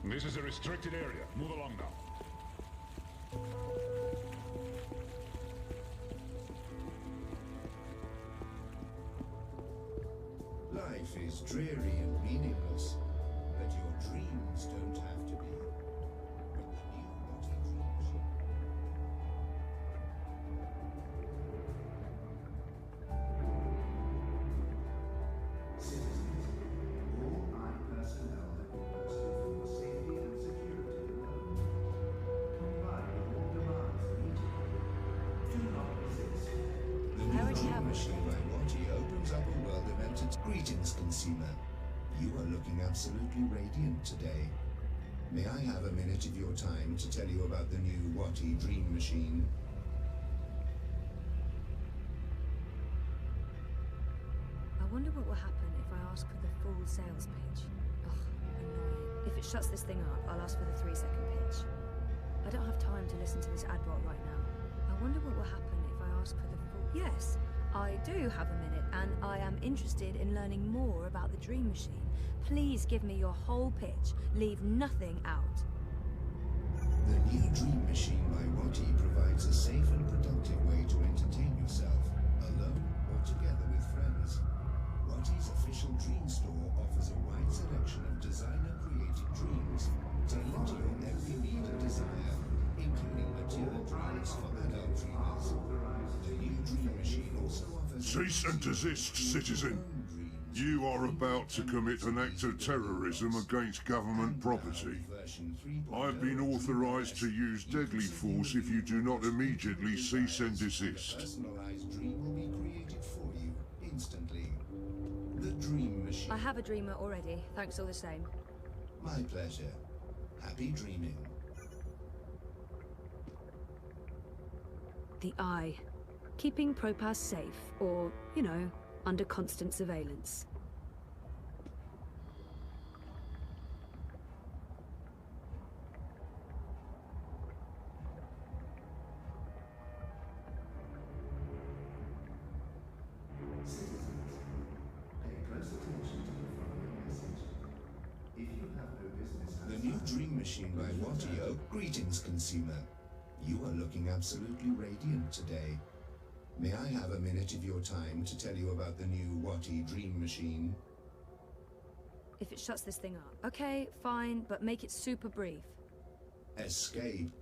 This is a restricted area. Move along now. Life is dreary and meaningless, but your dreams don't have to be. With the new Dream Machine. Citizens, all personnel have been posted for safety and security alone. Comply with all demands immediately. Do not resist. The new Dream Machine by Watty opens up a world of Greetings, consumer. You are looking absolutely radiant today. May I have a minute of your time to tell you about the new Watty Dream Machine? I wonder what will happen if I ask for the full sales pitch. Ugh, annoying. If it shuts this thing up, I'll ask for the 3-second pitch. I don't have time to listen to this ad bot right now. I wonder what will happen if I ask for the full... Yes, I do have a minute, and I am interested in learning more about the Dream Machine. Please give me your whole pitch. Leave nothing out. The new Dream Machine by Watty provides a safe and productive way to entertain yourself, alone or together with friends. Watty's official dream store offers a wide selection of designer-created dreams, tailored to your every need and desire, including mature dreams for adult dreamers. The new Dream Machine also offers... Cease and desist, citizen. You are about to commit an act of terrorism against government property. I have been authorized to use deadly force if you do not immediately cease and desist. A personalized dream will be created for you instantly. The Dream Machine. I have a dreamer already. Thanks all the same. My pleasure. Happy dreaming. The Eye. Keeping Propass safe, or, you know, under constant surveillance. Citizens, pay close attention to the following message. If you have no business... The new Dream Machine by Watty. Greetings, consumer. You are looking absolutely radiant today. May I have a minute of your time to tell you about the new Watty Dream Machine? If it shuts this thing up. Okay, fine, but make it super brief. Escape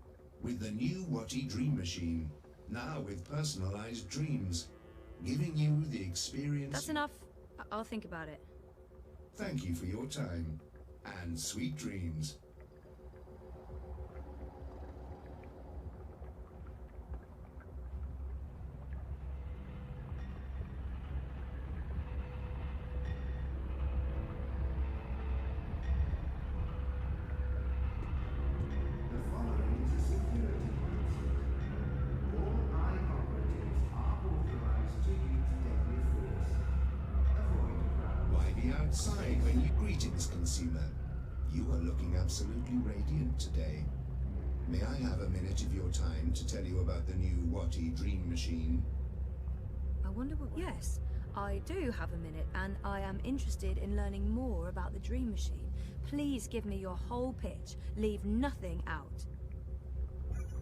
with the new Watty Dream Machine. Now with personalized dreams, giving you the experience... That's enough. I'll think about it. Thank you for your time, and sweet dreams. Outside when you... Greetings, consumer. You are looking absolutely radiant today. May I have a minute of your time to tell you about the new Watty Dream Machine? I wonder what... Yes, I do have a minute, and I am interested in learning more about the Dream Machine. Please give me your whole pitch. Leave nothing out.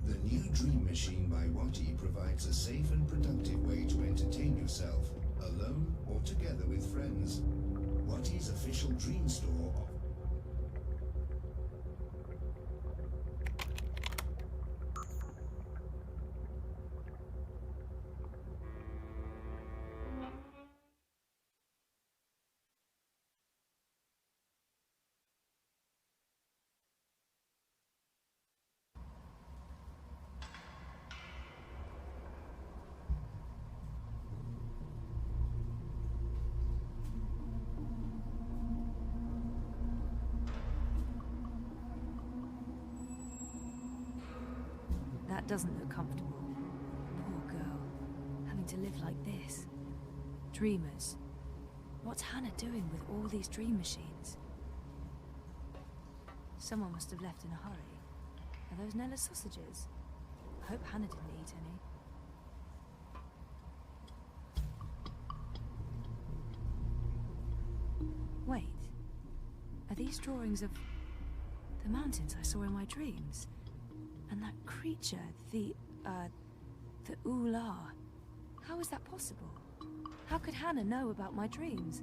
The new Dream Machine by Watty provides a safe and productive way to entertain yourself, alone or together with friends. Watty's official dream store. That doesn't look comfortable. Poor girl, having to live like this. Dreamers. What's Hannah doing with all these dream machines? Someone must have left in a hurry. Are those Nella's sausages? I hope Hannah didn't eat any. Wait. Are these drawings of The mountains I saw in my dreams. And that creature, the Ula. How is that possible? How could Hannah know about my dreams?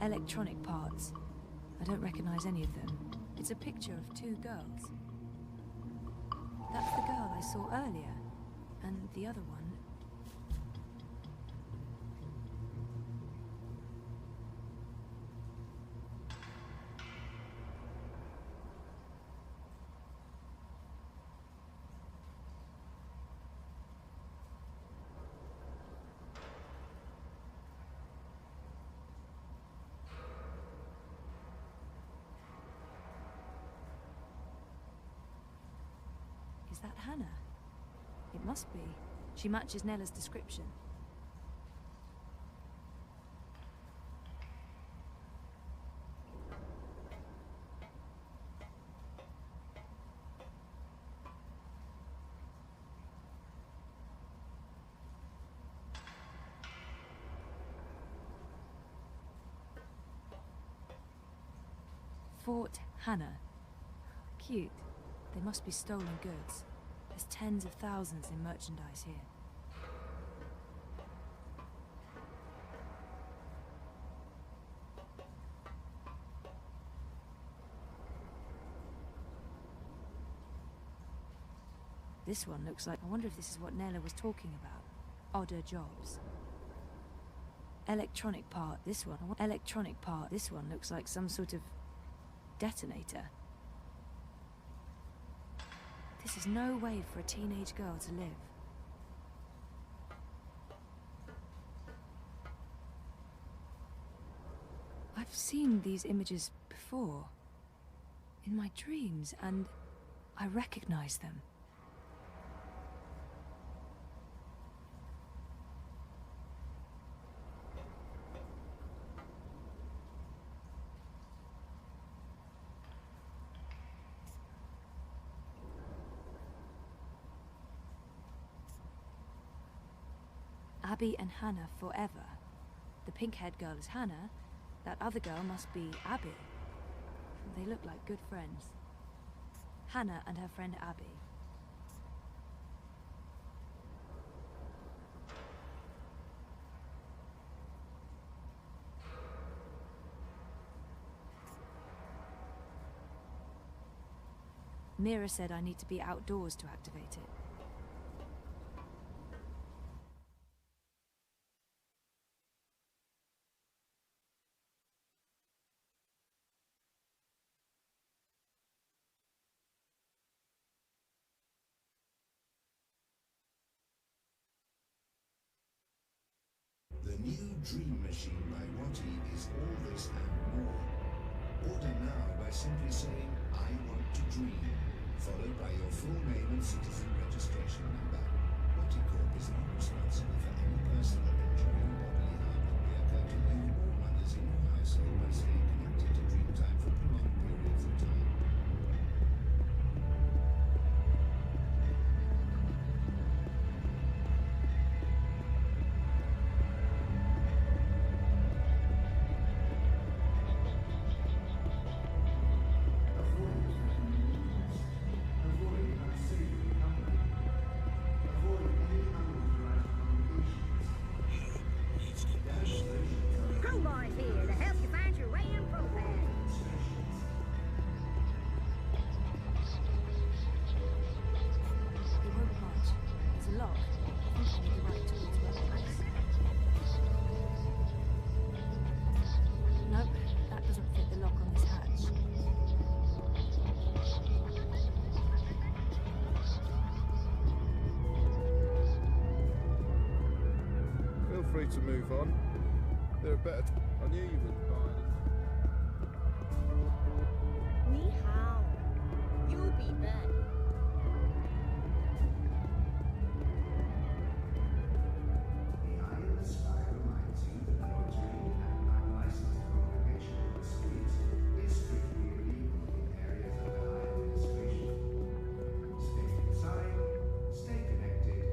Electronic parts. I don't recognize any of them. It's a picture of two girls. That's the girl I saw earlier, and the other one. Is that Hannah? It must be. She matches Nella's description. Fort Hannah. Cute. They must be stolen goods. There's tens of thousands in merchandise here. This one looks like... I wonder if this is what Nella was talking about. Odder jobs. Electronic part. This one. Electronic part. This one looks like some sort of detonator. This is no way for a teenage girl to live. I've seen these images before. In my dreams, and I recognize them. Abby and Hannah forever. The pink-haired girl is Hannah. That other girl must be Abby. They look like good friends. Hannah and her friend Abby. Mira said I need to be outdoors to activate it. The new Dream Machine by Watty is all this and more. Order now by simply saying, I want to dream, followed by your full name and citizen registration number. Watty Corp is not responsible for any personal injury or bodily harm that may occur to you or others in your household by staying connected to Dreamtime for prolonged periods of time. To move on. There are better. I knew you wouldn't buy anything. Ni hao. You'll be back. The eye in the sky reminds you that loitering and unlicensed congregation in the streets is strictly illegal in areas under high administration. Stay inside, stay connected,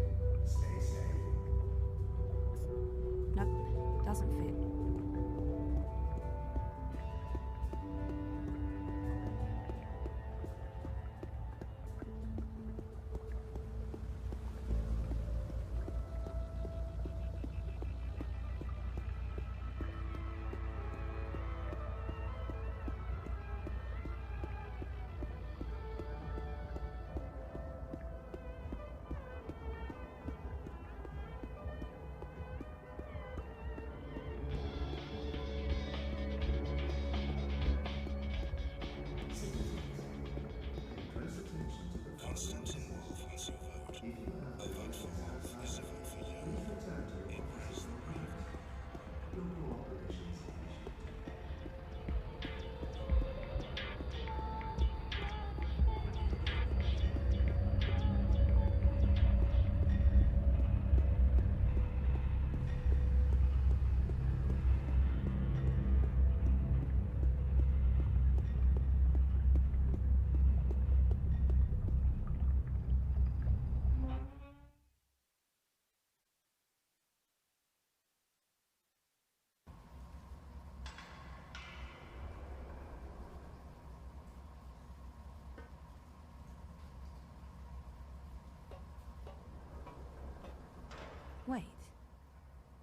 Wait.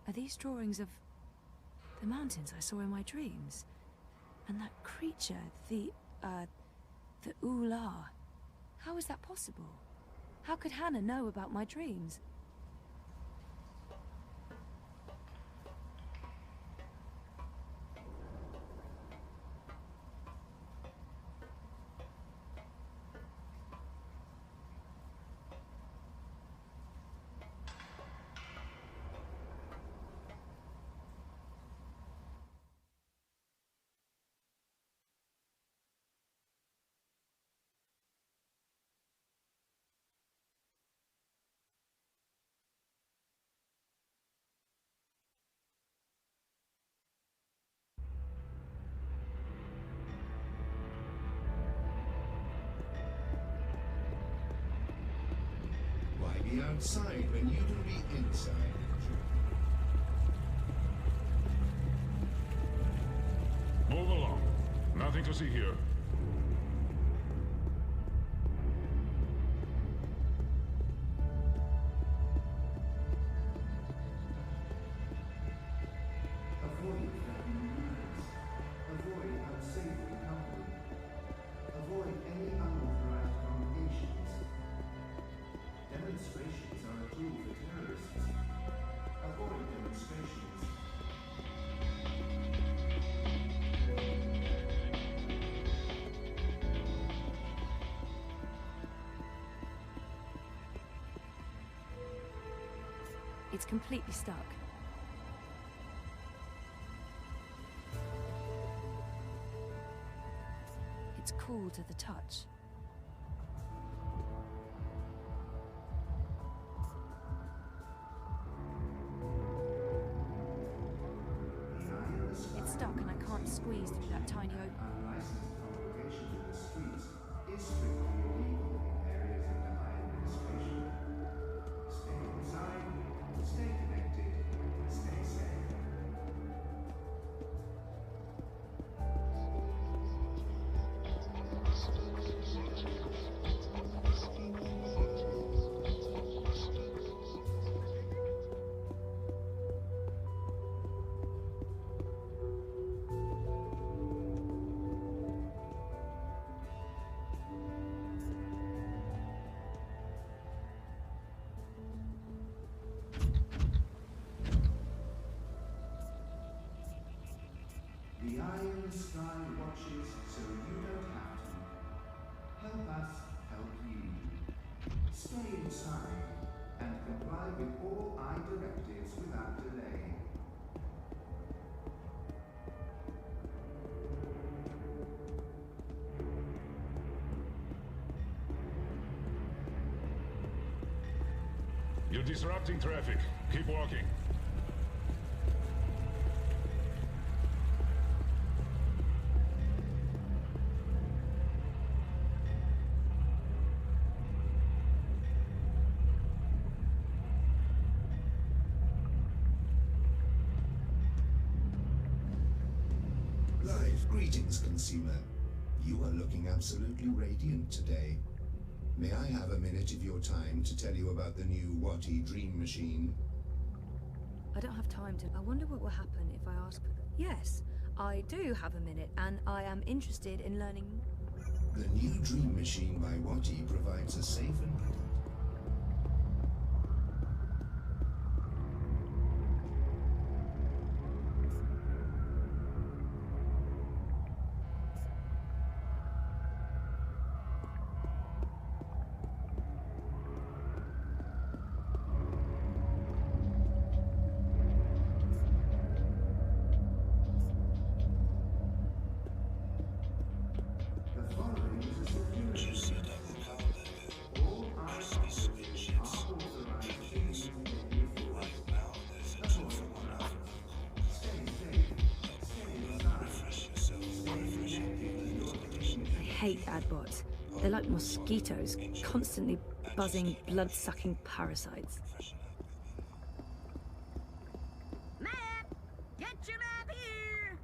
Are these drawings of the mountains I saw in my dreams? And that creature, the Ula. How is that possible? How could Hannah know about my dreams? Why be outside when you can be inside? Move along. Nothing to see here. Avoid threatening movements. Avoid unsavory company. Avoid any unauthorized congregations. Demonstrations are a tool for terrorists. Avoid demonstrations. It's completely stuck. It's cool to the touch. It's stuck and I can't squeeze through that tiny opening. Unlicensed congregation in the streets is strictly illegal in areas under my administration. Stay inside, stay connected, stay safe. The eye in the sky watches so you don't have to. Help us help you. Stay inside and comply with all eye directives without delay. You're disrupting traffic. Keep walking. Greetings, consumer. You are looking absolutely radiant today. May I have a minute of your time to tell you about the new Watty Dream Machine? I don't have time to. I wonder what will happen if I ask for them. Yes, I do have a minute, and I am interested in learning. The new Dream Machine by Watty provides a safe and hate adbots. They're like mosquitoes, constantly buzzing, blood-sucking parasites. Map! Get your map here!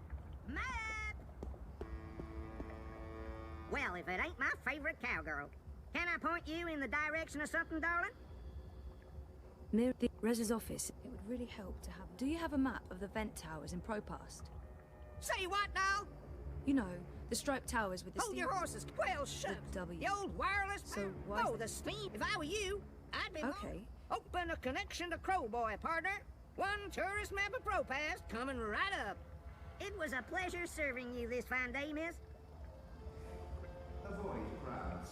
Map! Well, if it ain't my favorite cowgirl. Can I point you in the direction of something, darling? Near the Rez's office, it would really help to have... Do you have a map of the vent towers in Propast? Say what now? You know, the striped towers with the... Hold your horses. Well, shut. W. The old wireless... So why is Oh, that- the steam. If I were you, I'd be... Okay. Open a connection to Crowboy, partner. One tourist map of Propast coming right up. It was a pleasure serving you this fine day, miss. Avoid crowds.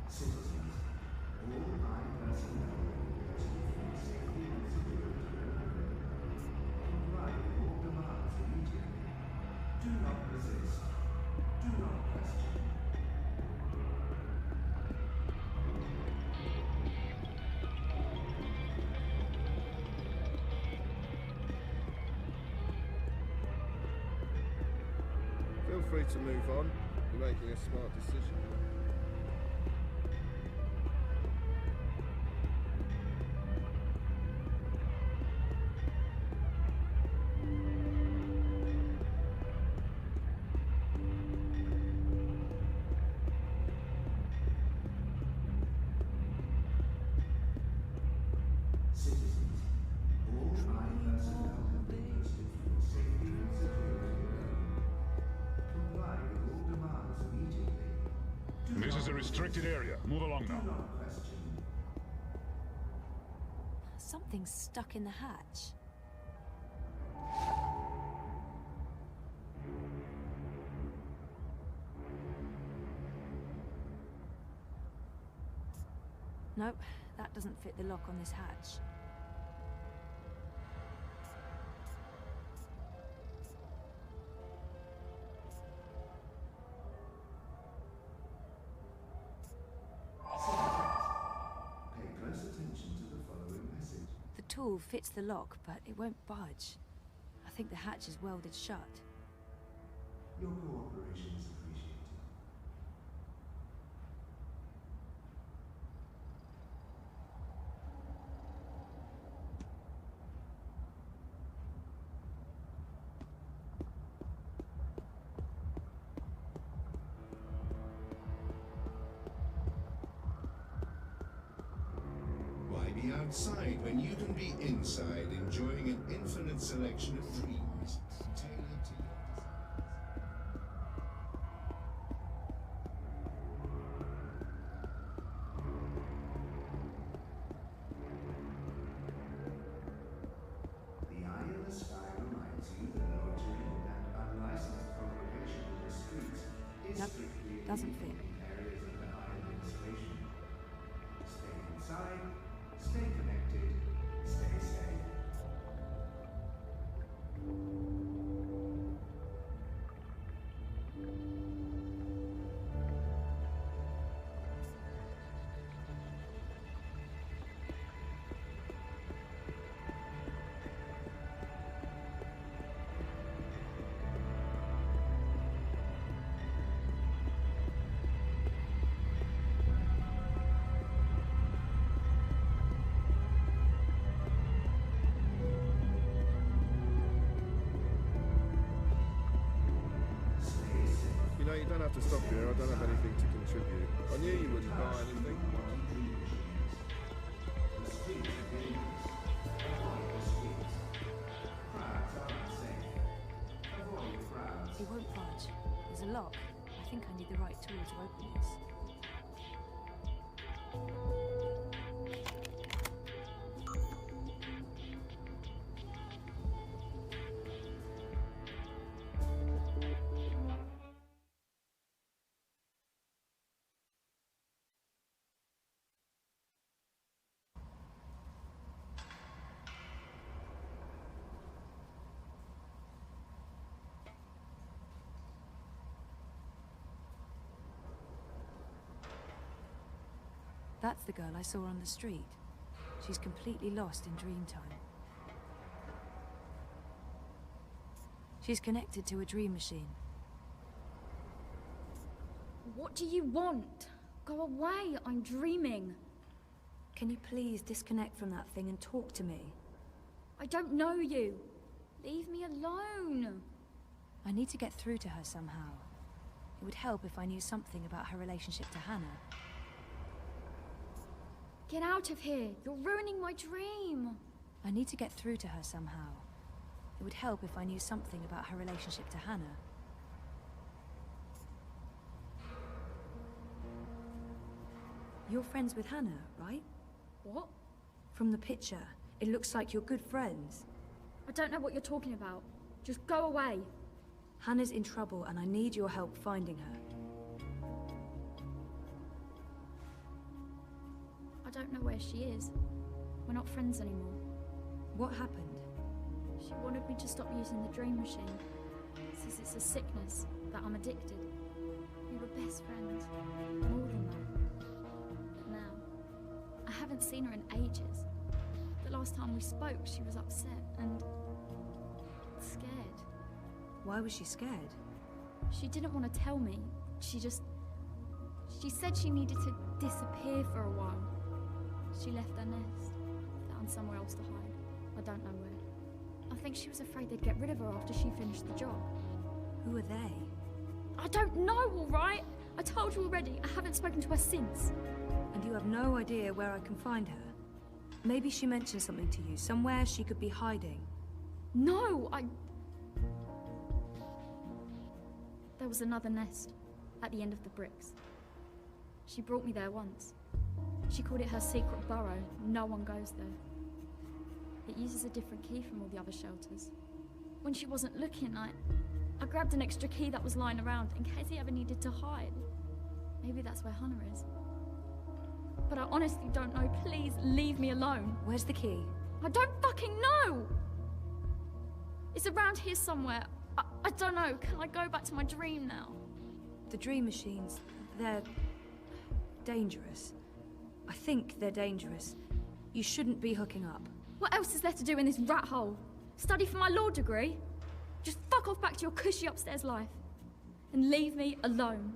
Citizens, all line personnel requested for safety and security. Comply with all demands immediately. Do not resist. Do not question. Feel free to move on. You're making a smart decision. Citizens, all line personnel have requested for safety and security. Comply with all demands immediately. Do This not is a restricted area. Move along Do now. not question. Something's stuck in the hatch. Nope, that doesn't fit the lock on this hatch. Pay close attention to the following message. The tool fits the lock, but it won't budge. I think the hatch is welded shut. Your cooperation is appreciated. Why be outside when you can be inside enjoying an infinite selection of dreams tailored to your desires? The eye in the sky reminds you that loitering and unlicensed congregation in the streets is Nope, strictly doesn't illegal fit. in areas of the high administration. Stay inside, stay connected, stay safe. Stay safe. You know, you don't have to stop here. I don't have anything to contribute. I knew you wouldn't buy anything. The streets are dangerous. Avoid the streets. Crowds are unsafe. Avoid crowds. It won't budge. There's a lock. I think I need the right tool to open this. That's the girl I saw on the street. She's completely lost in Dreamtime. She's connected to a dream machine. What do you want? Go away, I'm dreaming. Can you please disconnect from that thing and talk to me? I don't know you. Leave me alone. I need to get through to her somehow. It would help if I knew something about her relationship to Hannah. Get out of here. You're ruining my dream. I need to get through to her somehow. It would help if I knew something about her relationship to Hannah. You're friends with Hannah, right? What? From the picture, it looks like you're good friends. I don't know what you're talking about. Just go away. Hannah's in trouble and I need your help finding her. I don't know where she is. We're not friends anymore. What happened? She wanted me to stop using the dream machine. Says it's a sickness, that I'm addicted. We were best friends. More than that. But now, I haven't seen her in ages. The last time we spoke, she was upset and scared. Why was she scared? She didn't want to tell me. She said she needed to disappear for a while. She left her nest, found somewhere else to hide. I don't know where. I think she was afraid they'd get rid of her after she finished the job. Who are they? I don't know, all right? I told you already, I haven't spoken to her since. And you have no idea where I can find her? Maybe she mentioned something to you, somewhere she could be hiding. No, There was another nest at the end of the bricks. She brought me there once. She called it her secret burrow. No one goes there. It uses a different key from all the other shelters. When she wasn't looking, I grabbed an extra key that was lying around in case he ever needed to hide. Maybe that's where Hannah is. But I honestly don't know. Please leave me alone. Where's the key? I don't fucking know! It's around here somewhere. I don't know. Can I go back to my dream now? The dream machines, they're dangerous. I think they're dangerous. You shouldn't be hooking up. What else is there to do in this rat hole? Study for my law degree? Just fuck off back to your cushy upstairs life. And leave me alone.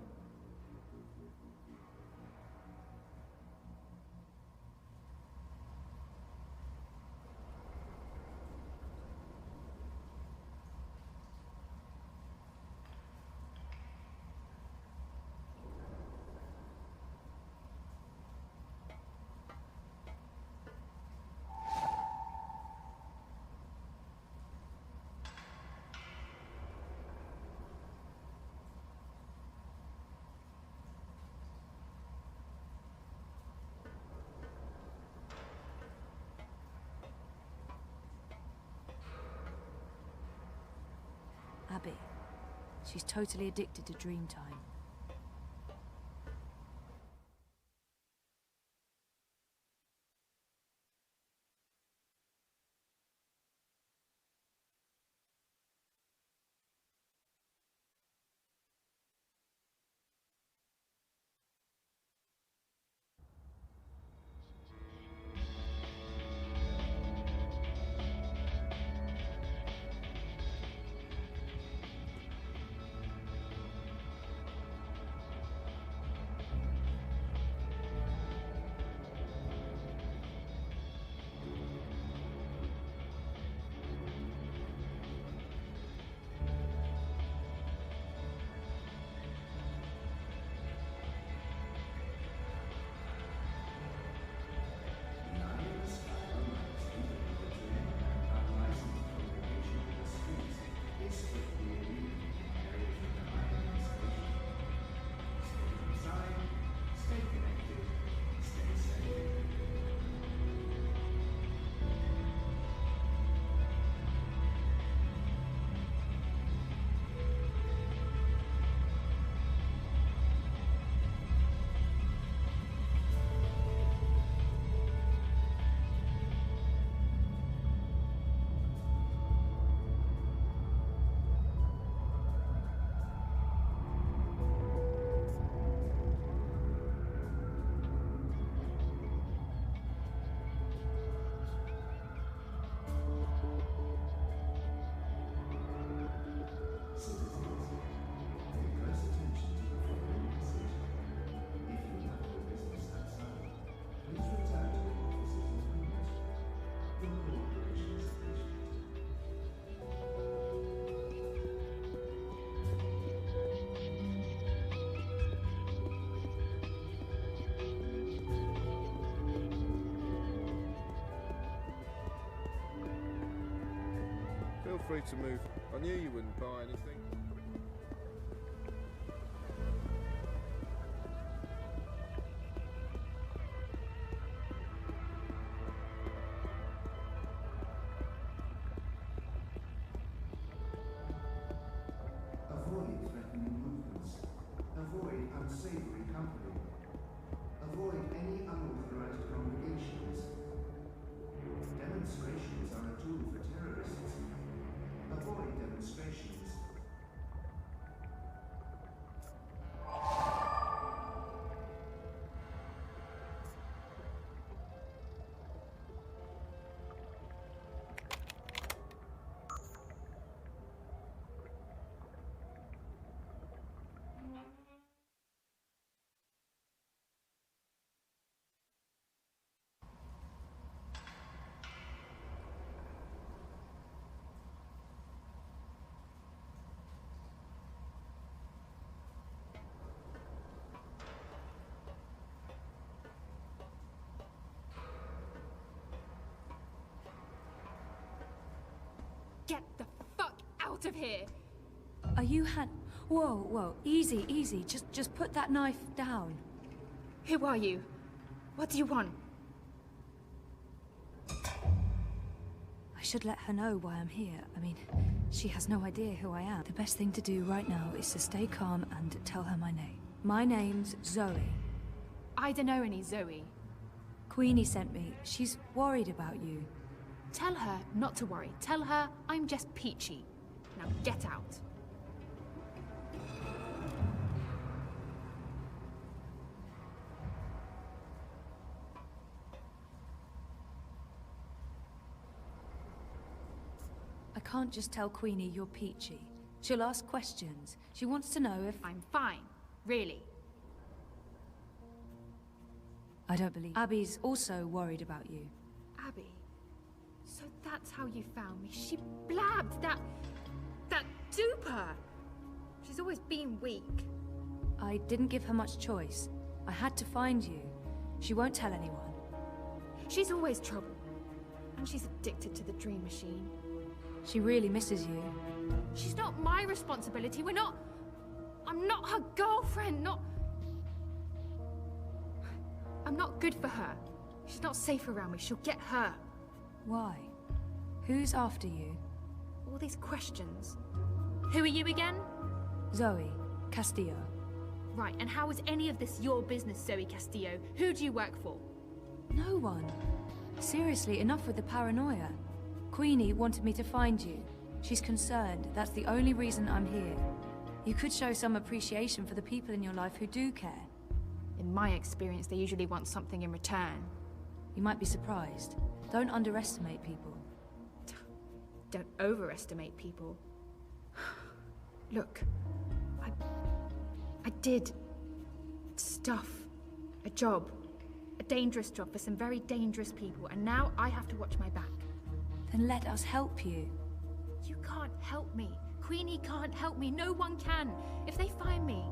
Abby. She's totally addicted to Dreamtime. free to move. I knew you wouldn't buy anything. Avoid threatening movements. Avoid unsavory company. Avoid any unauthorized congregations. Demonstrations are a tool for terrorists. Avoid demonstrations. Get the fuck out of here! Are you Whoa, whoa, easy, easy. Just put that knife down. Who are you? What do you want? I should let her know why I'm here. I mean, she has no idea who I am. The best thing to do right now is to stay calm and tell her my name. My name's Zoe. I don't know any Zoe. Queenie sent me. She's worried about you. Tell her not to worry. Tell her I'm just peachy. Now get out. I can't just tell Queenie you're peachy. She'll ask questions. She wants to know if... I'm fine. Really. I don't believe... Abby's also worried about you. Abby? So that's how you found me. She blabbed that duper. She's always been weak. I didn't give her much choice. I had to find you. She won't tell anyone. She's always trouble. And she's addicted to the dream machine. She really misses you. She's not my responsibility. I'm not her girlfriend, I'm not good for her. She's not safe around me. She'll get hurt. Why? Who's after you? All these questions. Who are you again? Zoe Castillo. Right, and how is any of this your business, Zoe Castillo? Who do you work for? No one. Seriously, enough with the paranoia. Queenie wanted me to find you. She's concerned. That's the only reason I'm here. You could show some appreciation for the people in your life who do care. In my experience, they usually want something in return. You might be surprised. Don't underestimate people. Don't overestimate people. Look, I did stuff. A job. A dangerous job for some very dangerous people, and now I have to watch my back. Then let us help you. You can't help me. Queenie can't help me. No one can. If they find me,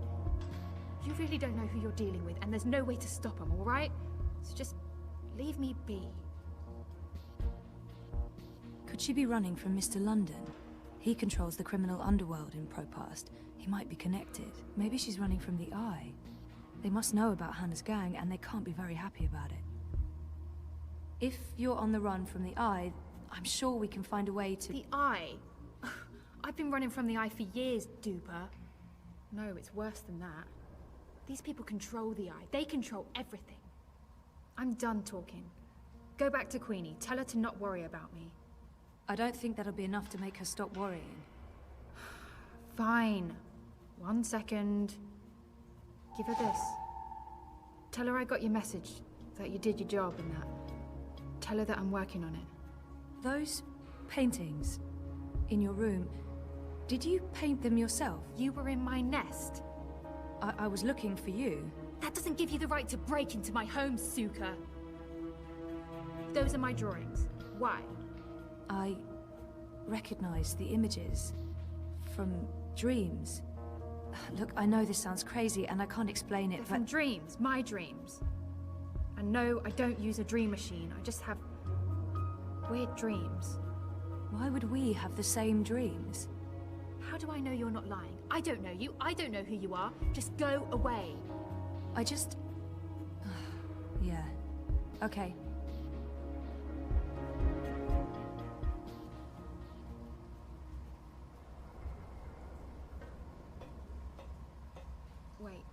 you really don't know who you're dealing with, and there's no way to stop them, all right? So just leave me be. Could she be running from Mr. London? He controls the criminal underworld in Propast. He might be connected. Maybe she's running from the Eye. They must know about Hannah's gang, and they can't be very happy about it. If you're on the run from the Eye, I'm sure we can find a way to... The Eye? I've been running from the Eye for years, duper. No, it's worse than that. These people control the Eye. They control everything. I'm done talking. Go back to Queenie. Tell her to not worry about me. I don't think that'll be enough to make her stop worrying. Fine. 1 second. Give her this. Tell her I got your message, that you did your job and that. Tell her that I'm working on it. Those paintings in your room, did you paint them yourself? You were in my nest. I was looking for you. That doesn't give you the right to break into my home, Suka. Those are my drawings. Why? I recognize the images from dreams. Look, I know this sounds crazy and I can't explain it, They're but... from dreams, my dreams. And no, I don't use a dream machine. I just have weird dreams. Why would we have the same dreams? How do I know you're not lying? I don't know you. I don't know who you are. Just go away. I just... yeah. Okay. Wait.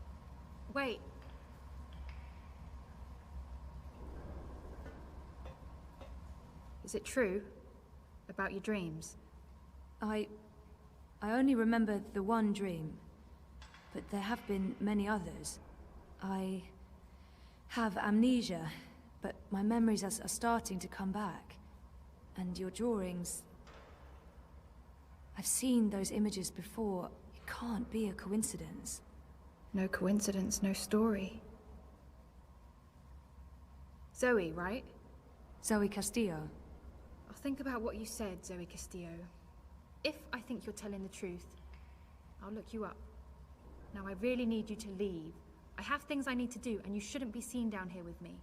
Wait. Is it true? About your dreams? I only remember the one dream, but there have been many others. I have amnesia, but my memories are starting to come back. And your drawings... I've seen those images before. It can't be a coincidence. No coincidence, no story. Zoe, right? Zoe Castillo. I'll think about what you said, Zoe Castillo. If I think you're telling the truth, I'll look you up. Now I really need you to leave. I have things I need to do, and you shouldn't be seen down here with me.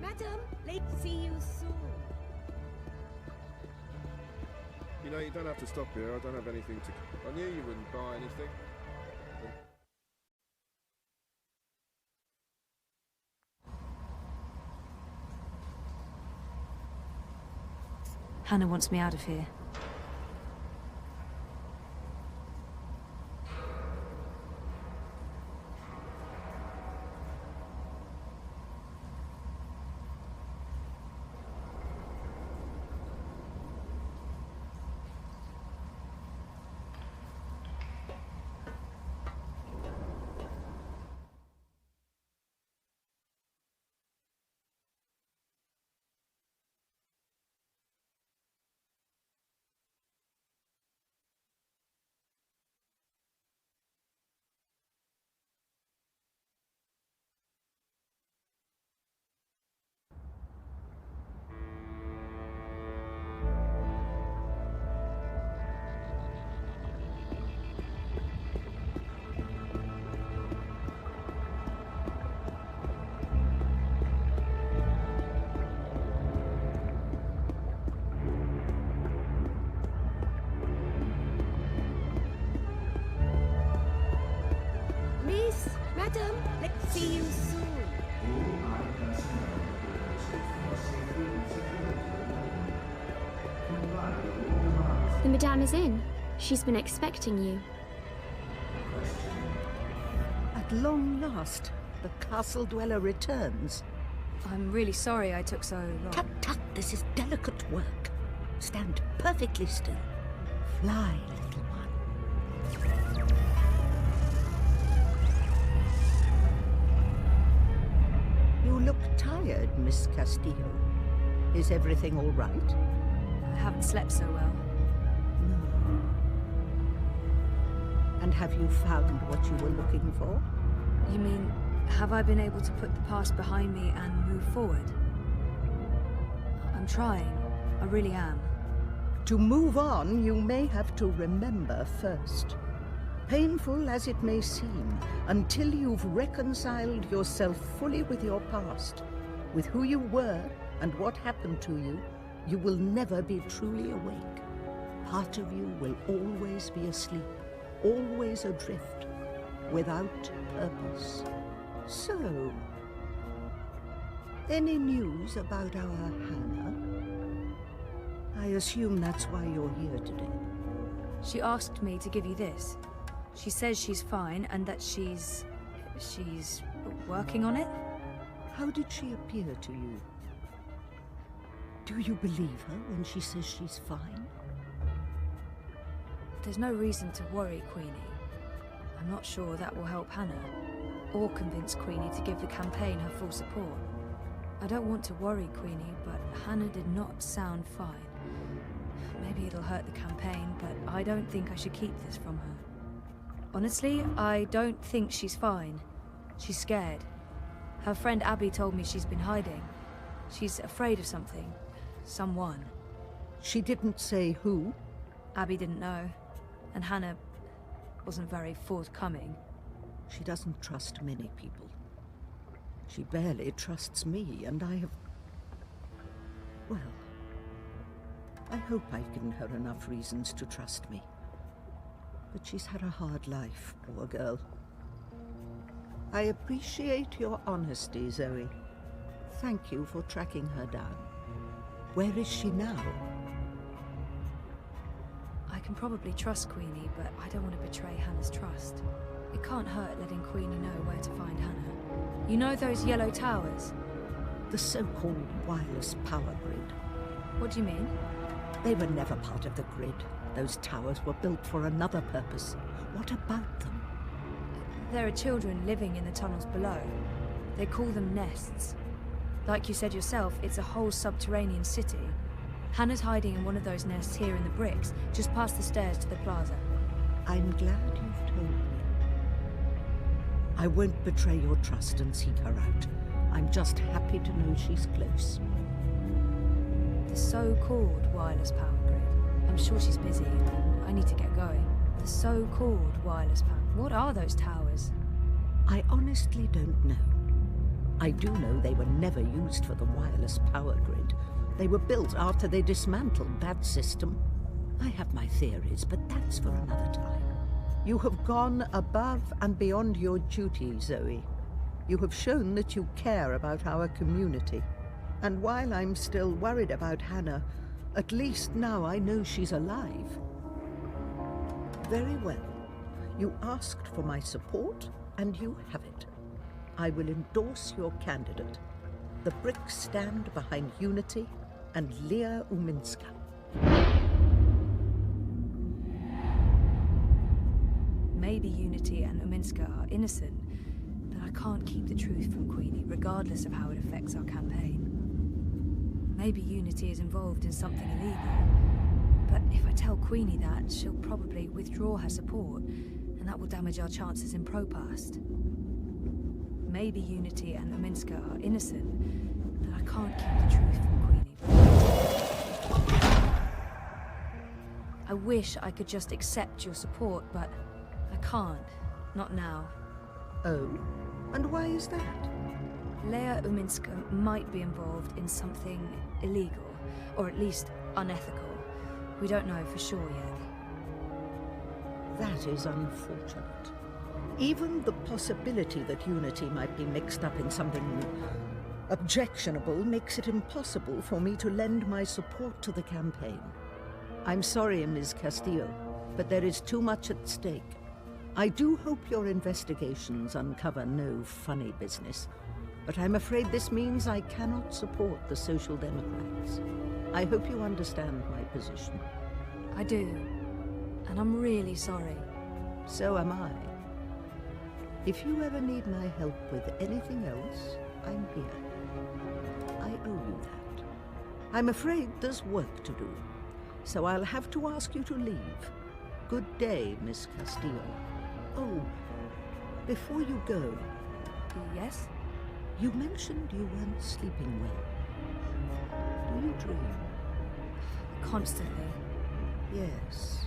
Madam, let's see you soon. You know, you don't have to stop here. I don't have anything to... I knew you wouldn't buy anything. Hannah wants me out of here. Madam, let's see you soon. All our personnel reported for safety and security. Comply with all demands. The Madame is in. She's been expecting you. At long last, the castle dweller returns. I'm really sorry I took so long. Tut tut, this is delicate work. Stand perfectly still. Fly, little one. You look tired, Miss Castillo. Is everything all right? I haven't slept so well. No. And have you found what you were looking for? You mean, have I been able to put the past behind me and move forward? I'm trying. I really am. To move on, you may have to remember first. Painful as it may seem, until you've reconciled yourself fully with your past, with who you were and what happened to you, you will never be truly awake. Part of you will always be asleep, always adrift, without purpose. So, any news about our Hannah? I assume that's why you're here today. She asked me to give you this. She says she's fine and that she's working on it? How did she appear to you? Do you believe her when she says she's fine? There's no reason to worry, Queenie. I'm not sure that will help Hannah, or convince Queenie to give the campaign her full support. I don't want to worry Queenie, but Hannah did not sound fine. Maybe it'll hurt the campaign, but I don't think I should keep this from her. Honestly, I don't think she's fine. She's scared. Her friend Abby told me she's been hiding. She's afraid of something. Someone. She didn't say who? Abby didn't know. And Hannah wasn't very forthcoming. She doesn't trust many people. She barely trusts me, and I have... Well, I hope I've given her enough reasons to trust me. But she's had a hard life, poor girl. I appreciate your honesty, Zoe. Thank you for tracking her down. Where is she now? I can probably trust Queenie, but I don't want to betray Hannah's trust. It can't hurt letting Queenie know where to find Hannah. You know those yellow towers? The so-called wireless power grid. What do you mean? They were never part of the grid. Those towers were built for another purpose. What about them? There are children living in the tunnels below. They call them nests. Like you said yourself, it's a whole subterranean city. Hannah's hiding in one of those nests here in the bricks, just past the stairs to the plaza. I'm glad you've told me. I won't betray your trust and seek her out. I'm just happy to know she's close. The so-called wireless power grid. I'm sure she's busy, and I need to get going. The so-called wireless power... What are those towers? I honestly don't know. I do know they were never used for the wireless power grid. They were built after they dismantled that system. I have my theories, but that's for another time. You have gone above and beyond your duty, Zoe. You have shown that you care about our community. And while I'm still worried about Hannah, at least now I know she's alive. Very well. You asked for my support, and you have it. I will endorse your candidate. The bricks stand behind Unity and Leah Uminska. Maybe Unity and Uminska are innocent, but I can't keep the truth from Queenie, regardless of how it affects our campaign. Maybe Unity is involved in something illegal, but if I tell Queenie that, she'll probably withdraw her support, and that will damage our chances in ProPast. Maybe Unity and Uminska are innocent, but I can't keep the truth from Queenie. I wish I could just accept your support, but I can't. Not now. Oh? And why is that? Leah Uminska might be involved in something illegal, or at least unethical. We don't know for sure yet. That is unfortunate. Even the possibility that Unity might be mixed up in something objectionable makes it impossible for me to lend my support to the campaign. I'm sorry, Ms. Castillo, but there is too much at stake. I do hope your investigations uncover no funny business, but I'm afraid this means I cannot support the Social Democrats. I hope you understand my position. I do, and I'm really sorry. So am I. If you ever need my help with anything else, I'm here. I owe you that. I'm afraid there's work to do, so I'll have to ask you to leave. Good day, Miss Castillo. Oh, before you go... Yes? You mentioned you weren't sleeping well. Do you dream? Constantly. Yes.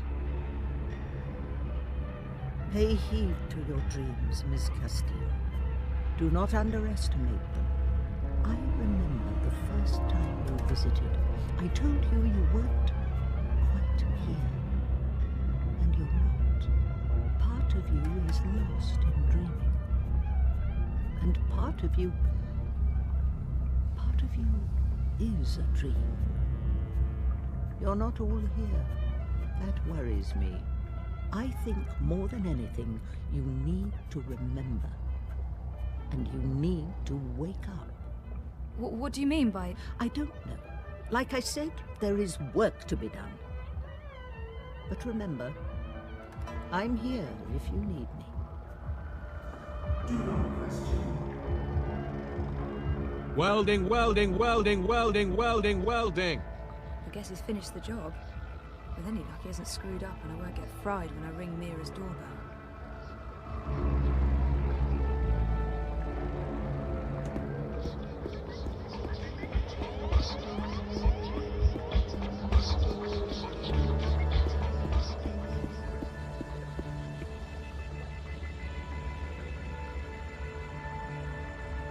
Pay heed to your dreams, Miss Castillo. Do not underestimate them. I remember the first time you visited. I told you you weren't quite here. And you're not. Part of you is lost in dreaming. And part of you is a dream. You're not all here. That worries me. I think more than anything, you need to remember. And you need to wake up. What do you mean by... I don't know. Like I said, there is work to be done. But remember, I'm here if you need me. Do not question. Welding, welding, welding, welding, welding, welding. I guess he's finished the job. With any luck, he hasn't screwed up and I won't get fried when I ring Mira's doorbell.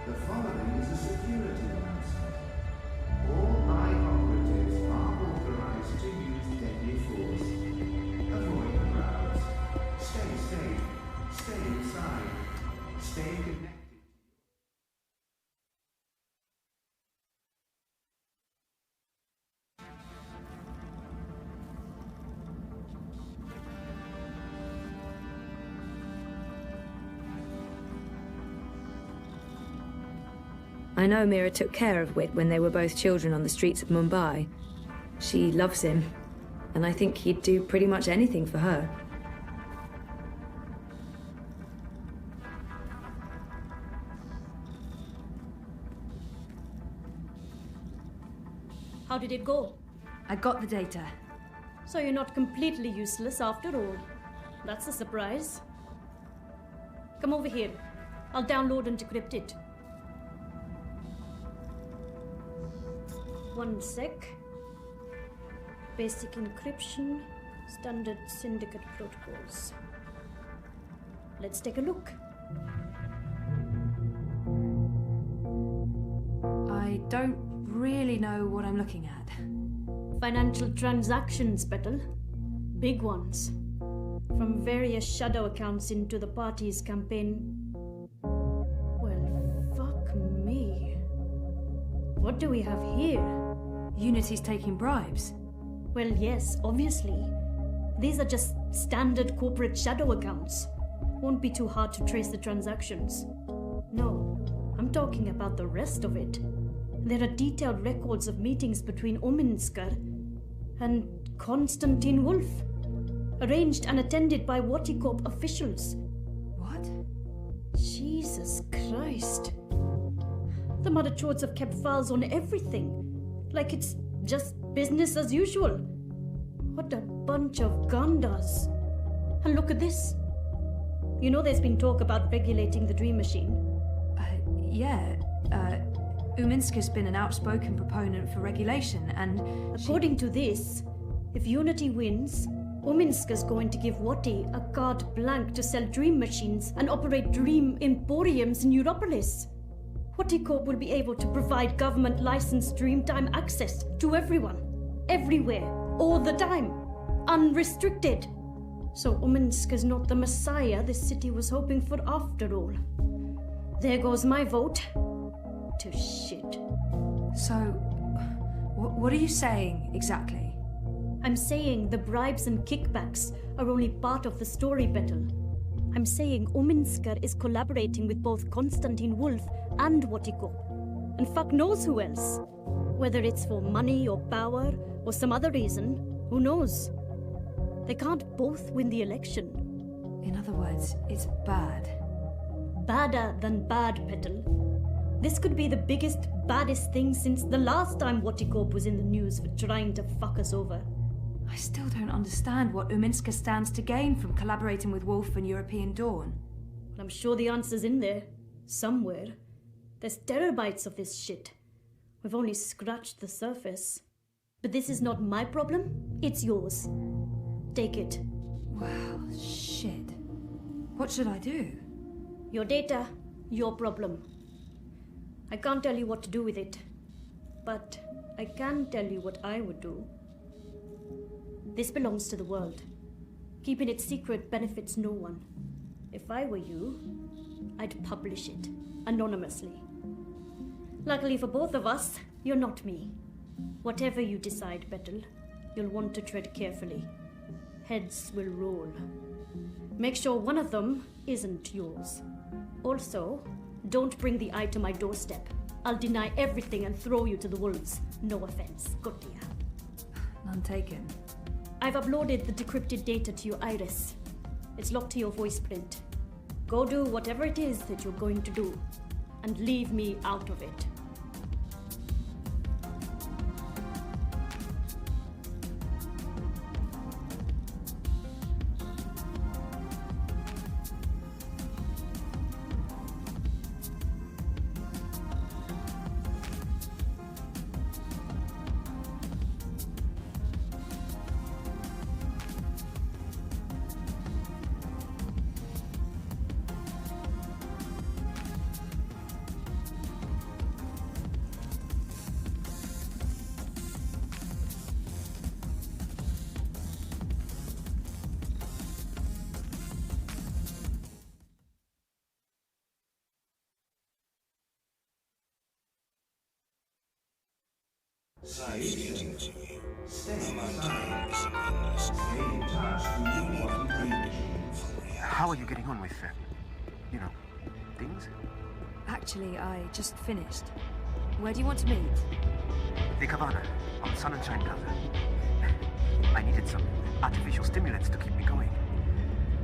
The following is a security announcement. All high operatives are authorized to use deadly force. Avoid crowds. Stay safe. Stay inside. Stay connected. I know Mira took care of Whit when they were both children on the streets of Mumbai. She loves him, and I think he'd do pretty much anything for her. How did it go? I got the data. So you're not completely useless after all. That's a surprise. Come over here. I'll download and decrypt it. One sec. Basic encryption, standard syndicate protocols. Let's take a look. I don't really know what I'm looking at. Financial transactions, Petal. Big ones. From various shadow accounts into the party's campaign. Well, fuck me. What do we have here? Unity's taking bribes. Well, yes, obviously. These are just standard corporate shadow accounts. Won't be too hard to trace the transactions. No, I'm talking about the rest of it. There are detailed records of meetings between Ominsker and Konstantin Wolf, arranged and attended by Waticorp officials. What? Jesus Christ. The Mother Chords have kept files on everything, like it's just business as usual. What a bunch of gandas. And look at this. You know there's been talk about regulating the Dream Machine. Yeah. Uminsker's been an outspoken proponent for regulation, and according to this, if Unity wins, Uminsker's going to give Wati a carte blanche to sell Dream Machines and operate Dream Emporiums in Europolis. Waticorp will be able to provide government-licensed Dreamtime access to everyone, everywhere, all the time, unrestricted. So Uminsker's not the messiah this city was hoping for after all. There goes my vote. To shit. So, what are you saying exactly? I'm saying the bribes and kickbacks are only part of the story, Petal. I'm saying Uminsker is collaborating with both Konstantin Wolf and Waticorp. And fuck knows who else. Whether it's for money or power or some other reason, who knows? They can't both win the election. In other words, it's bad. Badder than bad, Petal. This could be the biggest, baddest thing since the last time Waticorp was in the news for trying to fuck us over. I still don't understand what Uminsker stands to gain from collaborating with Wolf and European Dawn. I'm sure the answer's in there. Somewhere. There's terabytes of this shit. We've only scratched the surface. But this is not my problem, it's yours. Take it. Well, shit. What should I do? Your data, your problem. I can't tell you what to do with it, but I can tell you what I would do. This belongs to the world. Keeping it secret benefits no one. If I were you, I'd publish it, anonymously. Luckily for both of us, you're not me. Whatever you decide, Petal, you'll want to tread carefully. Heads will roll. Make sure one of them isn't yours. Also, don't bring the eye to my doorstep. I'll deny everything and throw you to the wolves. No offense, good dear. None taken. I've uploaded the decrypted data to your iris. It's locked to your voice print. Go do whatever it is that you're going to do, and leave me out of it. How are you getting on with, things? Actually, I just finished. Where do you want to meet? The Cabana, on Sun and Shine Plaza. I needed some artificial stimulants to keep me going.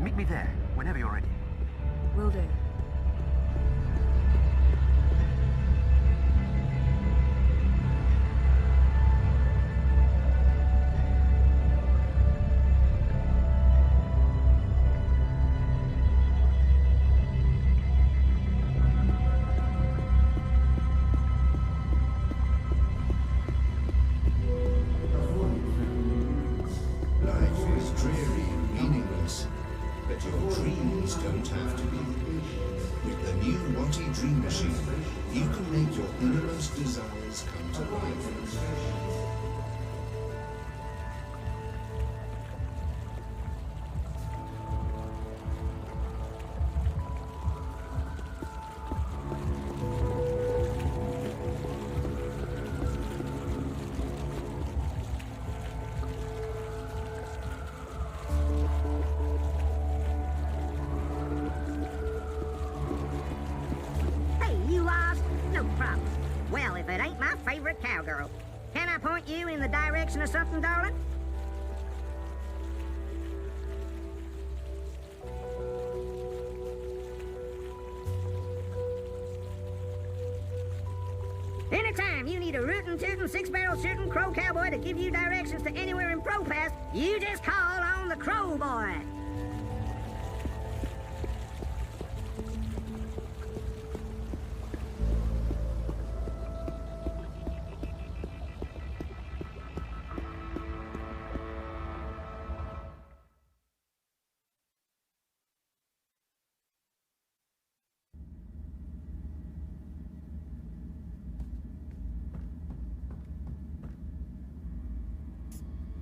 Meet me there, whenever you're ready. Will do. Dream Machine, you can make your innermost desires come to life. Cowgirl. Can I point you in the direction of something, darling? Anytime you need a rootin' tootin' six-barrel shootin' crow cowboy to give you directions to anywhere in Pro Pass, you just call on the Crow Boy.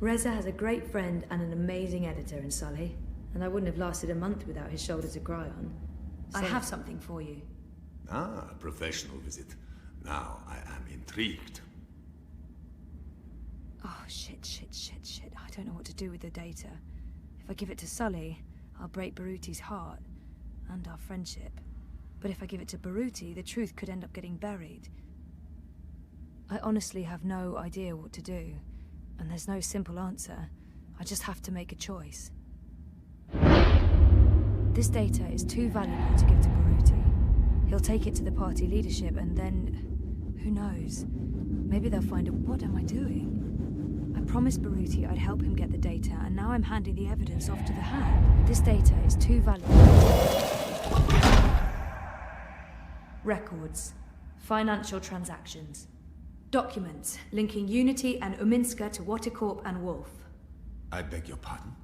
Reza has a great friend and an amazing editor in Sully, and I wouldn't have lasted a month without his shoulder to cry on. I have something for you. Ah, a professional visit. Now I am intrigued. Oh, shit. I don't know what to do with the data. If I give it to Sully, I'll break Baruti's heart, and our friendship. But if I give it to Baruti, the truth could end up getting buried. I honestly have no idea what to do. And there's no simple answer. I just have to make a choice. This data is too valuable to give to Baruti. He'll take it to the party leadership and then... who knows? Maybe they'll find a... What am I doing? I promised Baruti I'd help him get the data, and now I'm handing the evidence off to the Hand. This data is too valuable. Records. Financial transactions. Documents linking Unity and Uminska to Watercorp and Wolf. I beg your pardon?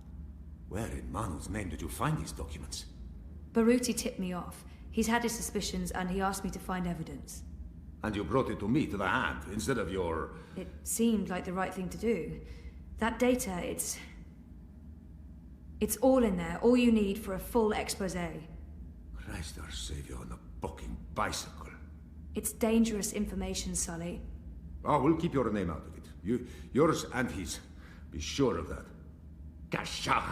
Where in Manu's name did you find these documents? Baruti tipped me off. He's had his suspicions and he asked me to find evidence. And you brought it to me, to the Hand, instead of your... It seemed like the right thing to do. That data, it's all in there, all you need for a full exposé. Christ our Savior on a bucking bicycle. It's dangerous information, Sully. Oh, we'll keep your name out of it. Yours and his. Be sure of that. Gasha!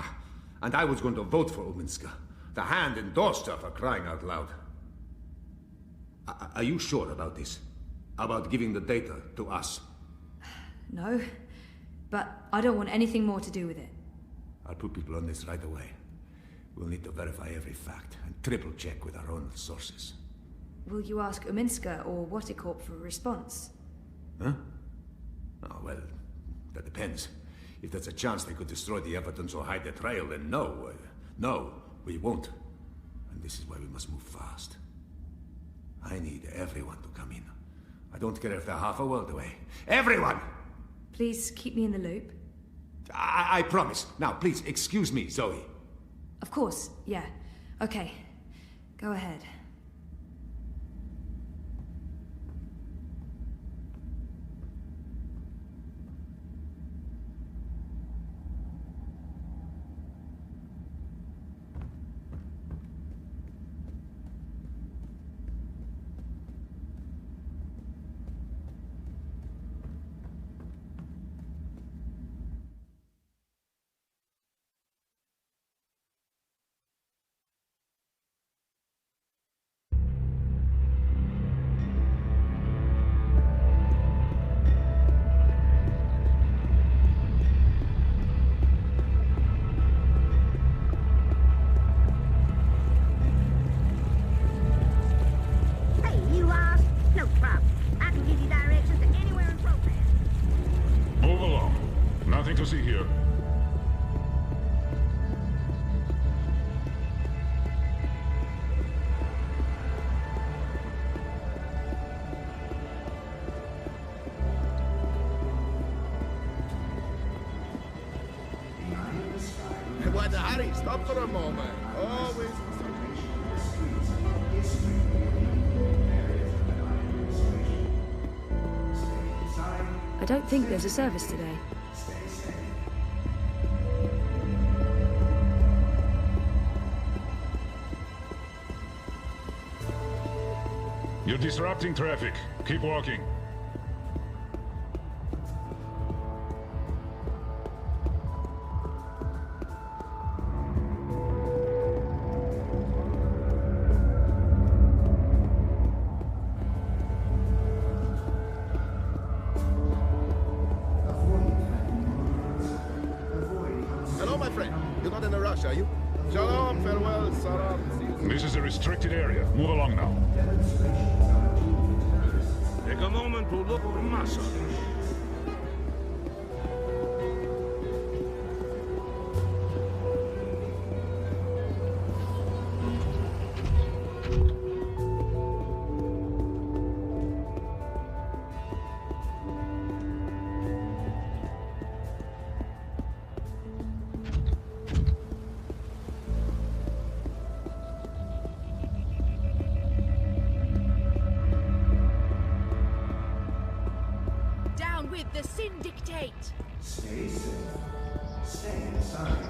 And I was going to vote for Uminska. The Hand endorsed her, for crying out loud. Are you sure about this? How about giving the data to us? No, but I don't want anything more to do with it. I'll put people on this right away. We'll need to verify every fact and triple-check with our own sources. Will you ask Uminska or Waticorp for a response? Huh? Oh, well, that depends. If there's a chance they could destroy the evidence or hide the trail, then no. No, we won't. And this is why we must move fast. I need everyone to come in. I don't care if they're half a world away. Everyone! Please keep me in the loop. I promise. Now, please, excuse me, Zoe. Of course, yeah. Okay. Go ahead. To see here. What, Harry, stop for a moment. Always. I don't think there's a service today. You're disrupting traffic. Keep walking. Hello, my friend. You're not in a rush, are you? Shalom, farewell, salam. This is a restricted area. Move along now. Take a moment to look at Massa. With the syndicate. Stay safe. Stay inside.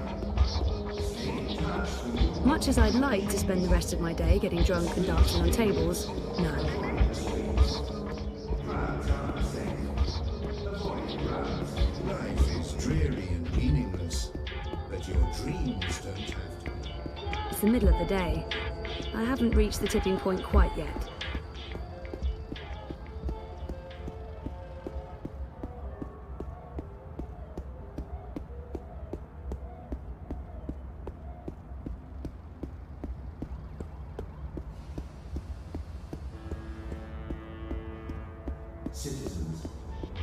Stay in touch with Much as I'd like to spend the rest of my day getting drunk and dancing on tables, no. Life is dreary and meaningless, but your dreams don't have to be. It's the middle of the day. I haven't reached the tipping point quite yet. citizens.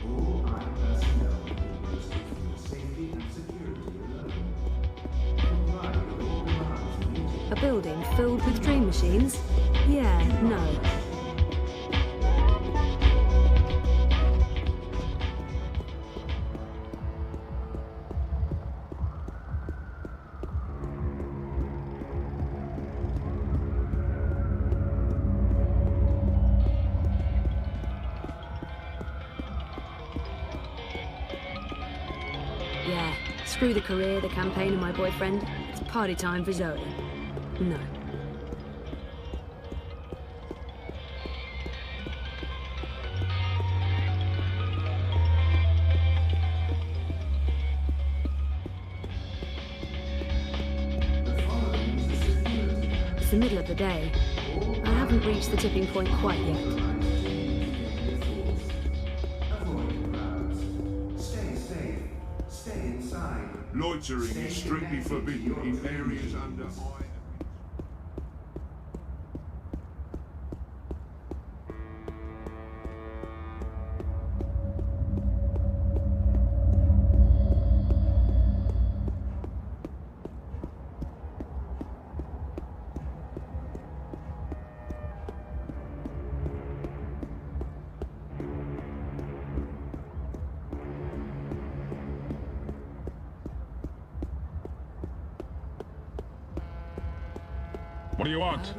All I personnel will feel safety and security alone. Comply with all demands immediately. A building filled with dream machines? Yeah, no. Yeah, screw the career, the campaign, and my boyfriend. It's party time for Zoe. No. It's the middle of the day. I haven't reached the tipping point quite yet. Loitering is strictly forbidden in areas under I... What do you want?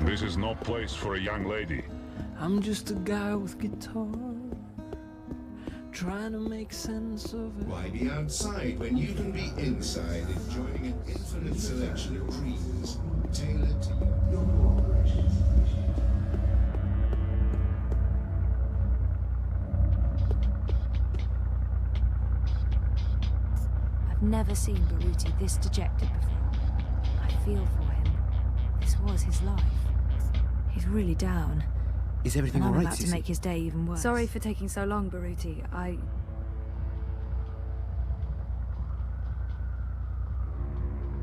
This is no place for a young lady. I'm just a guy with guitar, trying to make sense of it. Why be outside when you can be inside, enjoying an infinite selection of dreams tailored to your I've never seen Baruti this dejected before. I feel for him. This was his life. He's really down. Is everything and all I'm right, about to Sissy? make his day even worse. Sorry for taking so long, Baruti.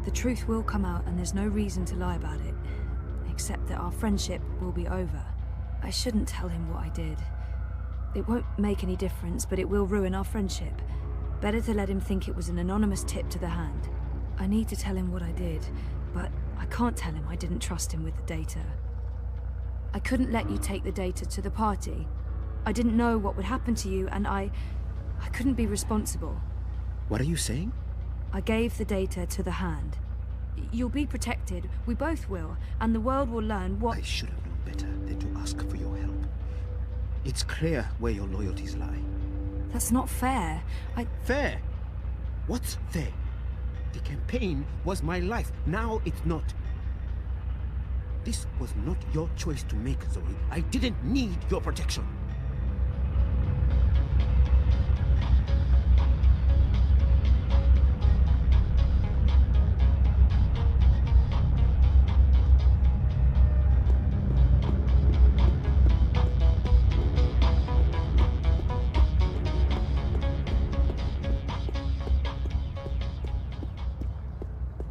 The truth will come out, and there's no reason to lie about it. Except that our friendship will be over. I shouldn't tell him what I did. It won't make any difference, but it will ruin our friendship. Better to let him think it was an anonymous tip to the hand. I need to tell him what I did, but I can't tell him I didn't trust him with the data. I couldn't let you take the data to the party. I didn't know what would happen to you, and I couldn't be responsible. What are you saying? I gave the data to the hand. You'll be protected, we both will, and the world will learn what— I should have known better than to ask for your help. It's clear where your loyalties lie. That's not fair. Fair? What's fair? The campaign was my life. Now it's not. This was not your choice to make, Zoe. I didn't need your protection.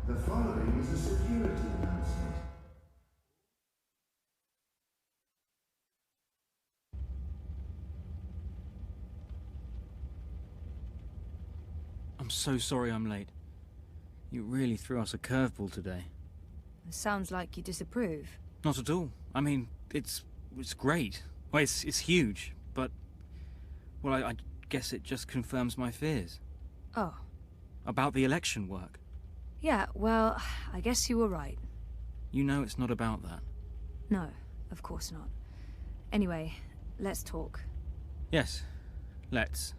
The following is a security announcement. I'm so sorry I'm late. You really threw us a curveball today. It sounds like you disapprove. Not at all. I mean, it's great. Well, it's huge, but... Well, I guess it just confirms my fears. Oh. About the election work. Yeah, well, I guess you were right. You know it's not about that. No, of course not. Anyway, let's talk. Yes, let's.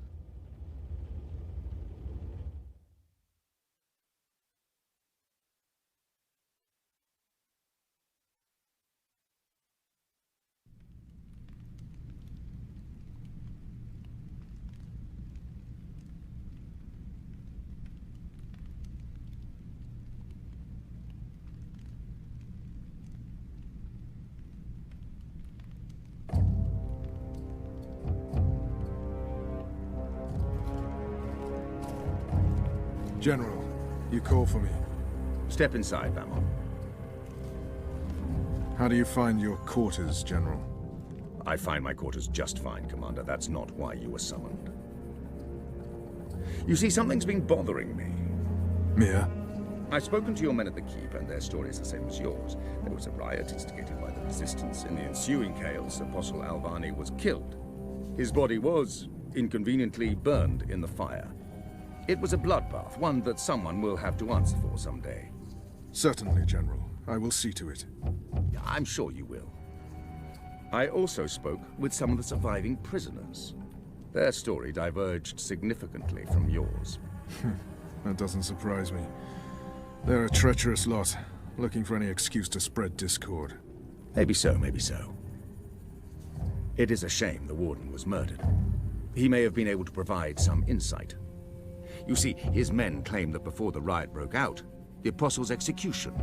General, you call for me. Step inside, Vamon. How do you find your quarters, General? I find my quarters just fine, Commander. That's not why you were summoned. You see, something's been bothering me. Mia? I've spoken to your men at the Keep, and their story is the same as yours. There was a riot instigated by the Resistance. In the ensuing chaos, Apostle Alvani was killed. His body was, inconveniently, burned in the fire. It was a bloodbath, one that someone will have to answer for someday. Certainly, General. I will see to it. I'm sure you will. I also spoke with some of the surviving prisoners. Their story diverged significantly from yours. That doesn't surprise me. They're a treacherous lot, looking for any excuse to spread discord. Maybe so, maybe so. It is a shame the Warden was murdered. He may have been able to provide some insight. You see, his men claim that before the riot broke out, the Apostle's execution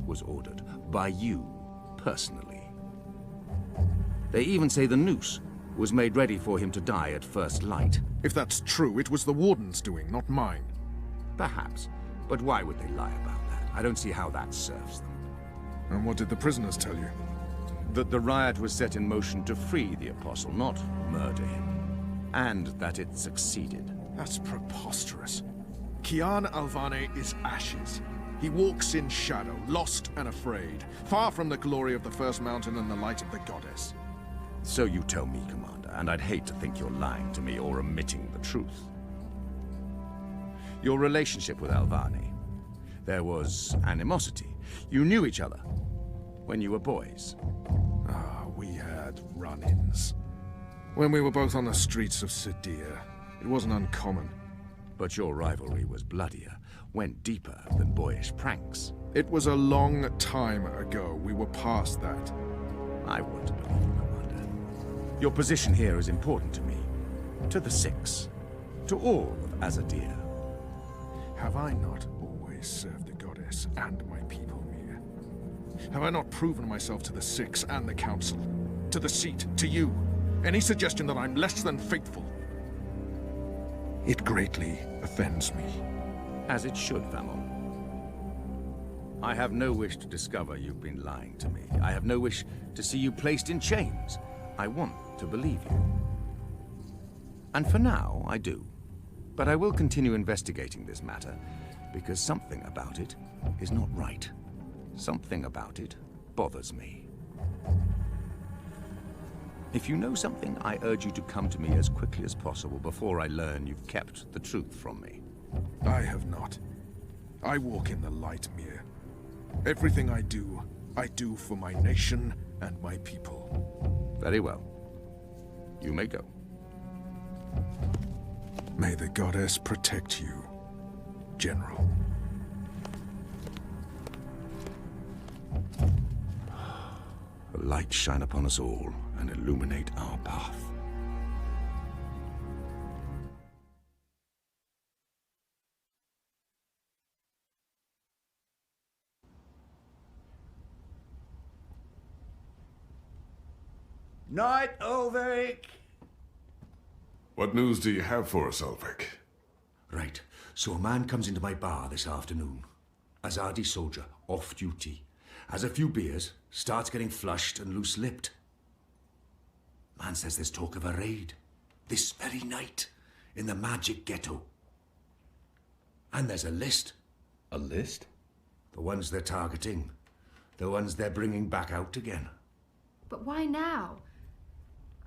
was ordered by you, personally. They even say the noose was made ready for him to die at first light. If that's true, it was the Warden's doing, not mine. Perhaps. But why would they lie about that? I don't see how that serves them. And what did the prisoners tell you? That the riot was set in motion to free the Apostle, not murder him. And that it succeeded. That's preposterous. Kian Alvane is ashes. He walks in shadow, lost and afraid, far from the glory of the First Mountain and the light of the goddess. So you tell me, Commander, and I'd hate to think you're lying to me or omitting the truth. Your relationship with Alvane. There was animosity. You knew each other when you were boys. We had run-ins. When we were both on the streets of Sadir, it wasn't uncommon. But your rivalry was bloodier, went deeper than boyish pranks. It was a long time ago. We were past that. I want to believe you, Commander. Your position here is important to me, to the Six, to all of Azadir. Have I not always served the goddess and my people, Mia? Have I not proven myself to the Six and the Council? To the Seat, to you? Any suggestion that I'm less than faithful? It greatly offends me. As it should, Famon. I have no wish to discover you've been lying to me. I have no wish to see you placed in chains. I want to believe you. And for now, I do. But I will continue investigating this matter, because something about it is not right. Something about it bothers me. If you know something, I urge you to come to me as quickly as possible before I learn you've kept the truth from me. I have not. I walk in the light, Mir. Everything I do for my nation and my people. Very well. You may go. May the goddess protect you, General. The light shine upon us all and illuminate our path. Night, Ulrich! What news do you have for us, Ulrich? Right, so a man comes into my bar this afternoon. Azadi soldier, off duty. Has a few beers, starts getting flushed and loose-lipped. Man says there's talk of a raid. This very night, in the magic ghetto. And there's a list. A list? The ones they're targeting. The ones they're bringing back out again. But why now?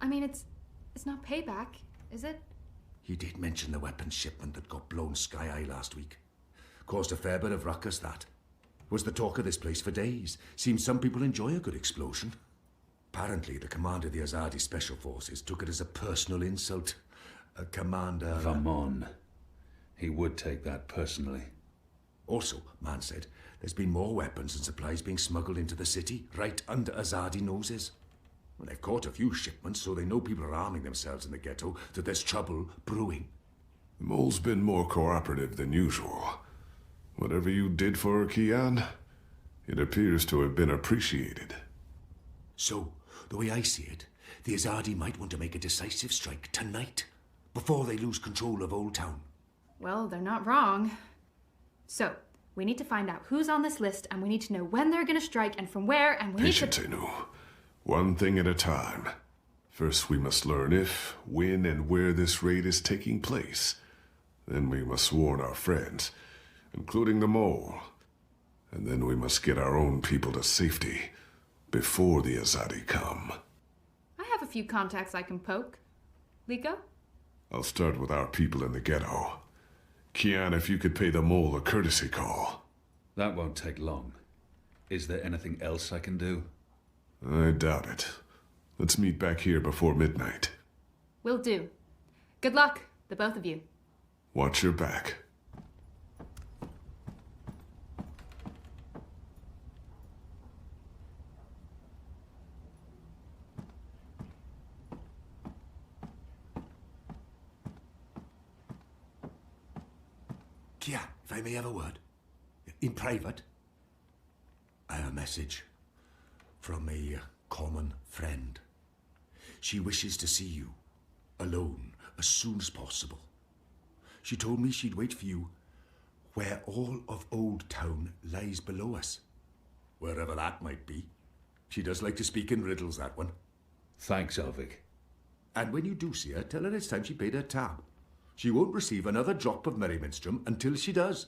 I mean, it's not payback, is it? He did mention the weapons shipment that got blown sky-high last week. Caused a fair bit of ruckus, that. Was the talk of this place for days. Seems some people enjoy a good explosion. Apparently, the commander of the Azadi Special Forces took it as a personal insult. Commander... Vamon. He would take that personally. Also, man said, there's been more weapons and supplies being smuggled into the city, right under Azadi noses. Well, they've caught a few shipments, so they know people are arming themselves in the ghetto, that there's trouble brewing. The mole's been more cooperative than usual. Whatever you did for her, Kian, it appears to have been appreciated. So, the way I see it, the Azadi might want to make a decisive strike tonight, before they lose control of Old Town. Well, they're not wrong. So, we need to find out who's on this list, and we need to know when they're gonna strike and from where, and we need to... Patient, Tenu. One thing at a time. First, we must learn if, when, and where this raid is taking place. Then we must warn our friends, including the mole. And then we must get our own people to safety before the Azadi come. I have a few contacts I can poke. Liko? I'll start with our people in the ghetto. Kian, if you could pay the mole a courtesy call. That won't take long. Is there anything else I can do? I doubt it. Let's meet back here before midnight. Will do. Good luck, the both of you. Watch your back. Kia, if I may have a word. In private. I have a message from a common friend. She wishes to see you, alone, as soon as possible. She told me she'd wait for you where all of Old Town lies below us. Wherever that might be. She does like to speak in riddles, that one. Thanks, Elvic. And when you do see her, tell her it's time she paid her tab. She won't receive another drop of Merryminstrom until she does.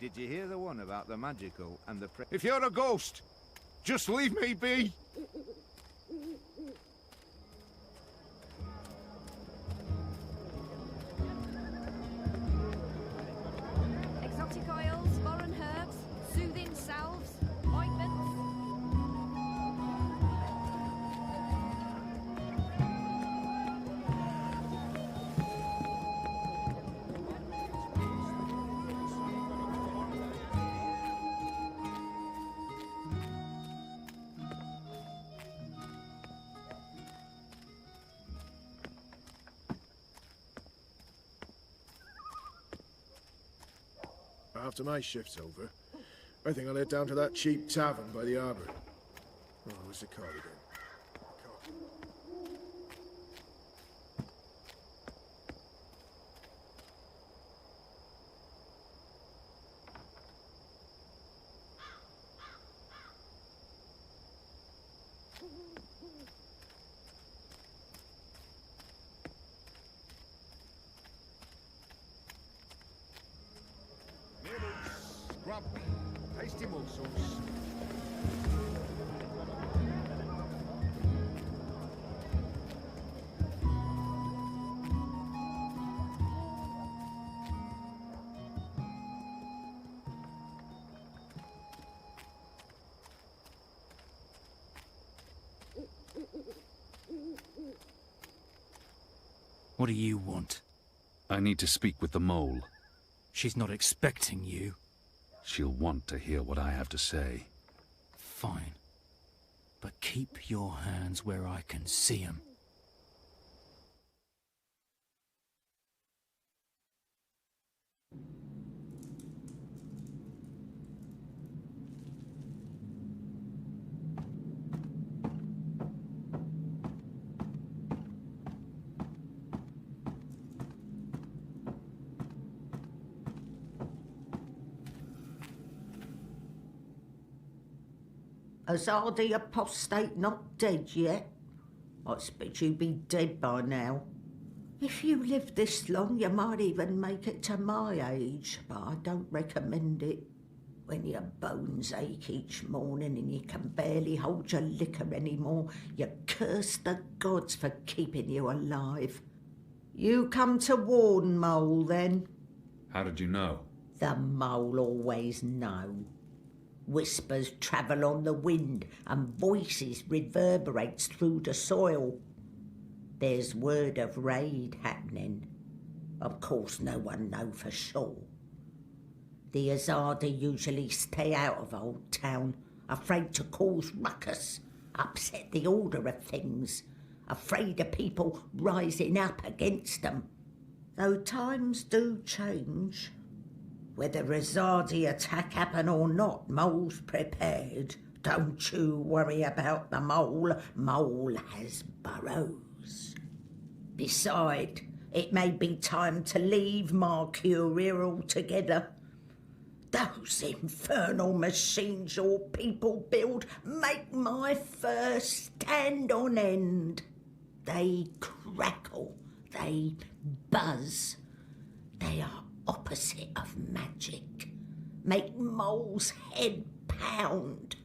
Did you hear the one about the magical and the If you're a ghost, just leave me be! Exotic oils, foreign herbs, soothing salves, ointments. After my shift's over, I think I'll head down to that cheap tavern by the harbour. Oh, what's it called again? Grub, tasty morsels. What do you want? I need to speak with the mole. She's not expecting you. She'll want to hear what I have to say. Fine. But keep your hands where I can see 'em. Azadi apostate not dead yet? I expect you'd be dead by now. If you live this long, you might even make it to my age, but I don't recommend it. When your bones ache each morning and you can barely hold your liquor anymore, you curse the gods for keeping you alive. You come to warn Mole, then? How did you know? The Mole always know. Whispers travel on the wind and voices reverberates through the soil. There's word of raid happening. Of course, no one know for sure. The Azadi usually stay out of Old Town, afraid to cause ruckus, upset the order of things, afraid of people rising up against them. Though times do change. Whether Azadi attack happen or not, Mole's prepared. Don't you worry about the Mole. Mole has burrows. Besides, it may be time to leave Mercuria altogether. Those infernal machines your people build make my fur stand on end. They crackle, they buzz. They are opposite of magic. Make Mole's head pound.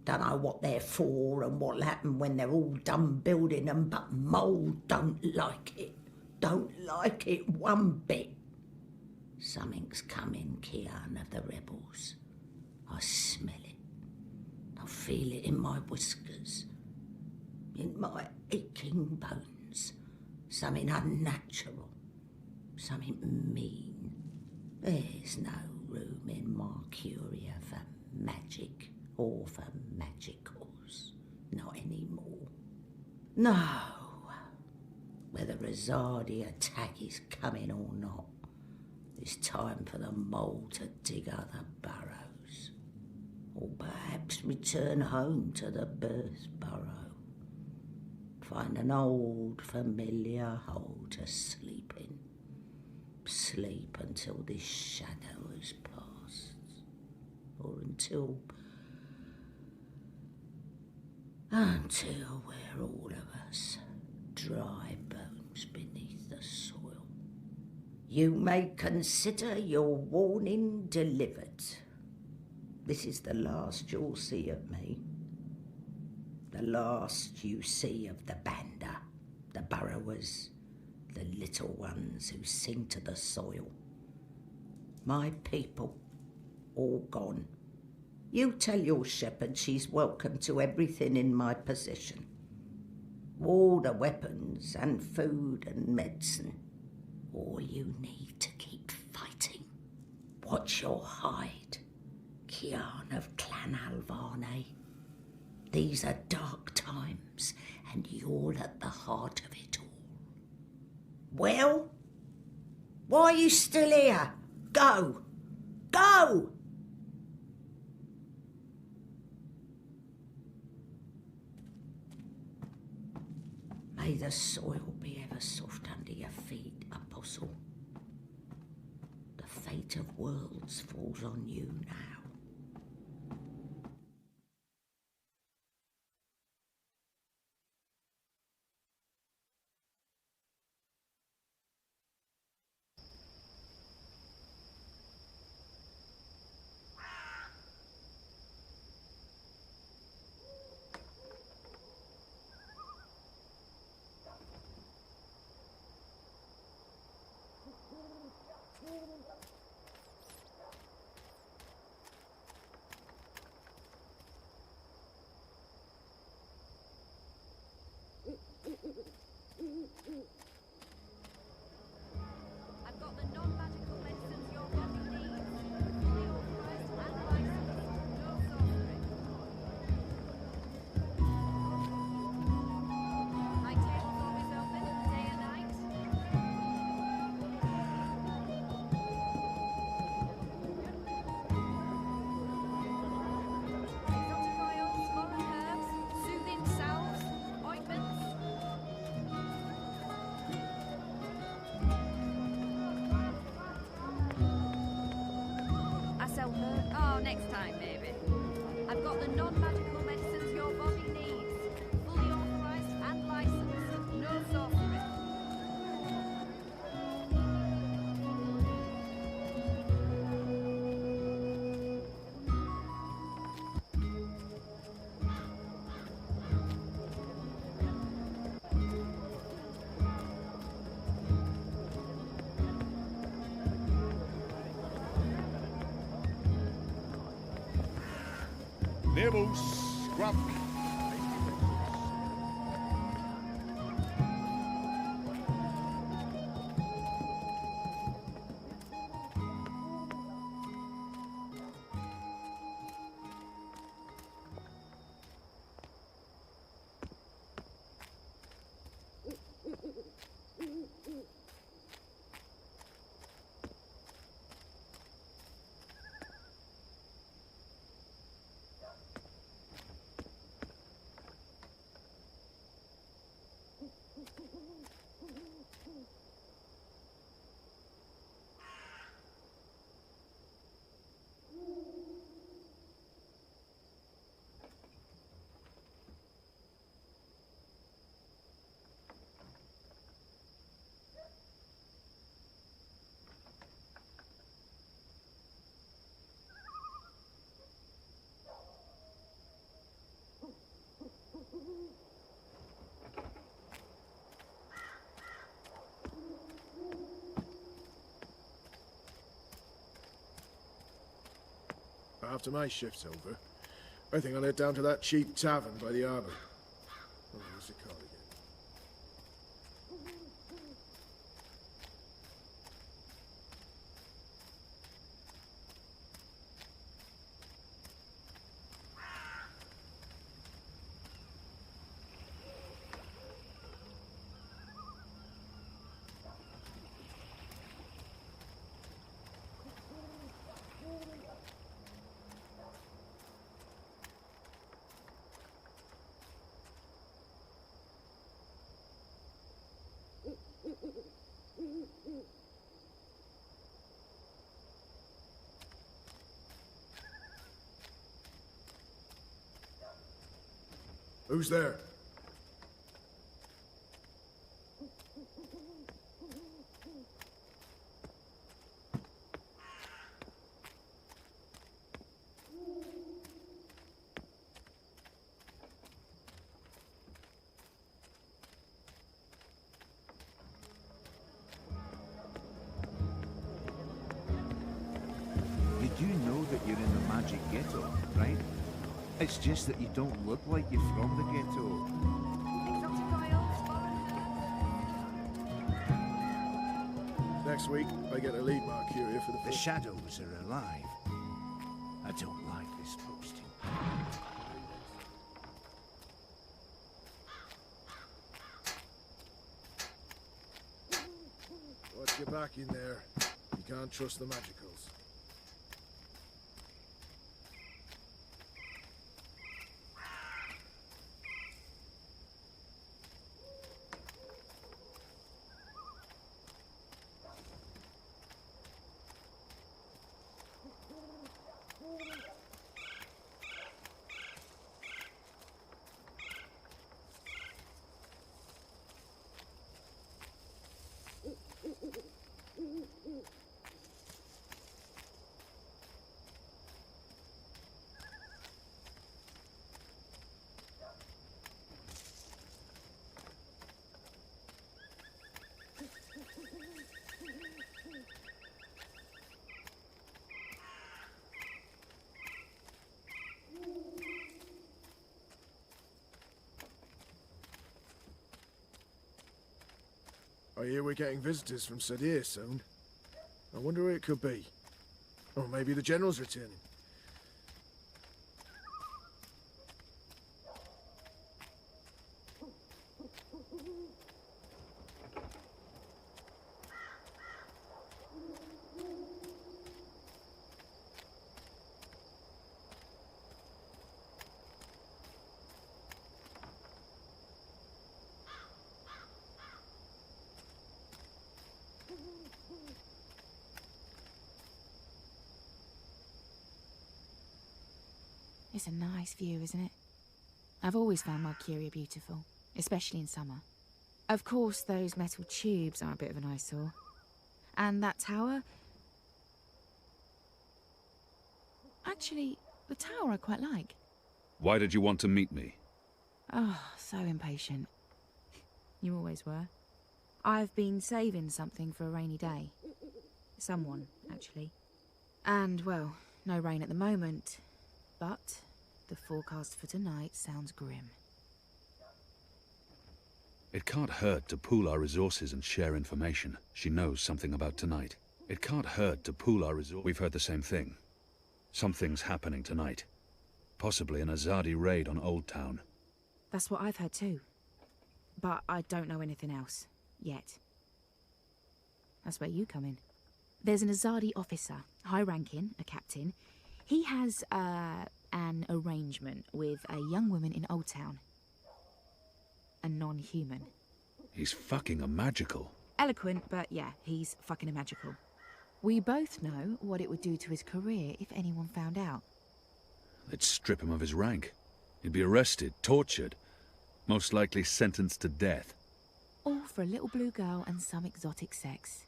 Don't know what they're for and what'll happen when they're all done building them, but Mole don't like it. Don't like it one bit. Something's coming, Kian of the rebels. I smell it. I feel it in my whiskers, in my aching bones. Something unnatural, something mean. There's no room in Mercuria for magic or for magicals. Not anymore. No. Whether Azadi attack is coming or not, it's time for the Mole to dig other burrows. Or perhaps return home to the birth burrow. Find an old, familiar hole to sleep in. Sleep until this shadow has passed. Or until we're all of us dry bones beneath the soil. You may consider your warning delivered. This is the last you'll see of me. The last you see of the Banda, the burrowers, the little ones who sing to the soil. My people, all gone. You tell your shepherd she's welcome to everything in my possession. All the weapons and food and medicine. All you need to keep fighting. Watch your hide, Kian of Clan Alvane. These are dark times, and you're at the heart of it all. Well? Why are you still here? Go! Go! May the soil be ever soft under your feet, Apostle. The fate of worlds falls on you now. I've got the non-magical medicines your body needs. Fully authorized and licensed. No sorcery. My table's always open, day and night. Exotic oils, foreign herbs, soothing salves, ointments. I sell her. Oh, next time, maybe. I've got the non-magical Nebus, scrap. After my shift's over, I think I'll head down to that cheap tavern by the harbour. Oh, what's it called again? Who's there? Did you know that you're in the magic ghetto, right? It's just that you don't look like you're from the ghetto. Next week, I get to lead Mercuria for the The shadows are alive. I don't like this posting. Watch your back in there. You can't trust the magicals. I hear we're getting visitors from Sadir soon. I wonder who it could be. Or maybe the General's returning. It's a nice view, isn't it? I've always found Marcuria beautiful, especially in summer. Of course, those metal tubes are a bit of an eyesore. And that tower... Actually, the tower I quite like. Why did you want to meet me? Oh, so impatient. You always were. I've been saving something for a rainy day. Someone, actually. And, well, no rain at the moment. But The forecast for tonight sounds grim. It can't hurt to pool our resources and share information. She knows something about tonight. It can't hurt to pool our resources. We've heard the same thing. Something's happening tonight. Possibly an Azadi raid on Old Town. That's what I've heard too. But I don't know anything else. Yet. That's where you come in. There's an Azadi officer, high-ranking, a captain. He has, an arrangement with a young woman in Old Town. A non-human. He's fucking a magical. Eloquent, but yeah, he's fucking a magical. We both know what it would do to his career if anyone found out. They'd strip him of his rank. He'd be arrested, tortured, most likely sentenced to death. All for a little blue girl and some exotic sex.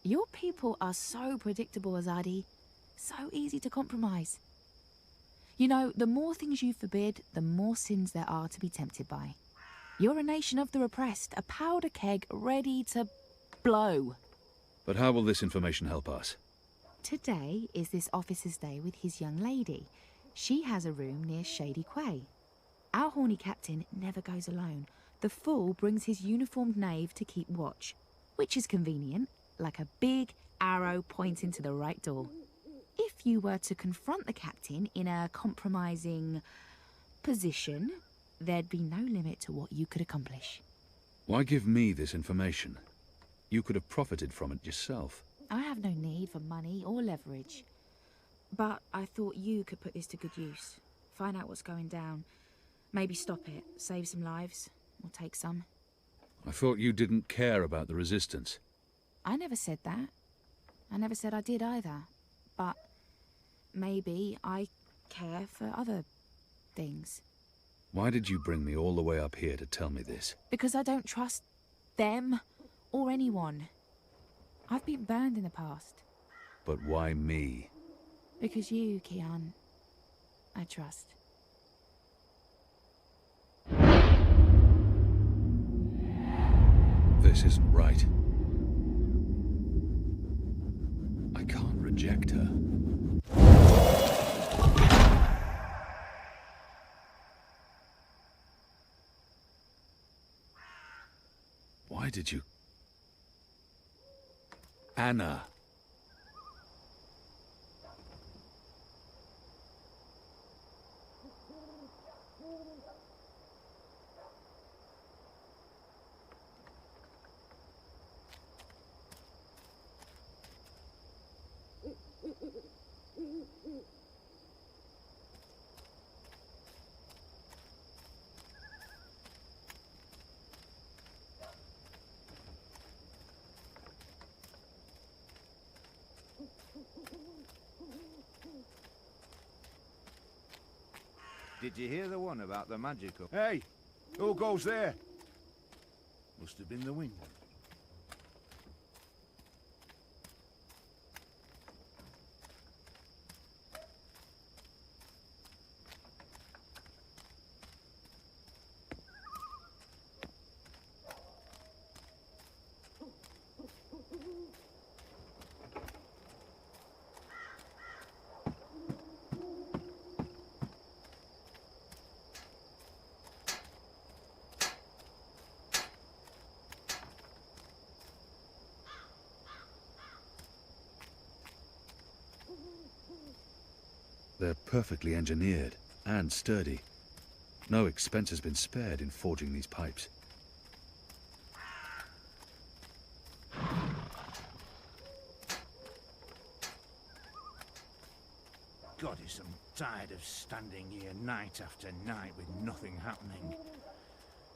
Your people are so predictable, Azadi. So easy to compromise. You know, the more things you forbid, the more sins there are to be tempted by. You're a nation of the repressed, a powder keg ready to blow. But how will this information help us? Today is this officer's day with his young lady. She has a room near Shady Quay. Our horny captain never goes alone. The fool brings his uniformed knave to keep watch, which is convenient, like a big arrow pointing to the right door. If you were to confront the captain in a compromising position, there'd be no limit to what you could accomplish. Why give me this information? You could have profited from it yourself. I have no need for money or leverage. But I thought you could put this to good use. Find out what's going down. Maybe stop it, save some lives, or take some. I thought you didn't care about the resistance. I never said that. I never said I did either. But maybe I care for other things. Why did you bring me all the way up here to tell me this? Because I don't trust them or anyone. I've been burned in the past. But why me? Because you, Kian, I trust. This isn't right. I can't reject her. Why did you... Anna. Did you hear the one about the magical? Hey, who goes there? Must have been the wind. They're perfectly engineered and sturdy. No expense has been spared in forging these pipes. Goddess, I'm tired of standing here night after night with nothing happening.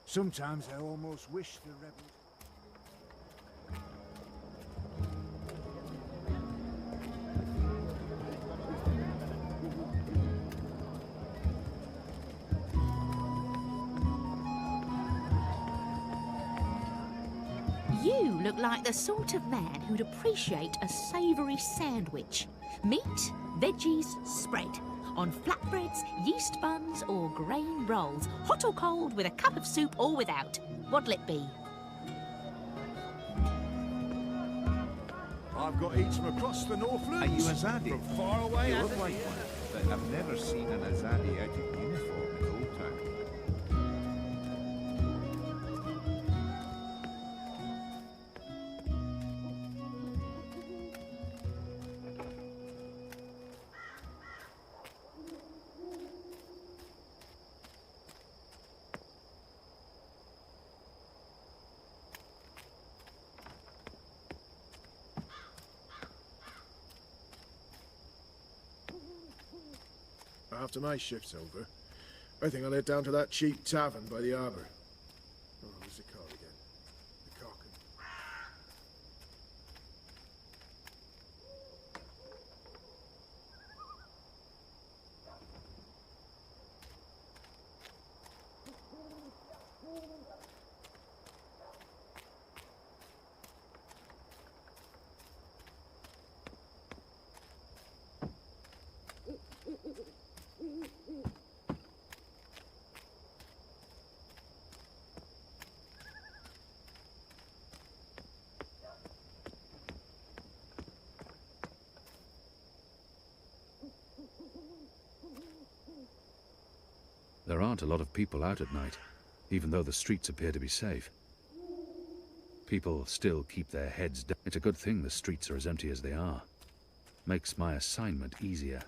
Sometimes I almost wish the rebels... You look like the sort of man who'd appreciate a savoury sandwich. Meat, veggies, spread. On flatbreads, yeast buns, or grain rolls. Hot or cold, with a cup of soup or without. What'll it be? I've got eats from across the Northlands. Are you Azadi? From far away You and look like near. one. but I've never seen an Azadi out of uniform in Old Town. After my shift's over, I think I'll head down to that cheap tavern by the harbour. Oh, what's it called again? The Cock. There aren't a lot of people out at night, even though the streets appear to be safe. People still keep their heads down. It's a good thing the streets are as empty as they are. Makes my assignment easier.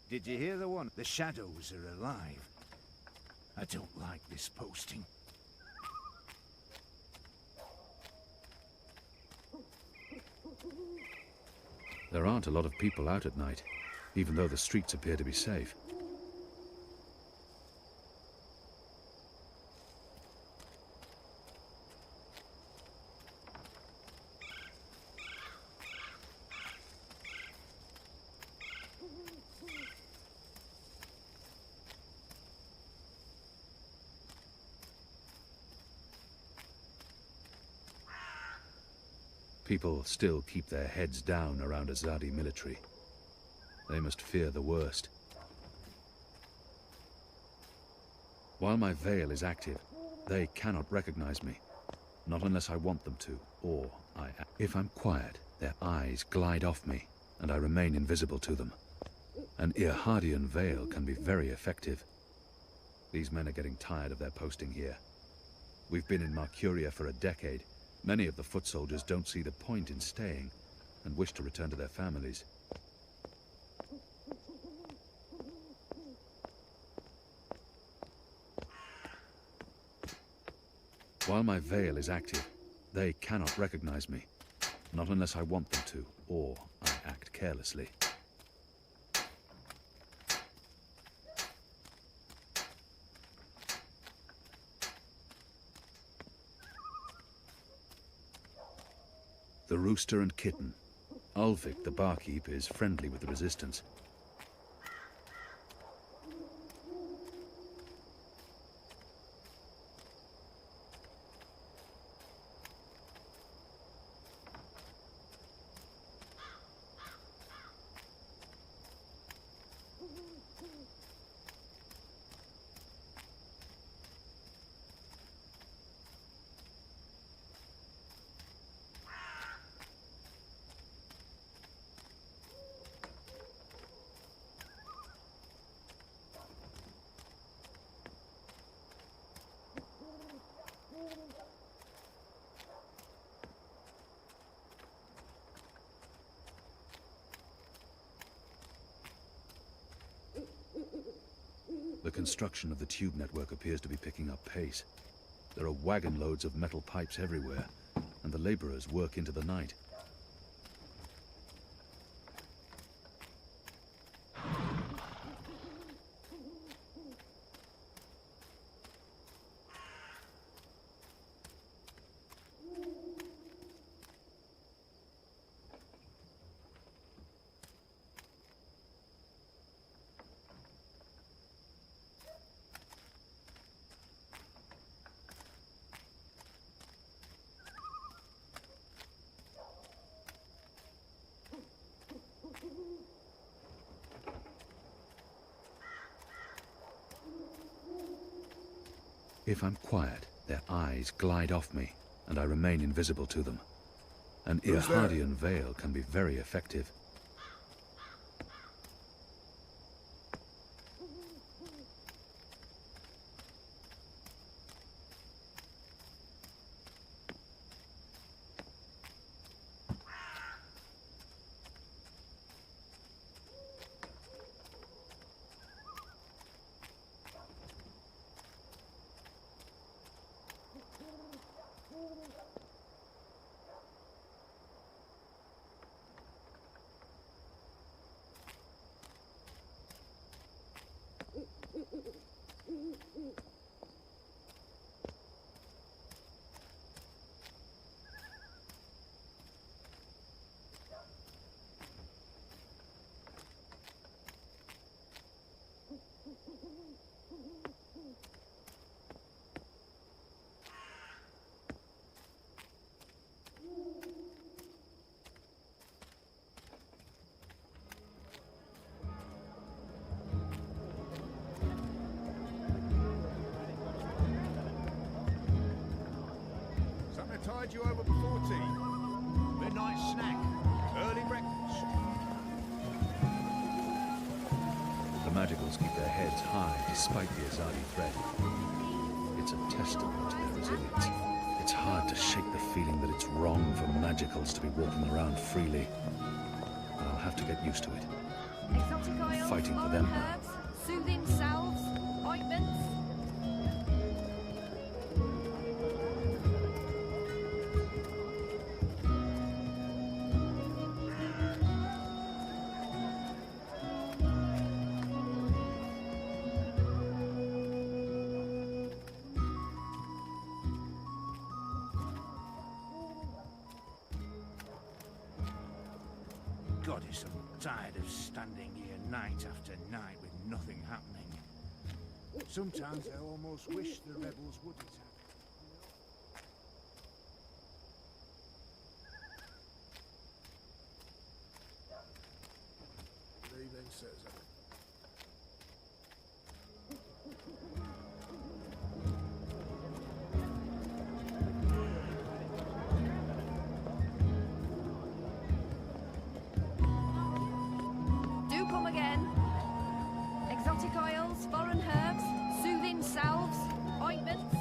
Did you hear the one? The shadows are alive. I don't like this posting. There aren't a lot of people out at night, even though the streets appear to be safe. People still keep their heads down around Azadi military. They must fear the worst. While my veil is active, they cannot recognize me. Not unless I want them to, or if I'm quiet, their eyes glide off me, and I remain invisible to them. An Irhadian veil can be very effective. These men are getting tired of their posting here. We've been in Marcuria for a decade. Many of the foot soldiers don't see the point in staying, and wish to return to their families. While my veil is active, they cannot recognize me. Not unless I want them to, or I act carelessly. The rooster and kitten. Ulvik, the barkeep, is friendly with the resistance. The construction of the tube network appears to be picking up pace. There are wagon loads of metal pipes everywhere, and the laborers work into the night. If I'm quiet, their eyes glide off me, and I remain invisible to them. An Irhadian veil can be very effective. Tied you over before tea. Midnight snack. Early breakfast. The Magicals keep their heads high despite the Azadi threat. It's a testament to their resilience. It's hard to shake the feeling that it's wrong for Magicals to be walking around freely. But I'll have to get used to it. Exotic oils, Fighting for them now. herbs, soothing salves, ointments. Goddess, I'm tired of standing here night after night with nothing happening. Sometimes I almost wish the rebels wouldn't have. Good evening, citizen. Do come again. Exotic oils, foreign herbs, soothing salves, ointments.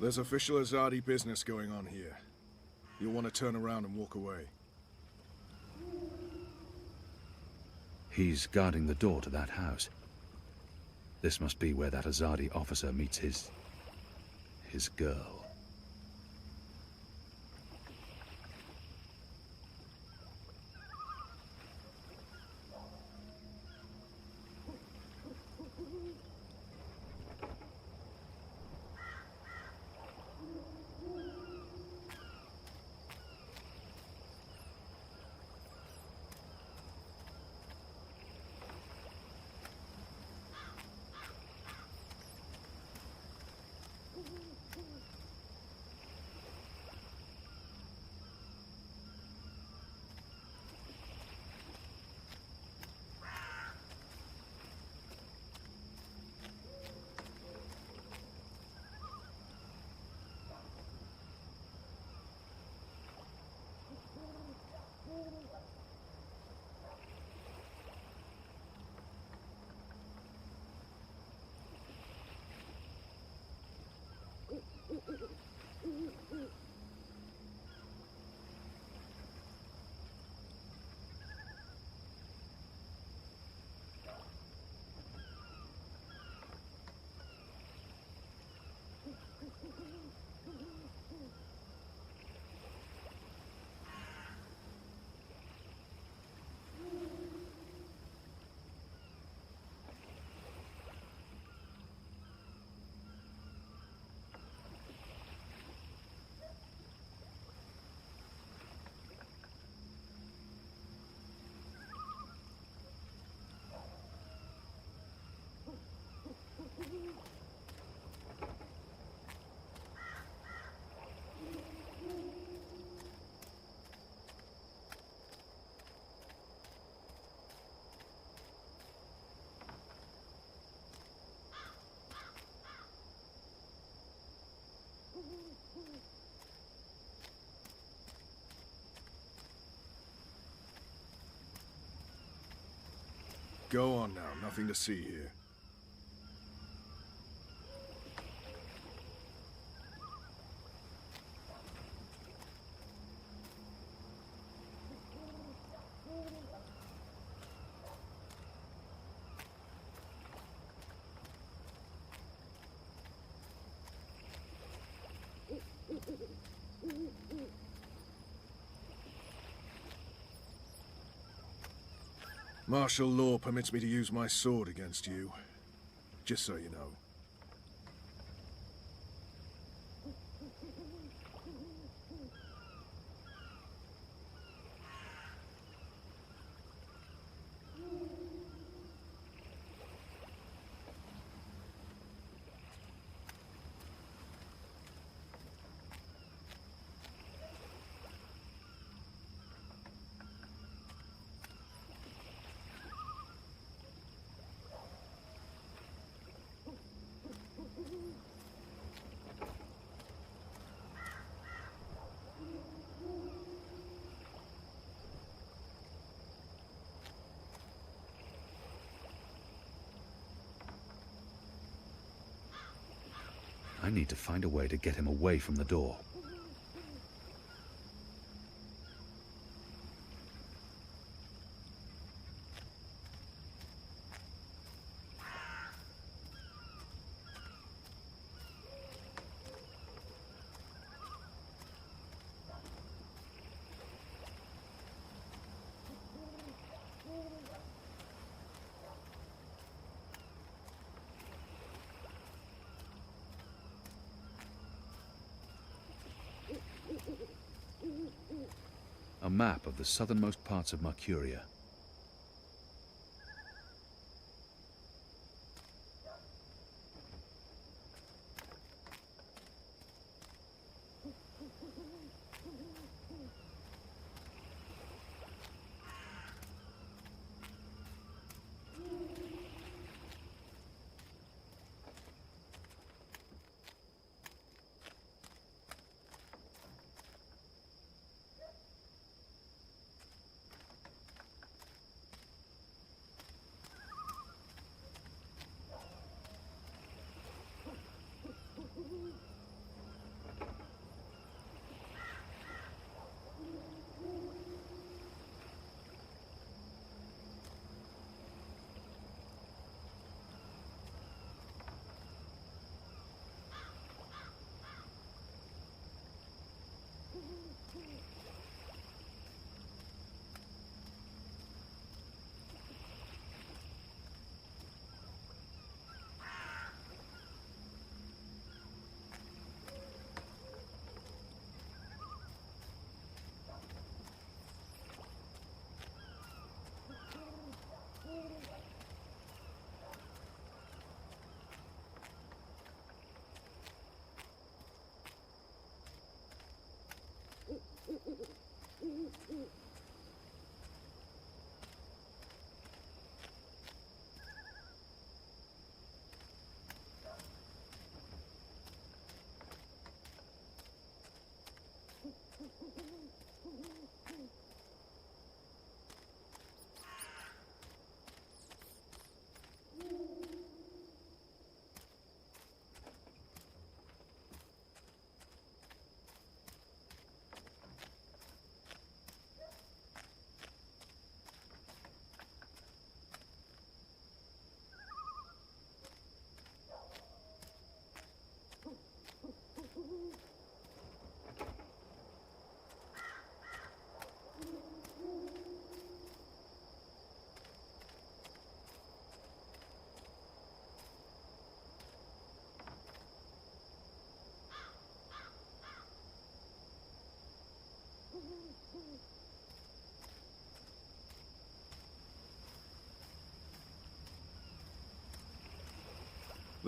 There's official Azadi business going on here. You'll want to turn around and walk away. He's guarding the door to that house. This must be where that Azadi officer meets his girl. Go on now, nothing to see here. Martial law permits me to use my sword against you, just so you know. I need to find a way to get him away from the door. A map of the southernmost parts of Mercuria.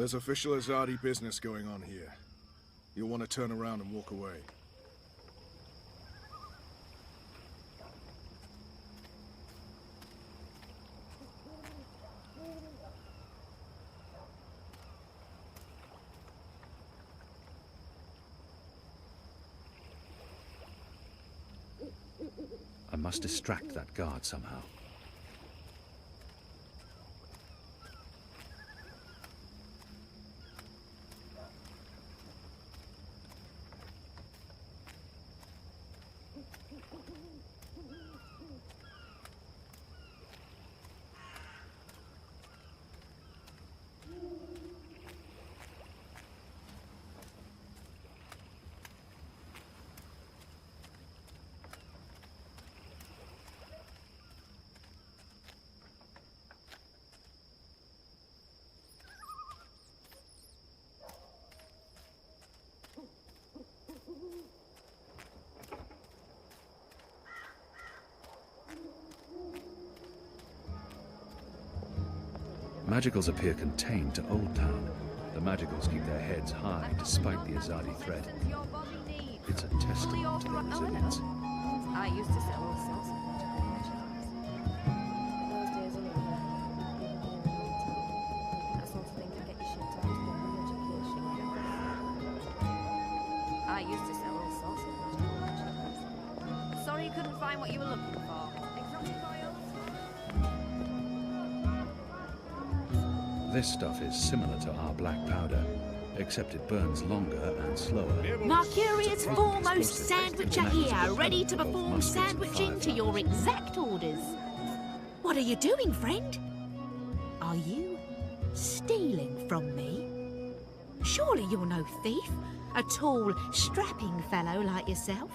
There's official Azadi business going on here. You'll want to turn around and walk away. I must distract that guard somehow. Magicals appear contained to Old Town. The Magicals keep their heads high despite the Azadi threat. It's a testament to their resilience. I used to sell all sorts of magical merchandise. Those days are over. That sort of thing can get you shipped out to get more education. I used to sell all sorts of magical merchandise. Sorry you couldn't find what you were looking for. Exotic oils? This stuff is similar to our black powder, except it burns longer and slower. Mercurius foremost sandwicher here, ready to perform sandwiching to your exact orders. What are you doing, friend? Are you stealing from me? Surely you're no thief, a tall, strapping fellow like yourself.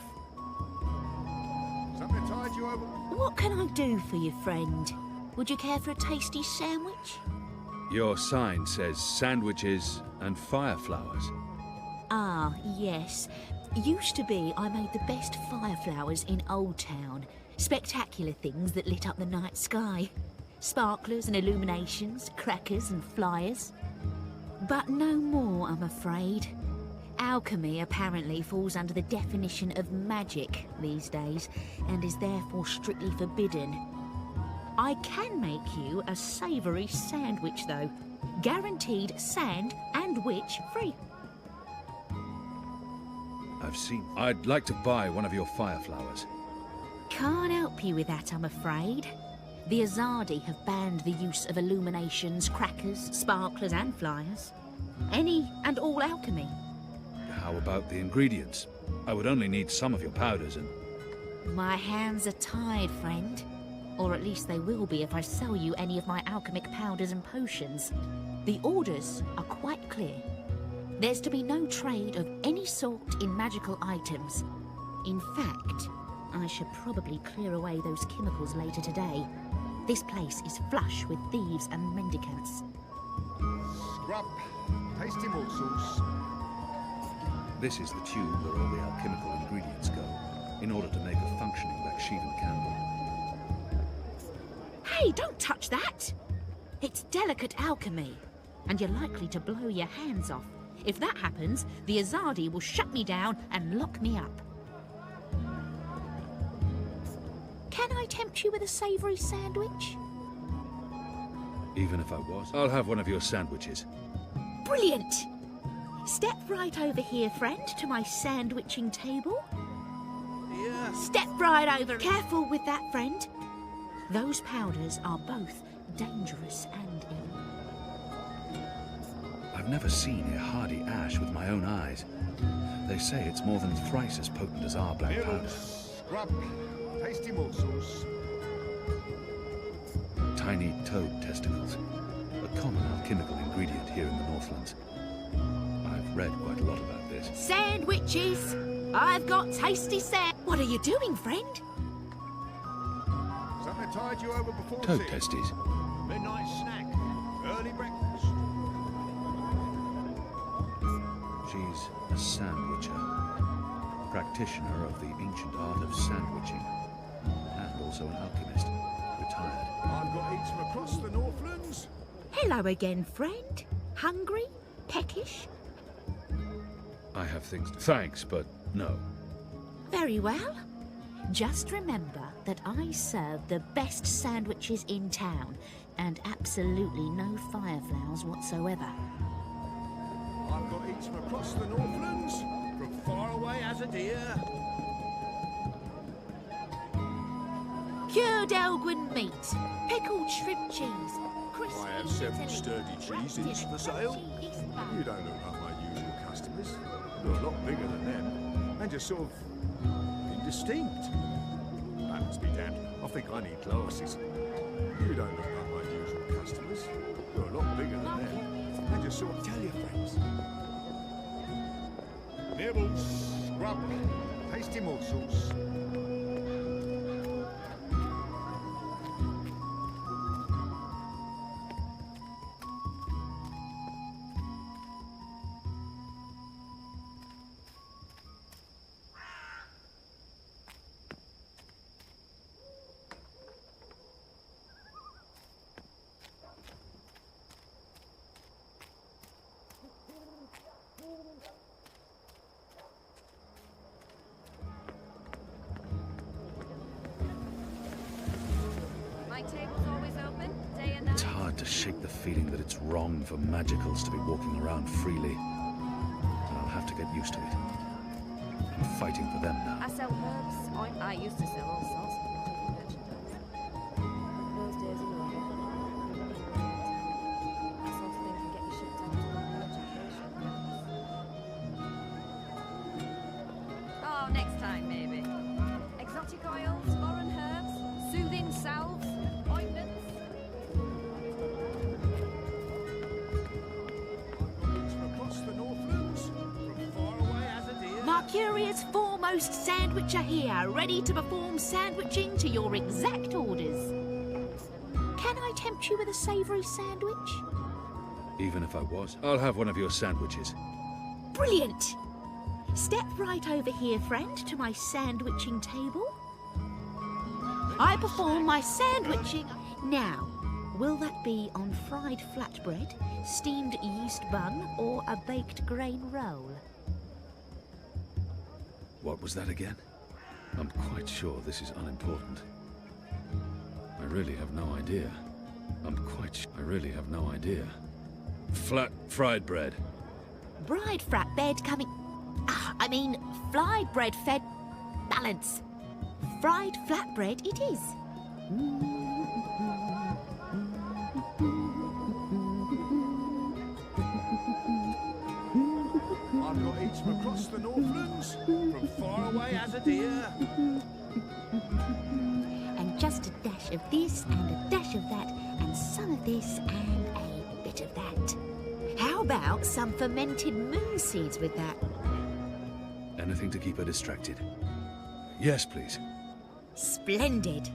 Something tied you over? What can I do for you, friend? Would you care for a tasty sandwich? Your sign says sandwiches and fireflowers. Ah, yes. Used to be I made the best fireflowers in Old Town. Spectacular things that lit up the night sky. Sparklers and illuminations, crackers and flyers. But no more, I'm afraid. Alchemy apparently falls under the definition of magic these days, and is therefore strictly forbidden. I can make you a savoury sandwich, though. Guaranteed sand and witch free. I've seen. I'd like to buy one of your fireflowers. Can't help you with that, I'm afraid. The Azadi have banned the use of illuminations, crackers, sparklers and flyers. Any and all alchemy. How about the ingredients? I would only need some of your powders and... My hands are tied, friend. Or at least they will be if I sell you any of my alchemic powders and potions. The orders are quite clear. There's to be no trade of any sort in magical items. In fact, I should probably clear away those chemicals later today. This place is flush with thieves and mendicants. Scrub, tasty morsels. This is the tube where all the alchemical ingredients go, in order to make a functioning Bakshivan candle. Hey, don't touch that! It's delicate alchemy, and you're likely to blow your hands off. If that happens, the Azadi will shut me down and lock me up. Can I tempt you with a savoury sandwich? Even if I was, I'll have one of your sandwiches. Brilliant! Step right over here, friend, to my sandwiching table. Yeah. Step right over. Careful with that, friend. Those powders are both dangerous and ill. I've never seen a hardy ash with my own eyes. They say it's more than thrice as potent as our black powder. Scrub, tasty morsels. Tiny toad testicles, a common alchemical ingredient here in the Northlands. I've read quite a lot about this. Sandwiches! I've got tasty What are you doing, friend? Something tied you over before Toad tea. testes. Midnight snack. Early breakfast. She's a sandwicher, practitioner of the ancient art of sandwiching, and also an alchemist, retired. I've got eats from across the Northlands. Hello again, friend. Hungry? Peckish? I have things to... Thanks, but no. Very well. Just remember that I serve the best sandwiches in town, and absolutely no fireflowers whatsoever. I've got eats from across the Northlands, from far away as a deer. Cured Elgin meat, pickled shrimp cheese, crispy I have several Italy, sturdy cheeses roasted for sale. crunchy East bun. You don't look like my usual customers. You're a lot bigger than them, and just sort of indistinct. That must be damned. I think I need glasses. You don't look like my usual customers. You're a lot bigger than them, and just sort of tell your friends. Nibbles, scrub, tasty morsels. My table's always open, day and night. It's hard to shake the feeling that it's wrong for magicals to be walking around freely. And I'll have to get used to it. I'm fighting for them now. I sell herbs. I used to sell all sorts of merchandise. Those days are over. That sort of thing can get you shipped out to local education. Oh, next time maybe. Exotic oils, foreign herbs, soothing salves, ointments. From across the Northlands, from far away as a deer. Mercuria's foremost sandwicher here, ready to perform sandwiching to your exact orders. Can I tempt you with a savoury sandwich? Even if I was, I'll have one of your sandwiches. Brilliant! Step right over here, friend, to my sandwiching table. I perform my sandwiching now. Will that be on fried flatbread, steamed yeast bun, or a baked grain roll? What was that again? I'm quite sure this is unimportant. I really have no idea. I really have no idea. Flat fried bread. Fried flatbread coming... fried bread fed... Balance. Fried flatbread it is. I've got eats from across the Northlands, from far away as a deer. And just a dash of this and a dash of that and some of this and a bit of that. How about some fermented moon seeds with that? Anything to keep her distracted. Yes, please. Splendid.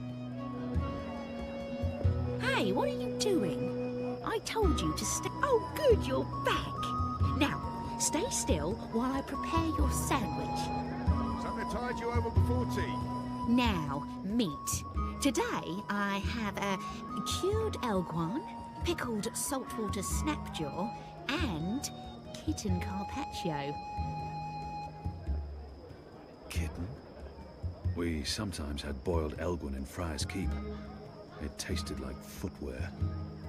Hey, what are you doing? I told you to stay... Oh, good, you're back. Now, stay still while I prepare your sandwich. Something to tide you over before tea. Now, meat. Today, I have a cured elguan, pickled saltwater snapjaw, and kitten carpaccio. Kitten? We sometimes had boiled elguin in Friar's Keep. It tasted like footwear,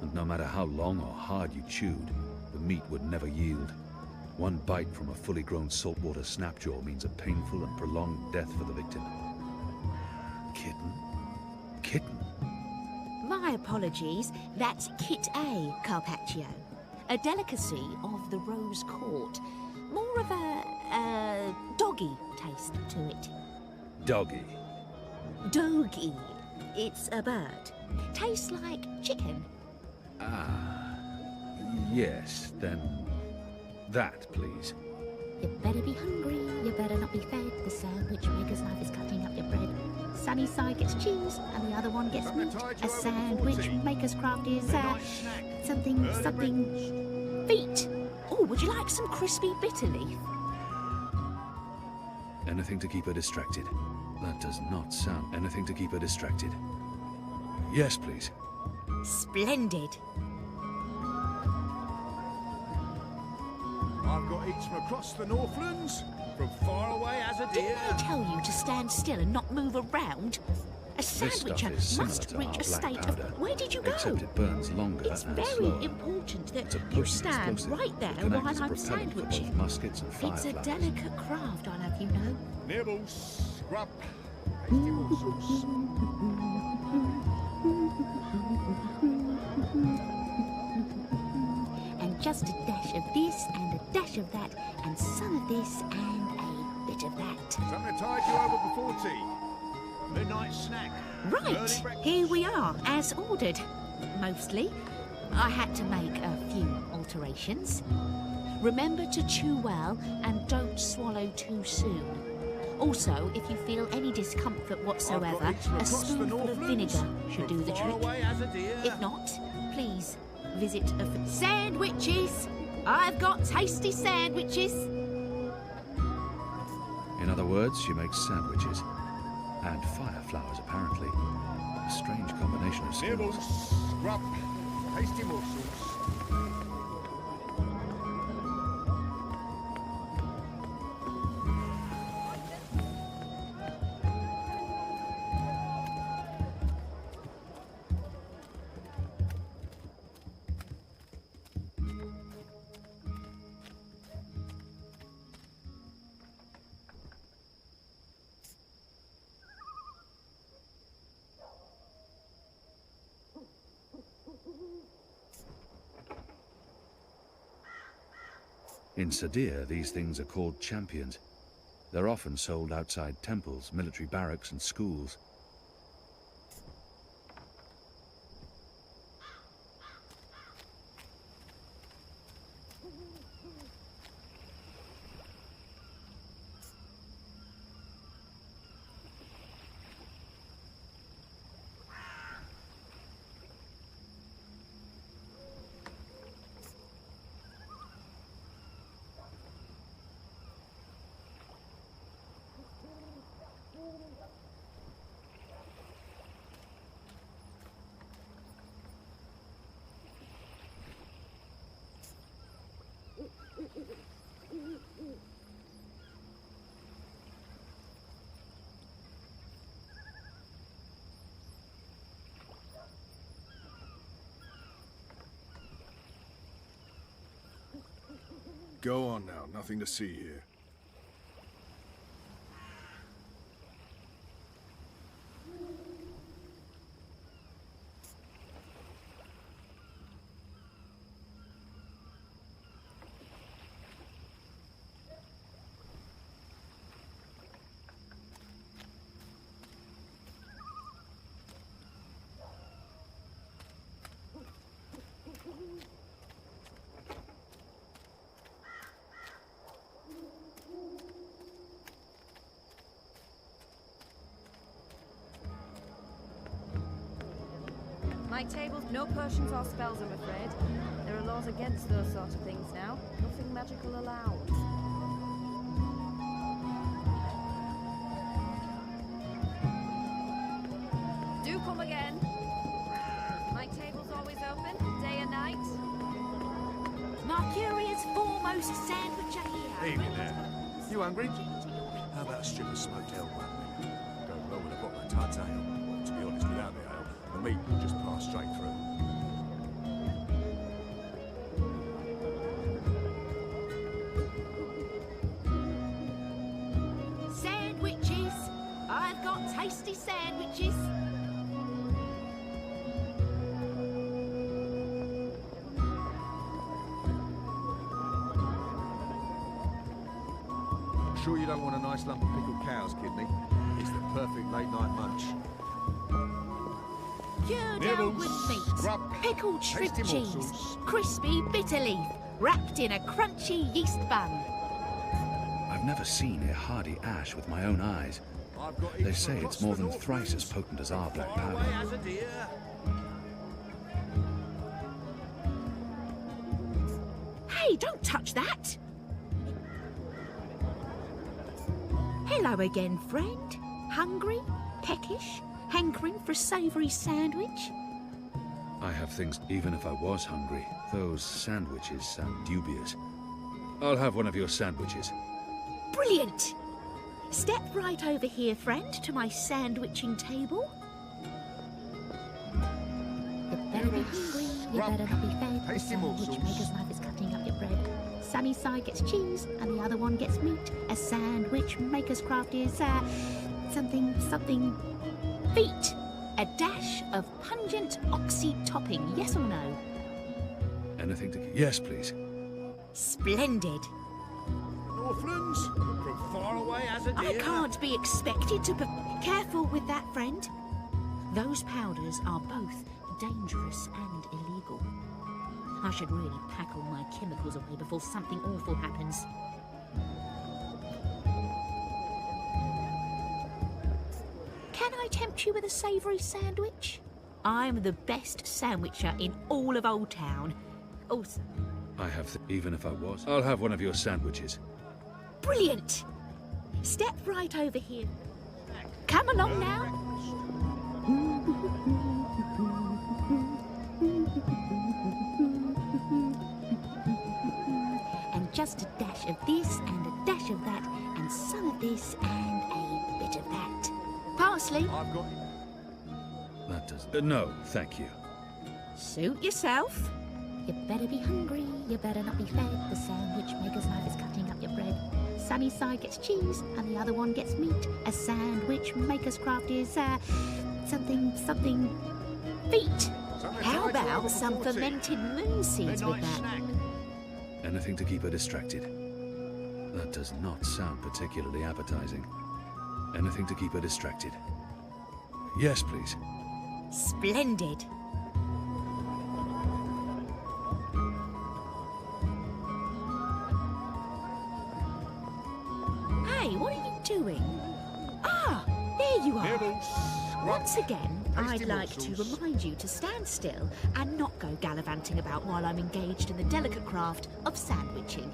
and no matter how long or hard you chewed, the meat would never yield. One bite from a fully grown saltwater snapjaw means a painful and prolonged death for the victim. Kitten? Kitten? My apologies, that's Kit A carpaccio, a delicacy of the Rose Court. More of a doggy taste to it. Doggy. Doggy. It's a bird. Tastes like chicken. Ah. Yes, then... that, please. You better be hungry, you better not be fed. The sandwich maker's knife is cutting up your bread. Sunny side gets cheese, and the other one gets meat. A sandwich maker's craft is, something... feet. Oh, would you like some crispy bitter leaf? Anything to keep her distracted. That does not sound... Anything to keep her distracted. Yes, please. Splendid. I've got eats from across the Northlands, from far away as a deer. Didn't I tell you to stand still and not move around? A This stuff sandwicher is similar must to reach our a black state powder, of... Where did you go? except it burns longer It's and very slower. important that It's a you potent stand explosive right there that can act while as a I'm propellant for sandwiching. both muskets and It's a fireflies. delicate craft, I'll have you know. Nibbles, scrub, tasty morsels. And just a dash of this and a dash of that and some of this and a bit of that. Something to tide you over before tea. Midnight snack. Right, Early breakfast. here we are, as ordered. Mostly. I had to make a few alterations. Remember to chew well and don't swallow too soon. Also, if you feel any discomfort whatsoever, eats from a across the spoonful of Northlands, vinegar should do the far trick. away as a deer. If not, please visit a... Sandwiches! I've got tasty sandwiches! In other words, she makes sandwiches. And fire flowers, apparently. A strange combination of skills. Nibbles, scrub, tasty morsels. In Sadir, these things are called champions. They're often sold outside temples, military barracks, and schools. Go on now, nothing to see here. My tables, no potions or spells, I'm afraid. There are laws against those sorts of things now. Nothing magical allowed. Do come again. My table's always open, day and night. Mercurius foremost sandwicher here. Evening there. You hungry? How about a strip of smoked elk, mate? Go well with a bottle of Tud's ale. To be honest, without the ale, the meat will just pass straight through. Sandwiches! I've got tasty sandwiches! Sure you don't want a nice lump of pickled cow's kidney? It's the perfect late-night munch. Cured Nibbles, Elwood meat, scrub, pickled shrimp tasty cheese, morsels. crispy bitter leaf, wrapped in a crunchy yeast bun. I've never seen a hardy ash with my own eyes. I've got They eats say from it's across more the than thrice as Northlands, potent as our black far away powder. as a deer. Hey, don't touch that! Hello again, friend. Hungry? Peckish? Hankering for a savoury sandwich? I have things even if I was hungry. Those sandwiches sound dubious. I'll have one of your sandwiches. Brilliant! Step right over here, friend, to my sandwiching table. You better be hungry, you better not be fed. The sandwich maker's knife is cutting up your bread. Sunny side gets cheese, and the other one gets meat. A sandwich maker's craft is, something feet. A dash of pungent oxy topping, yes or no? Anything to... Yes, please. Splendid. Northlands, from far away as a deer. I can't be expected to be careful with that, friend. Those powders are both dangerous and illegal. I should really pack all my chemicals away before something awful happens. Can I tempt you with a savoury sandwich? I'm the best sandwicher in all of Old Town. Also... I have... Even if I was... I'll have one of your sandwiches. Brilliant! Step right over here. Come along now. And just a dash of this and a dash of that and some of this and a bit of that. Parsley. I've got... That does... no, thank you. Suit yourself. You better be hungry, you better not be fed. The sandwich maker's knife is cutting up your bread. Sunny side gets cheese, and the other one gets meat. A sandwich maker's craft is, something feet. How about some fermented moon seeds with that? Anything to keep her distracted. That does not sound particularly appetizing. Anything to keep her distracted. Yes, please. Splendid. Hey, what are you doing? Ah, there you are. Once again, I'd like to remind you to stand still and not go gallivanting about while I'm engaged in the delicate craft of sandwiching.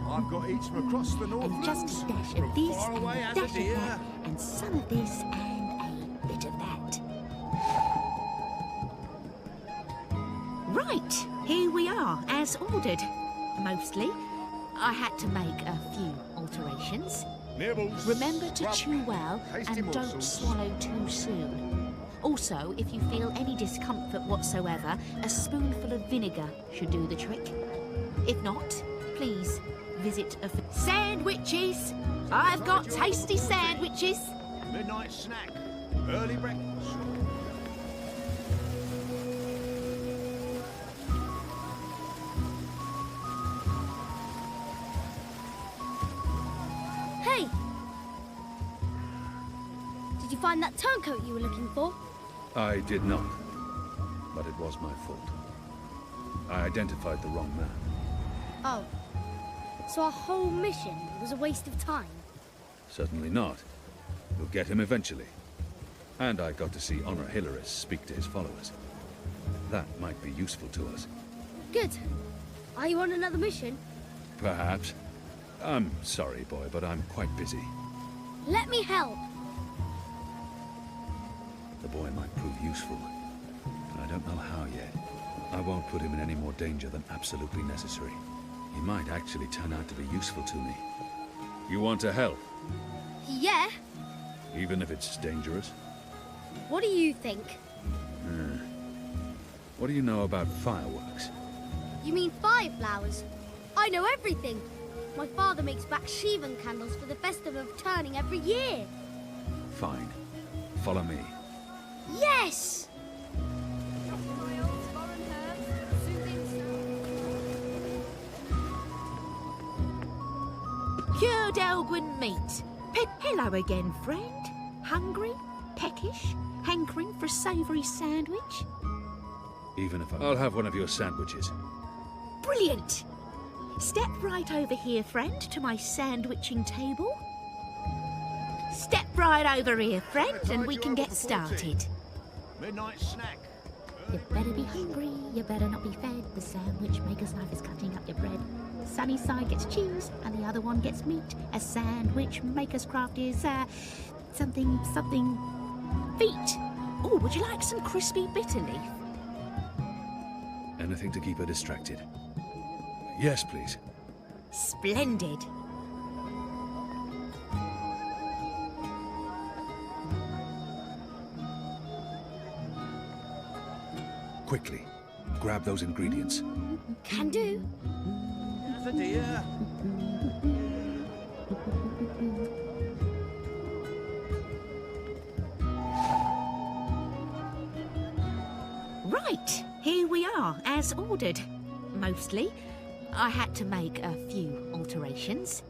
I've got eats from across the north. And just a dash of this and a dash of that, and some of this and a bit of that. Right, here we are, as ordered. Mostly. I had to make a few alterations. Nibbles. Remember to chew well Tasty and don't morsels. swallow too soon. Also, if you feel any discomfort whatsoever, a spoonful of vinegar should do the trick. If not, please visit a... Sandwiches! I've got tasty sandwiches! Midnight snack. Early breakfast. Hey! Did you find that turncoat you were looking for? I did not. But it was my fault. I identified the wrong man. Oh. So our whole mission was a waste of time? Certainly not. We'll get him eventually. And I got to see Honor Hilaris speak to his followers. That might be useful to us. Good. Are you on another mission? Perhaps. I'm sorry, boy, but I'm quite busy. Let me help. The boy might prove useful, but I don't know how yet. I won't put him in any more danger than absolutely necessary. He might actually turn out to be useful to me. You want to help? Yeah. Even if it's dangerous? What do you think? What do you know about fireworks? You mean fire flowers? I know everything. My father makes Bakshivan candles for the festival of turning every year. Fine. Follow me. Yes! Cured Elgwyn meat. Hello again, friend. Hungry? Peckish? Hankering for a savoury sandwich? Even if I'll have one of your sandwiches. Brilliant! Step right over here, friend, to my sandwiching table. Step right over here, friend, and we can get started. Midnight snack. You better be hungry, you better not be fed. The sandwich maker's knife is cutting up your bread. Sunny side gets cheese, and the other one gets meat. A sandwich maker's craft is, something feet. Oh, would you like some crispy bitter leaf? Anything to keep her distracted. Yes, please. Splendid. Quickly, grab those ingredients. Can do. There's a deer. Right, here we are, as ordered. Mostly. I had to make a few alterations.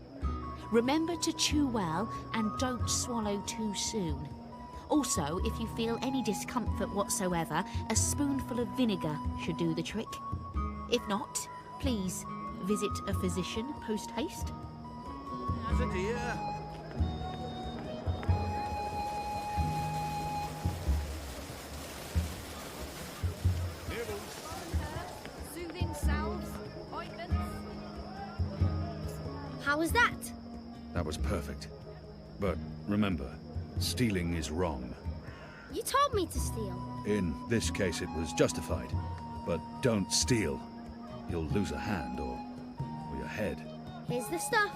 Remember to chew well and don't swallow too soon. Also, if you feel any discomfort whatsoever, a spoonful of vinegar should do the trick. If not, please visit a physician post-haste. There's a deer. Soothing salves, ointments. How was that? That was perfect. But remember, stealing is wrong. You told me to steal. In this case, it was justified. But don't steal. You'll lose a hand or your head. Here's the stuff.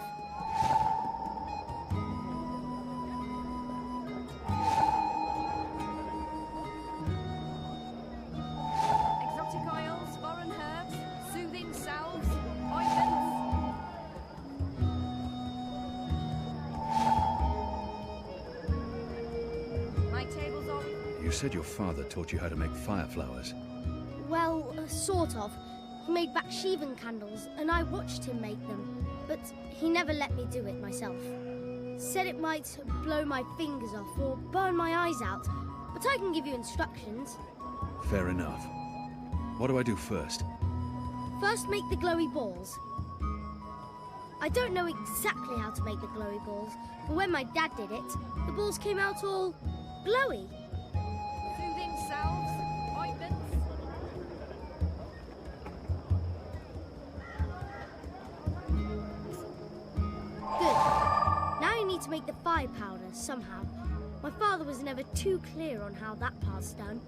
Exotic oils, foreign herbs, soothing salves, ointments. My table's on. You said your father taught you how to make fire flowers. Well, sort of. He made Baksheevan candles, and I watched him make them. But he never let me do it myself. Said it might blow my fingers off or burn my eyes out, but I can give you instructions. Fair enough. What do I do first? First, make the glowy balls. I don't know exactly how to make the glowy balls, but when my dad did it, the balls came out all glowy. Soothing salves, ointments. Good. Now you need to make the fire powder somehow. My father was never too clear on how that part's done.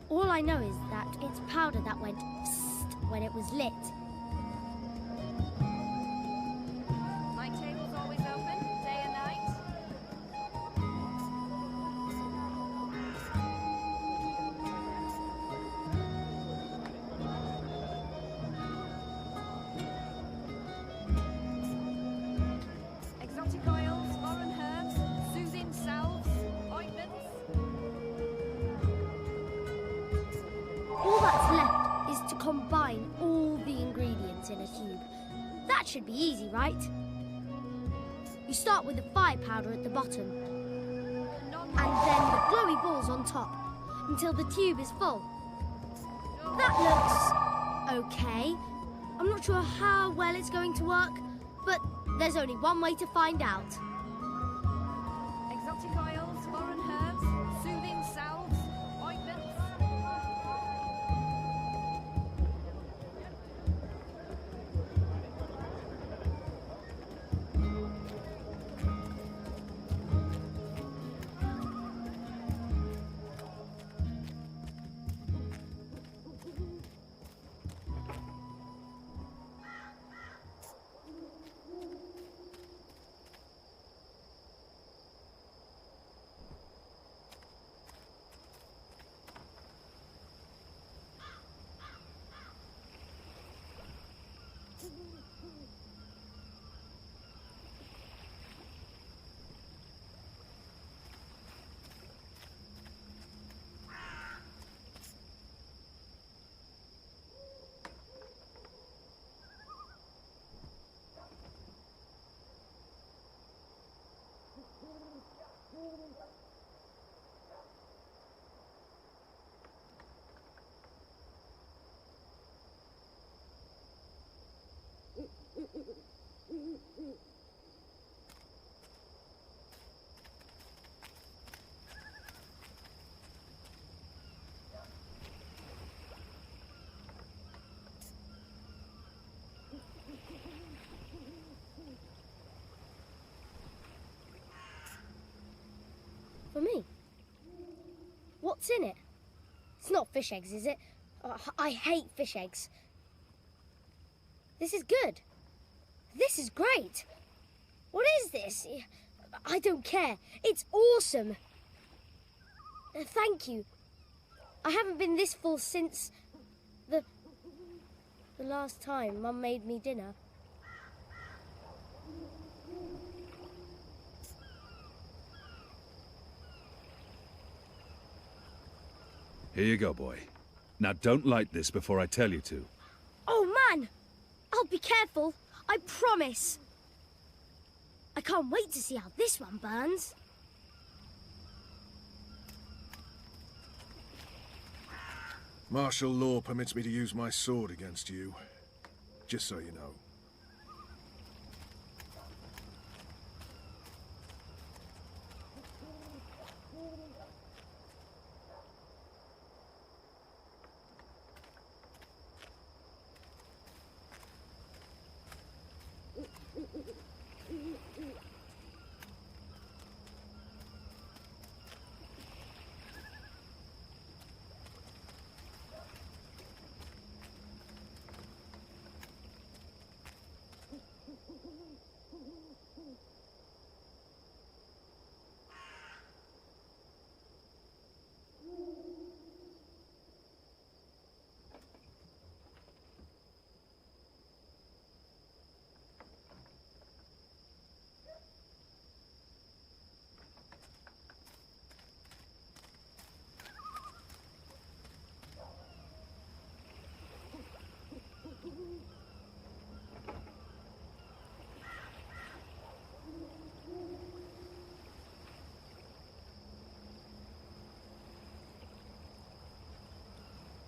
All I know is that it's powder that went psst when it was lit. My table's always open, day and night. Exotic oils, foreign herbs, soothing salves, ointments. All that's left is to combine all the ingredients in a tube. That should be easy, right? You start with the fire powder at the bottom, and then the glowy balls on top, until the tube is full. That looks okay. I'm not sure how well it's going to work, but there's only one way to find out. Exotic oils, foreign herbs, soothing salves, ointments. What's in it? It's not fish eggs, is it? I hate fish eggs. This is good. This is great. What is this? I don't care. It's awesome. Thank you. I haven't been this full since the last time Mum made me dinner. Here you go, boy. Now don't light this before I tell you to. Oh, man! I'll be careful. I promise. I can't wait to see how this one burns. Martial law permits me to use my sword against you. Just so you know.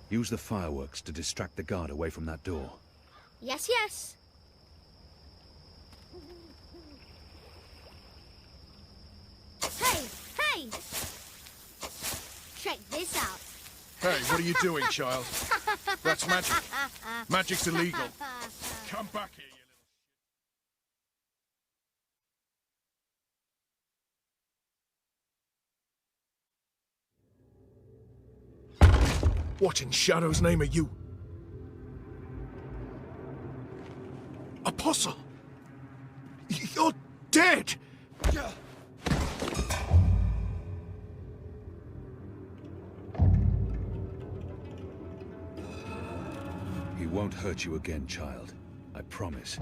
Use the fireworks to distract the guard away from that door. Yes, yes. Hey, hey! Check this out. Hey, what are you doing, child? That's magic. Magic's illegal. Come back here, you What in Shadow's name are you? Apostle! You're dead! He won't hurt you again, child. I promise.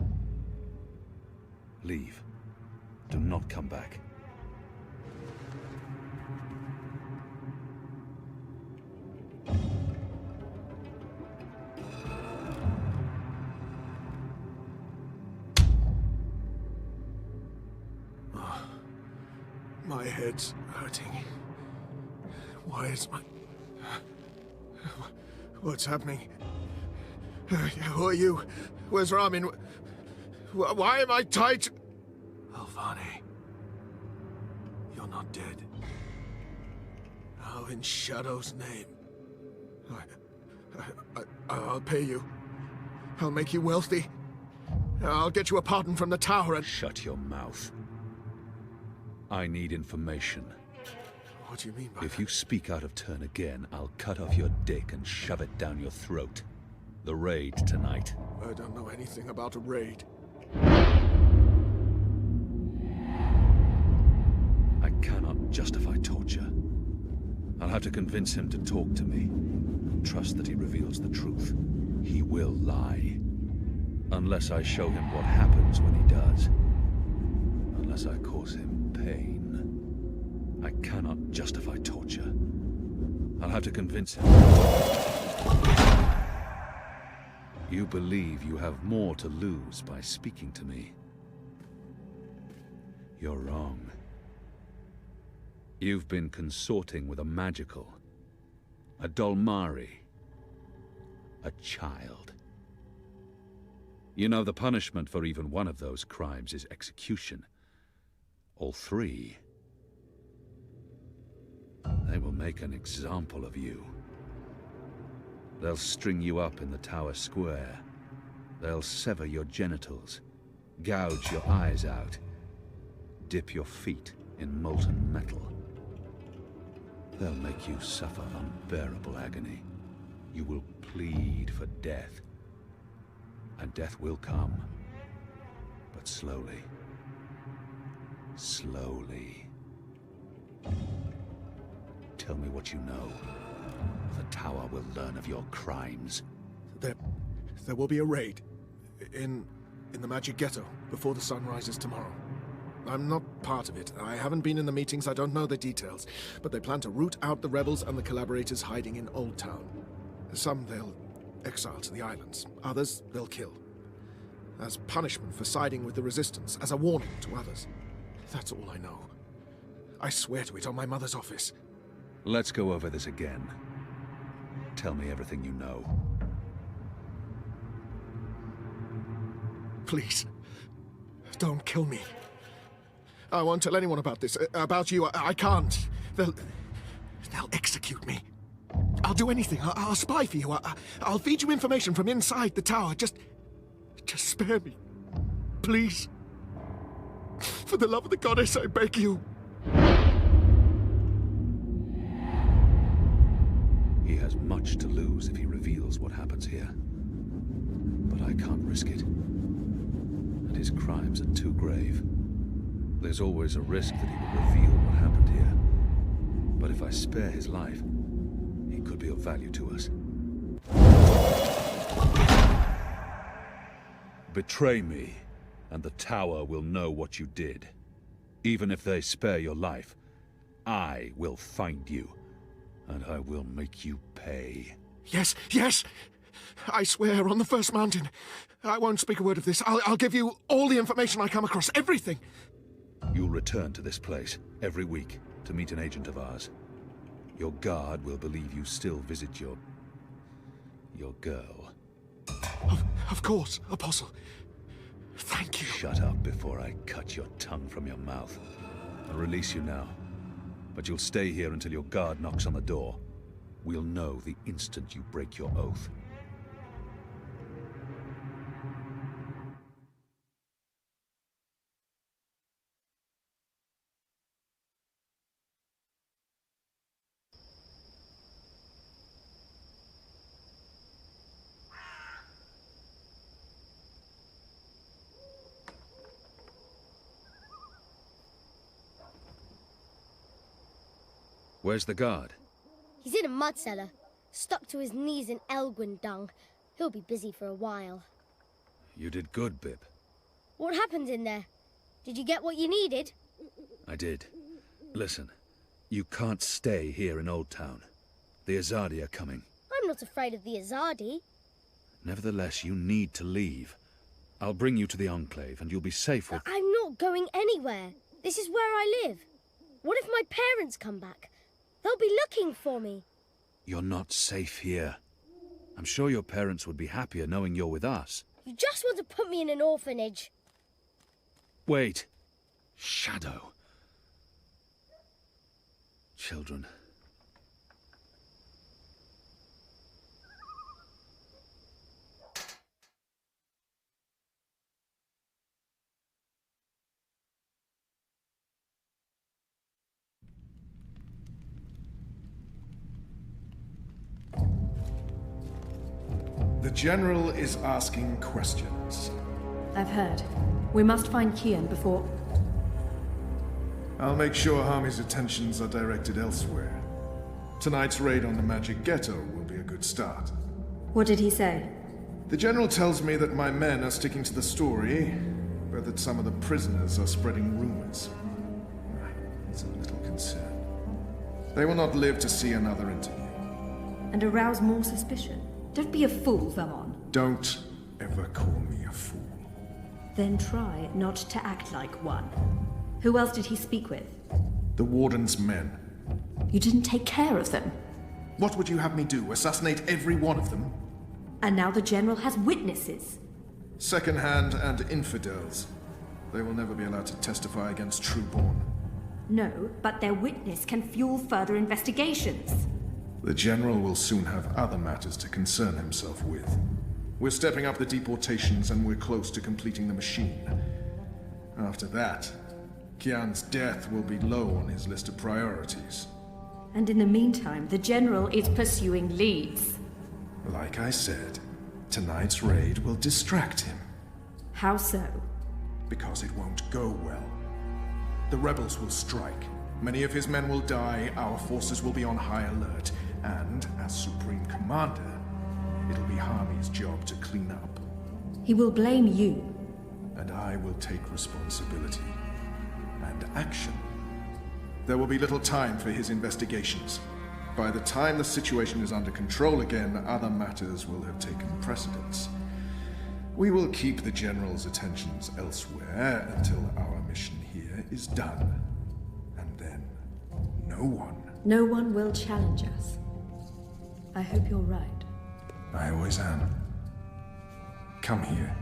Leave. Do not come back. My head's hurting. Why is my... What's happening? Who are you? Where's Ramin? Why am I tied to... Alvane. You're not dead. How in Shadow's name? I'll pay you. I'll make you wealthy. I'll get you a pardon from the tower and... Shut your mouth. I need information. What do you mean by If you speak out of turn again, I'll cut off your dick and shove it down your throat. The raid tonight. I don't know anything about a raid. I cannot justify torture. I'll have to convince him to talk to me. Trust that he reveals the truth. He will lie. Unless I show him what happens when he does. Unless I cause him pain. I cannot justify torture. I'll have to convince him. You believe you have more to lose by speaking to me. You're wrong. You've been consorting with a magical, a Dolmari, a child. You know the punishment for even one of those crimes is execution. All three. They will make an example of you. They'll string you up in the tower square. They'll sever your genitals, gouge your eyes out, dip your feet in molten metal. They'll make you suffer unbearable agony. You will plead for death. And death will come. But slowly. Slowly. Tell me what you know. The tower will learn of your crimes. There will be a raid. In the Magic Ghetto, before the sun rises tomorrow. I'm not part of it. I haven't been in the meetings, I don't know the details. But they plan to root out the rebels and the collaborators hiding in Old Town. Some they'll exile to the islands. Others they'll kill. As punishment for siding with the Resistance, as a warning to others. That's all I know. I swear to it on my mother's office. Let's go over this again. Tell me everything you know. Please, don't kill me. I won't tell anyone about this. About you, I can't. They'll execute me. I'll do anything. I'll spy for you. I'll feed you information from inside the tower. Just spare me. Please. For the love of the goddess, I beg you. He has much to lose if he reveals what happens here. But I can't risk it. And his crimes are too grave. There's always a risk that he will reveal what happened here. But if I spare his life, he could be of value to us. Betray me, and the tower will know what you did. Even if they spare your life, I will find you, and I will make you pay. Yes, yes! I swear on the first mountain. I won't speak a word of this. I'll give you all the information I come across, everything. You'll return to this place every week to meet an agent of ours. Your guard will believe you still visit your girl. Of course, Apostle. Thank you. Shut up before I cut your tongue from your mouth. I'll release you now. But you'll stay here until your guard knocks on the door. We'll know the instant you break your oath. Where's the guard? He's in a mud cellar, stuck to his knees in Elgwyn dung. He'll be busy for a while. You did good, Bib. What happened in there? Did you get what you needed? I did. Listen, you can't stay here in Old Town. The Azadi are coming. I'm not afraid of the Azadi. Nevertheless, you need to leave. I'll bring you to the Enclave, and you'll be safe with... I'm not going anywhere. This is where I live. What if my parents come back? They'll be looking for me. You're not safe here. I'm sure your parents would be happier knowing you're with us. You just want to put me in an orphanage. Wait. Shadow. Children. The General is asking questions. I've heard. We must find Kian before... I'll make sure Harmy's attentions are directed elsewhere. Tonight's raid on the Magic Ghetto will be a good start. What did he say? The General tells me that my men are sticking to the story, but that some of the prisoners are spreading rumors. It's a little concern. They will not live to see another interview. And arouse more suspicion? Don't be a fool, Thamon. Don't ever call me a fool. Then try not to act like one. Who else did he speak with? The Warden's men. You didn't take care of them. What would you have me do? Assassinate every one of them? And now the General has witnesses. Second-hand and infidels. They will never be allowed to testify against Trueborn. No, but their witness can fuel further investigations. The General will soon have other matters to concern himself with. We're stepping up the deportations and we're close to completing the machine. After that, Kian's death will be low on his list of priorities. And in the meantime, the General is pursuing leads. Like I said, tonight's raid will distract him. How so? Because it won't go well. The rebels will strike. Many of his men will die, our forces will be on high alert, and, as Supreme Commander, it'll be Harmy's job to clean up. He will blame you. And I will take responsibility. And action. There will be little time for his investigations. By the time the situation is under control again, other matters will have taken precedence. We will keep the General's attentions elsewhere until our mission here is done. And then, no one will challenge us. I hope you're right. I always am. Come here.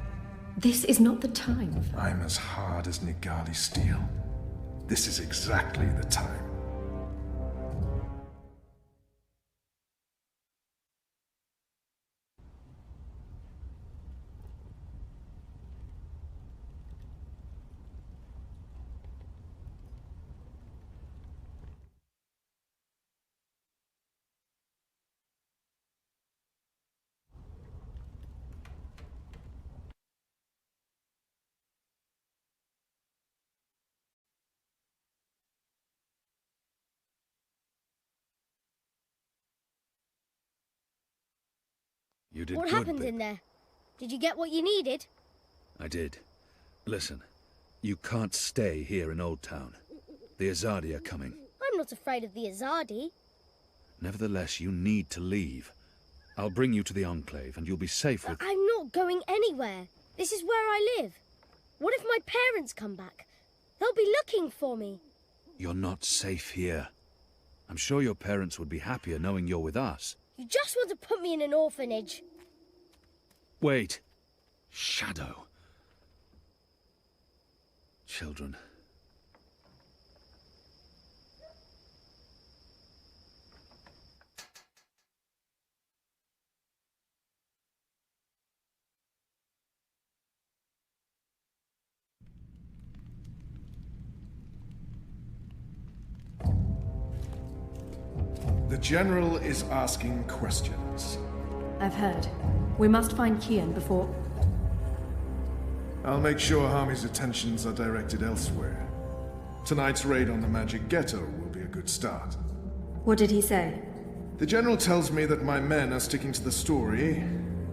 This is not the time. I'm as hard as Nigali steel. This is exactly the time. You did What good, happened babe. in there? Did you get what you needed? I did. Listen, you can't stay here in Old Town. The Azadi are coming. I'm not afraid of the Azadi. Nevertheless, you need to leave. I'll bring you to the Enclave, and you'll be safe with... I'm not going anywhere. This is where I live. What if my parents come back? They'll be looking for me. You're not safe here. I'm sure your parents would be happier knowing you're with us. You just want to put me in an orphanage. Wait. Shadow. Children. The General is asking questions. I've heard. We must find Kian before... I'll make sure Harmy's attentions are directed elsewhere. Tonight's raid on the Magic Ghetto will be a good start. What did he say? The General tells me that my men are sticking to the story,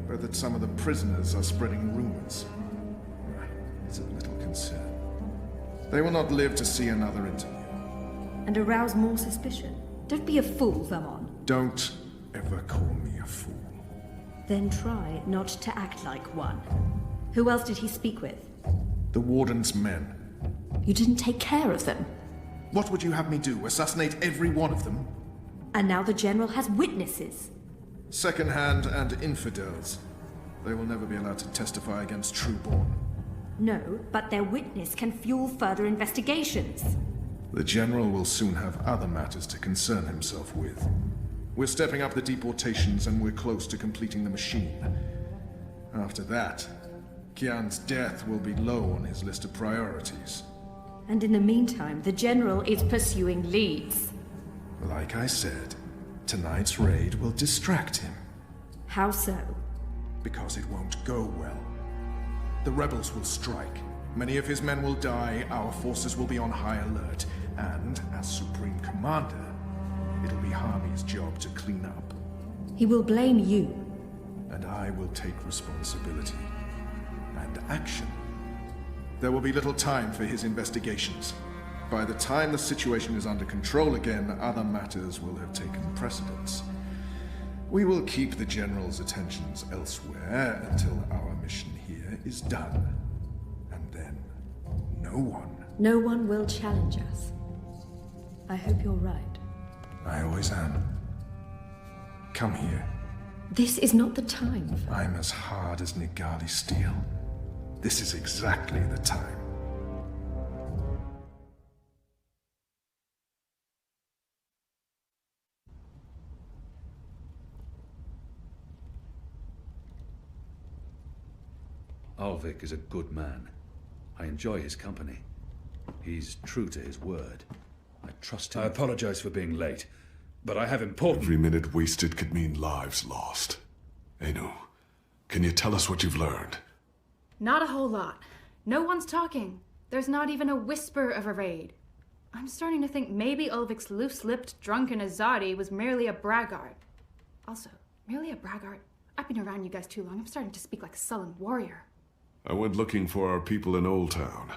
but that some of the prisoners are spreading rumors. It's a little concern. They will not live to see another interview. And arouse more suspicion. Don't be a fool, Thamon. Don't ever call me a fool. Then try not to act like one. Who else did he speak with? The Warden's men. You didn't take care of them. What would you have me do? Assassinate every one of them? And now the General has witnesses. Second-hand and infidels. They will never be allowed to testify against Trueborn. No, but their witness can fuel further investigations. The General will soon have other matters to concern himself with. We're stepping up the deportations and we're close to completing the machine. After that, Kian's death will be low on his list of priorities. And in the meantime, the General is pursuing leads. Like I said, tonight's raid will distract him. How so? Because it won't go well. The rebels will strike. Many of his men will die, our forces will be on high alert, and, as Supreme Commander, it'll be Harmy's job to clean up. He will blame you. And I will take responsibility. And action. There will be little time for his investigations. By the time the situation is under control again, other matters will have taken precedence. We will keep the General's attentions elsewhere until our mission here is done. And then, no one will challenge us. I hope you're right. I always am. Come here. This is not the time. I'm as hard as Nigali steel. This is exactly the time. Alvik is a good man. I enjoy his company. He's true to his word. I trust him. I apologize for being late. But I have important... Every minute wasted could mean lives lost. Anu, can you tell us what you've learned? Not a whole lot. No one's talking. There's not even a whisper of a raid. I'm starting to think maybe Ulvik's loose-lipped, drunken Azadi was merely a braggart. Also, merely a braggart? I've been around you guys too long. I'm starting to speak like a sullen warrior. I went looking for our people in Old Town.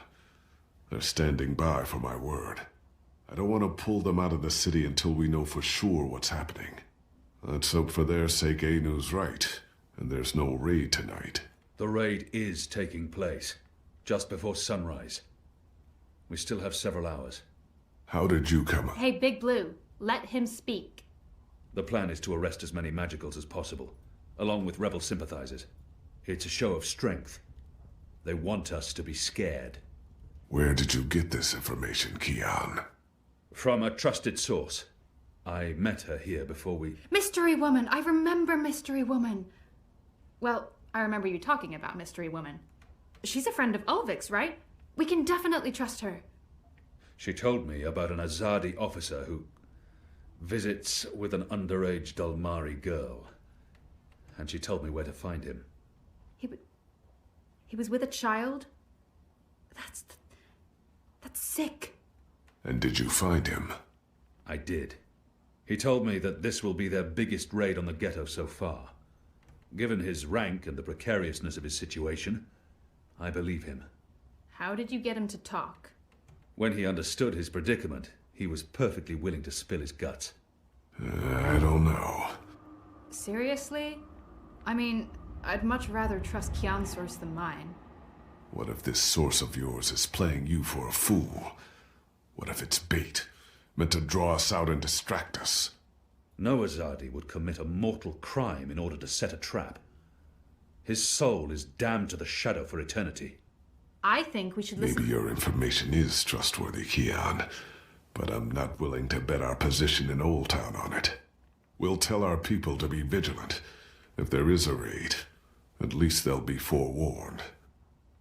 They're standing by for my word. I don't want to pull them out of the city until we know for sure what's happening. Let's hope for their sake Anu's right, and there's no raid tonight. The raid is taking place, just before sunrise. We still have several hours. How did you come up? Hey, Big Blue, let him speak. The plan is to arrest as many magicals as possible, along with rebel sympathizers. It's a show of strength. They want us to be scared. Where did you get this information, Kian? From a trusted source. I met her here before we... Mystery Woman! I remember Mystery Woman! Well, I remember you talking about Mystery Woman. She's a friend of Ulvik's, right? We can definitely trust her. She told me about an Azadi officer who visits with an underage Dalmari girl. And she told me where to find him. He was with a child? That's sick. And did you find him? I did. He told me that this will be their biggest raid on the ghetto so far. Given his rank and the precariousness of his situation, I believe him. How did you get him to talk? When he understood his predicament, he was perfectly willing to spill his guts. I don't know. Seriously? I mean, I'd much rather trust Kian's source than mine. What if this source of yours is playing you for a fool? What if it's bait, meant to draw us out and distract us? No Azadi would commit a mortal crime in order to set a trap. His soul is damned to the shadow for eternity. I think we should listen... Maybe your information is trustworthy, Kian, but I'm not willing to bet our position in Old Town on it. We'll tell our people to be vigilant. If there is a raid, at least they'll be forewarned.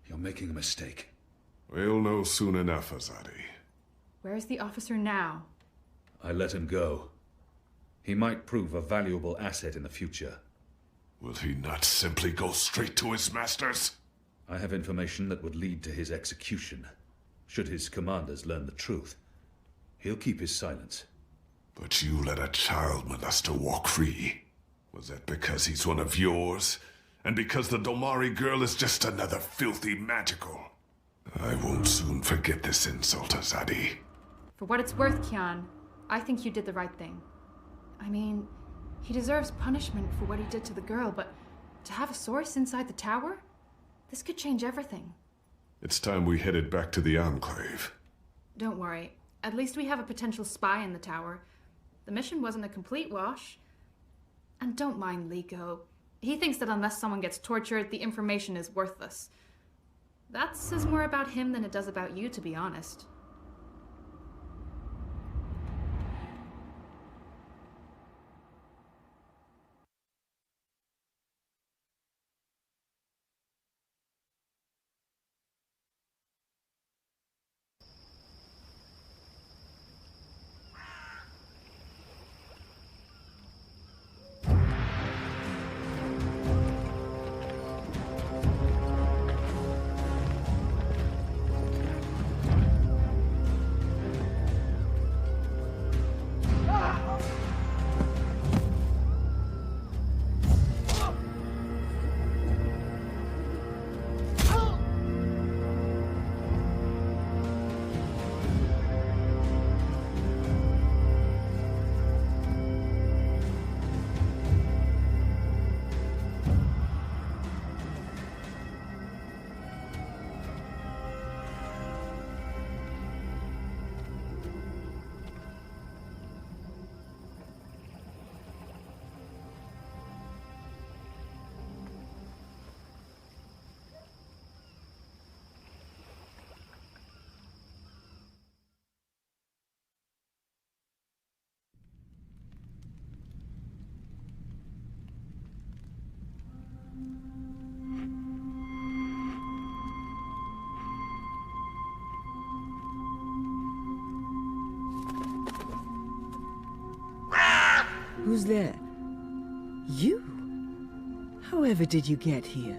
You're making a mistake. We'll know soon enough, Azadi. Where's the officer now? I let him go. He might prove a valuable asset in the future. Will he not simply go straight to his masters? I have information that would lead to his execution. Should his commanders learn the truth, he'll keep his silence. But you let a child molester walk free. Was that because he's one of yours? And because the Dalmari girl is just another filthy magical? I won't soon forget this insult, Azadi. For what it's worth, Kian, I think you did the right thing. I mean, he deserves punishment for what he did to the girl, but to have a source inside the tower? This could change everything. It's time we headed back to the Enclave. Don't worry. At least we have a potential spy in the tower. The mission wasn't a complete wash. And don't mind Liko. He thinks that unless someone gets tortured, the information is worthless. That says more about him than it does about you, to be honest. Who's there? You? However did you get here?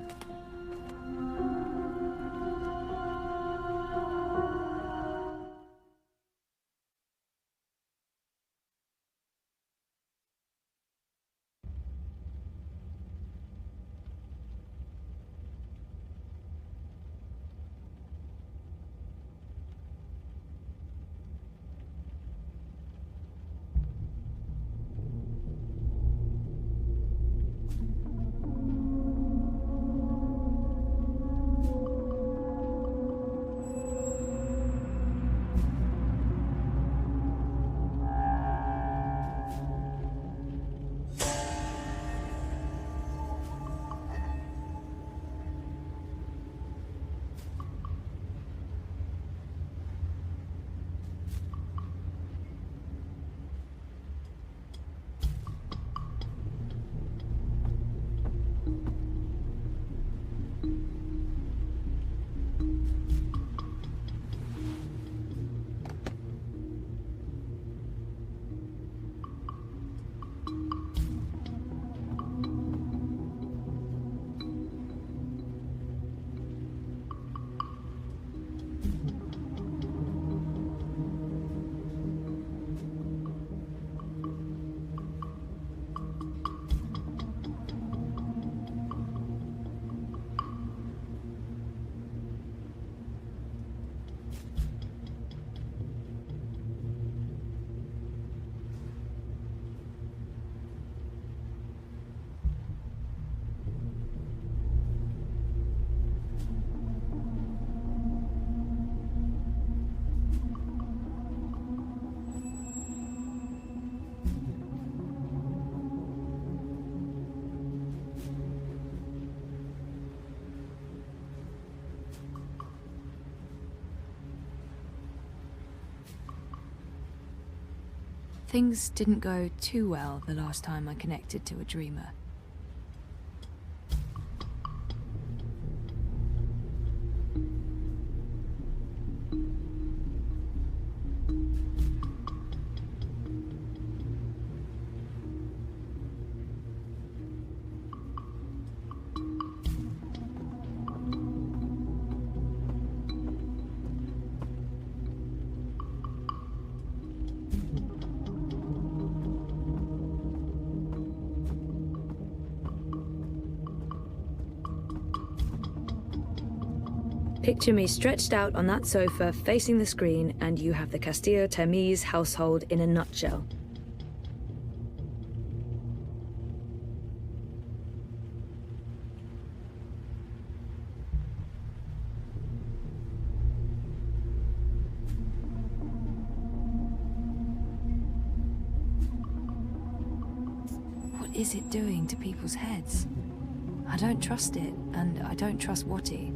Things didn't go too well the last time I connected to a dreamer. Picture me stretched out on that sofa facing the screen, and you have the Castillo Termes household in a nutshell. What is it doing to people's heads? I don't trust it, and I don't trust Watty.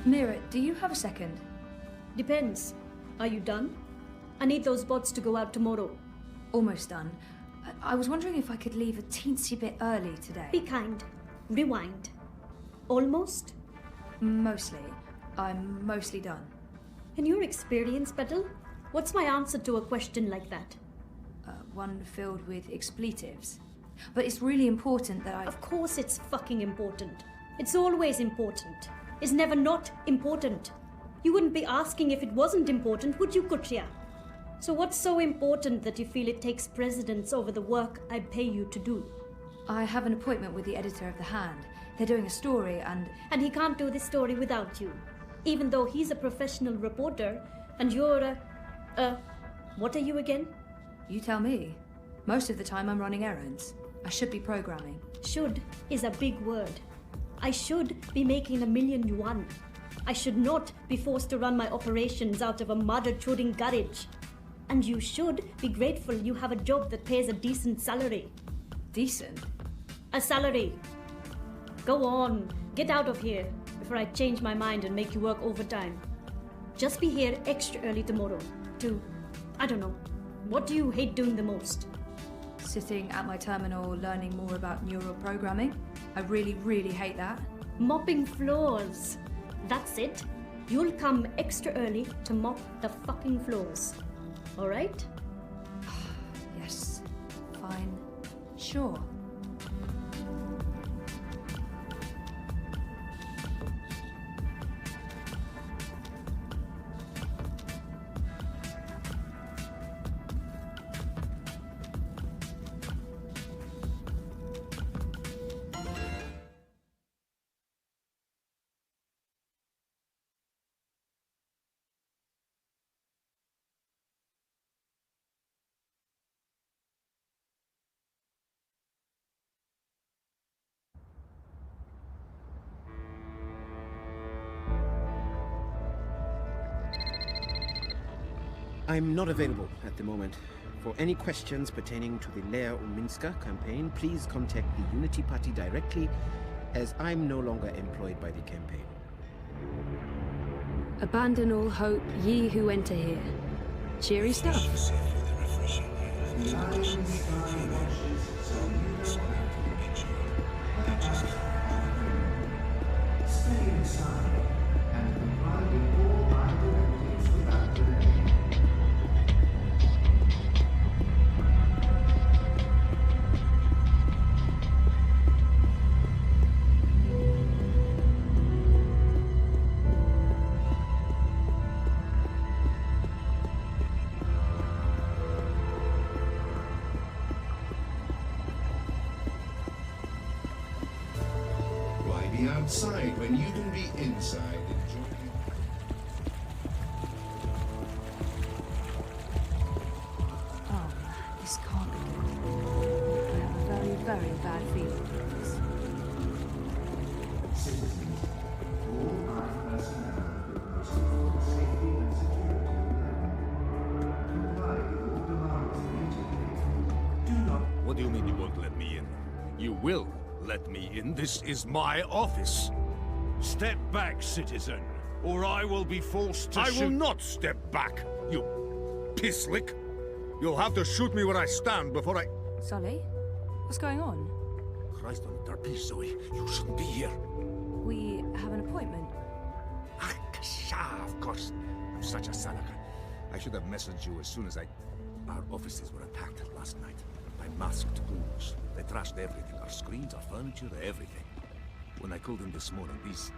Mira, do you have a second? Depends. Are you done? I need those bots to go out tomorrow. Almost done. I was wondering if I could leave a teensy bit early today. Be kind. Rewind. Almost? Mostly. I'm mostly done. In your experience, Petal, what's my answer to a question like that? One filled with expletives. But it's really important that I... Of course it's fucking important. It's always important. It's never not important. You wouldn't be asking if it wasn't important, would you, Kuchia? So what's so important that you feel it takes precedence over the work I pay you to do? I have an appointment with the editor of The Hand. They're doing a story and... And he can't do this story without you. Even though he's a professional reporter, and you're what are you again? You tell me. Most of the time I'm running errands. I should be programming. Should is a big word. I should be making 1,000,000 yuan. I should not be forced to run my operations out of a mother-chewing garage. And you should be grateful you have a job that pays a decent salary. Decent? A salary. Go on, get out of here before I change my mind and make you work overtime. Just be here extra early tomorrow to, I don't know, what do you hate doing the most? Sitting at my terminal learning more about neural programming. I really, really hate that. Mopping floors. That's it. You'll come extra early to mop the fucking floors. Alright? Yes. Fine. Sure. I'm not available at the moment. For any questions pertaining to the Leia Uminska campaign, please contact the Unity Party directly, as I'm no longer employed by the campaign. Abandon all hope, ye who enter here. Cheery stuff. Stay inside and comply with all my directives without delay. Why be outside when you can be inside enjoying? Oh, this can't be good. I have a very, very bad feeling about this. Citizens, all my personnel requested for the safety and security of the government. Comply with all demands immediately. Do not. What do you mean you won't let me in? You will let me in. This is my office. Step back, citizen, or I will be forced to shoot. I will not step back, you pisslick. You'll have to shoot me where I stand before I... Sully? What's going on? Christ on the peace, Zoe. You shouldn't be here. We have an appointment. Of course. I'm such a salaka. I should have messaged you as soon as Our offices were attacked last night by masked ghouls. They trashed everything. Our screens, our furniture, everything. When I called in this morning, these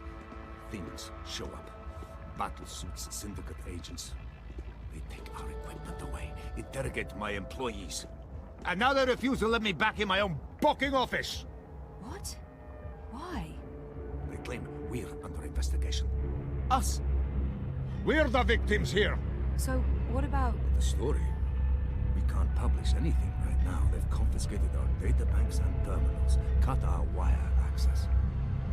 things show up. Battle suits, syndicate agents. They take our equipment away, interrogate my employees. And now they refuse to let me back in my own fucking office! What? Why? They claim we're under investigation. Us! We're the victims here! So, what about... The story? We can't publish anything right now. They've confiscated our data banks and terminals, cut our wire access.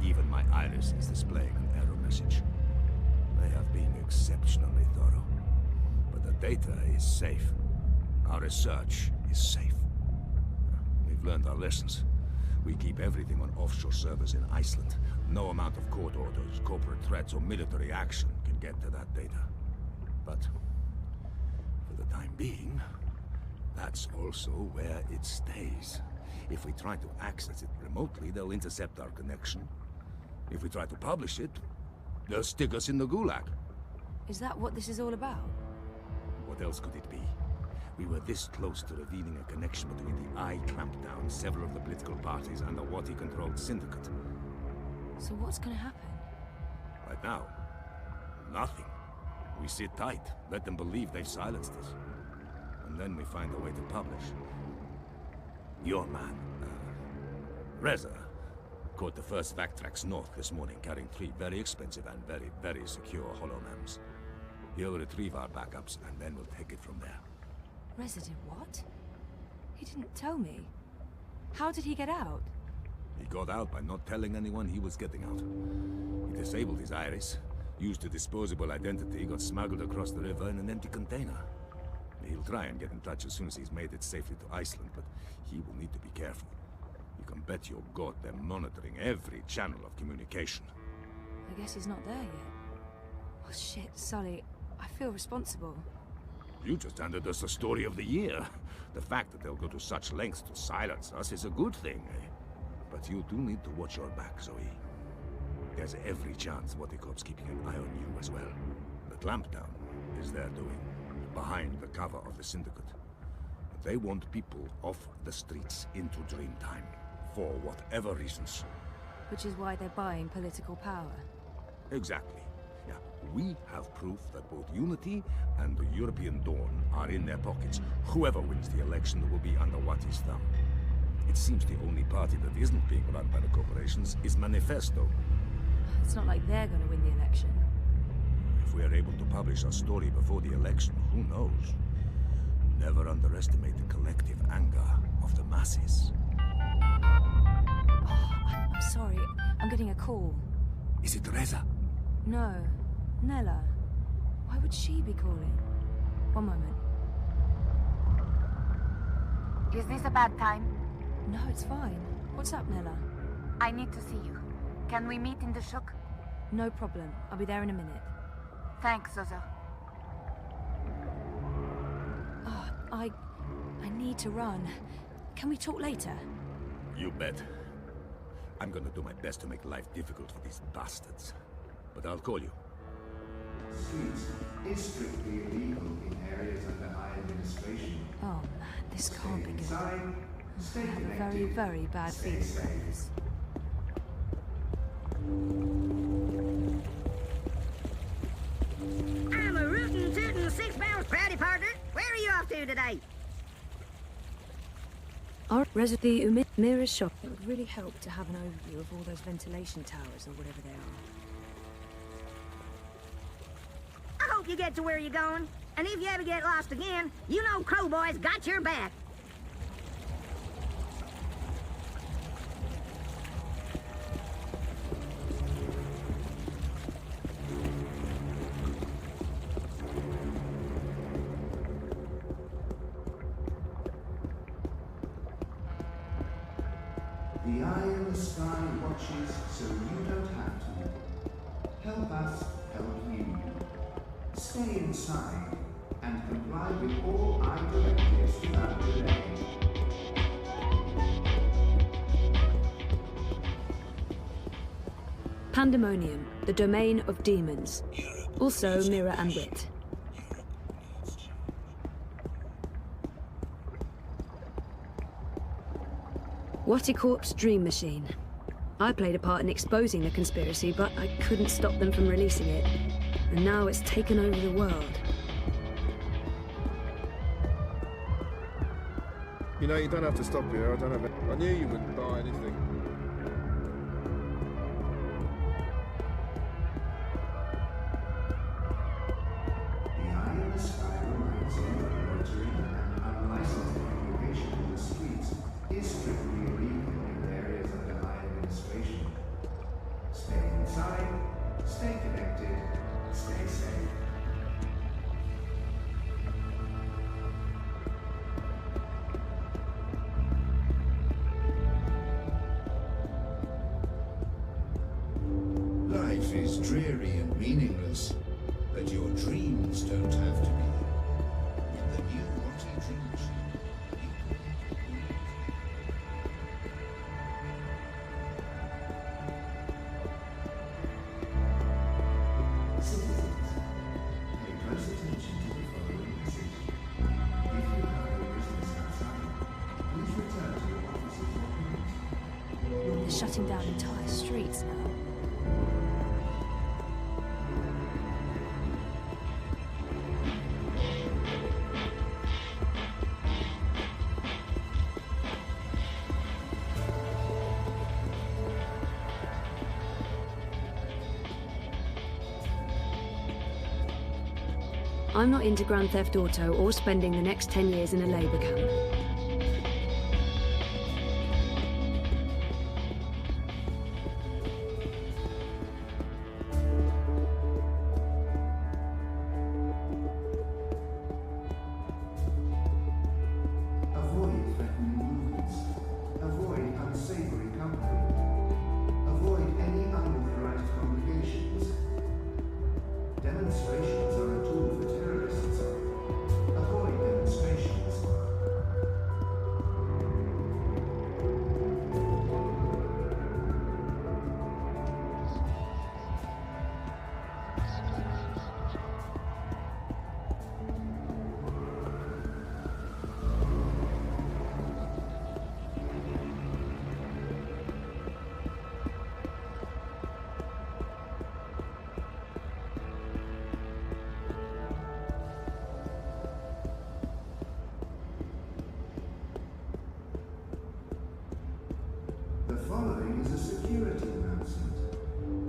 Even my iris is displaying an error message. They have been exceptionally thorough. But the data is safe. Our research is safe. We've learned our lessons. We keep everything on offshore servers in Iceland. No amount of court orders, corporate threats, or military action can get to that data. But for the time being, that's also where it stays. If we try to access it remotely, they'll intercept our connection. If we try to publish it, they'll stick us in the gulag. Is that what this is all about? What else could it be? We were this close to revealing a connection between the I clampdown, several of the political parties, and the Wati-controlled syndicate. So what's gonna happen? Right now, nothing. We sit tight, let them believe they've silenced us. And then we find a way to publish. Your man, Reza, caught the first Vactrax north this morning, carrying 3 very expensive and very, very secure holomems. He'll retrieve our backups, and then we'll take it from there. Reza did what? He didn't tell me. How did he get out? He got out by not telling anyone he was getting out. He disabled his iris, used a disposable identity, got smuggled across the river in an empty container. He'll try and get in touch as soon as he's made it safely to Iceland, but he will need to be careful. You can bet your god they're monitoring every channel of communication. I guess he's not there yet. Oh shit, Sully. I feel responsible. You just handed us the story of the year. The fact that they'll go to such lengths to silence us is a good thing, eh? But you do need to watch your back, Zoe. There's every chance Votikop's keeping an eye on you as well. The clampdown is their doing, behind the cover of the Syndicate. They want people off the streets into Dreamtime, for whatever reasons. Which is why they're buying political power. Exactly. Yeah, we have proof that both Unity and the European Dawn are in their pockets. Whoever wins the election will be under Wati's thumb. It seems the only party that isn't being run by the corporations is Manifesto. It's not like they're gonna win the election. If we are able to publish our story before the election, who knows? Never underestimate the collective anger of the masses. Oh, I'm sorry. I'm getting a call. Is it Reza? No. Nella. Why would she be calling? One moment. Is this a bad time? No, it's fine. What's up, Nella? I need to see you. Can we meet in the shuk? No problem. I'll be there in a minute. Thanks, Zozo. Oh, I need to run. Can we talk later? You bet. I'm gonna do my best to make life difficult for these bastards. But I'll call you. Streets is strictly illegal in areas under my administration. Oh man, this can't be good. Inside, stay I have a connected. very, very bad Stay feeling safe. about this. I'm a rootin' tootin' 6-pound proudy partner. Where are you off to today? Our residue mirror shop. It would really help to have an overview of all those ventilation towers or whatever they are. I hope you get to where you're going. And if you ever get lost again, you know Crow Boy's got your back. The eye in the sky watches so you don't have to. Help us help you. Stay inside and comply with all eye directives without delay. Pandemonium, the domain of demons. Also mirror and wit. Waticorp's Dream Machine. I played a part in exposing the conspiracy, but I couldn't stop them from releasing it. And now it's taken over the world. You know, you don't have to stop here. I knew you wouldn't buy anything. The eye in the sky reminds you that loitering and unlicensed communication in the streets is strictly illegal in areas under my administration. Stay inside, stay connected, stay safe. Life is dreary and meaningless, but your dreams don't have to be. With the new Wati Dream Machine, Citizens, pay close attention to the following message. If you have no business outside, please return to your offices or homes. They're shutting down entire streets now. I'm not into Grand Theft Auto or spending the next 10 years in a labor camp.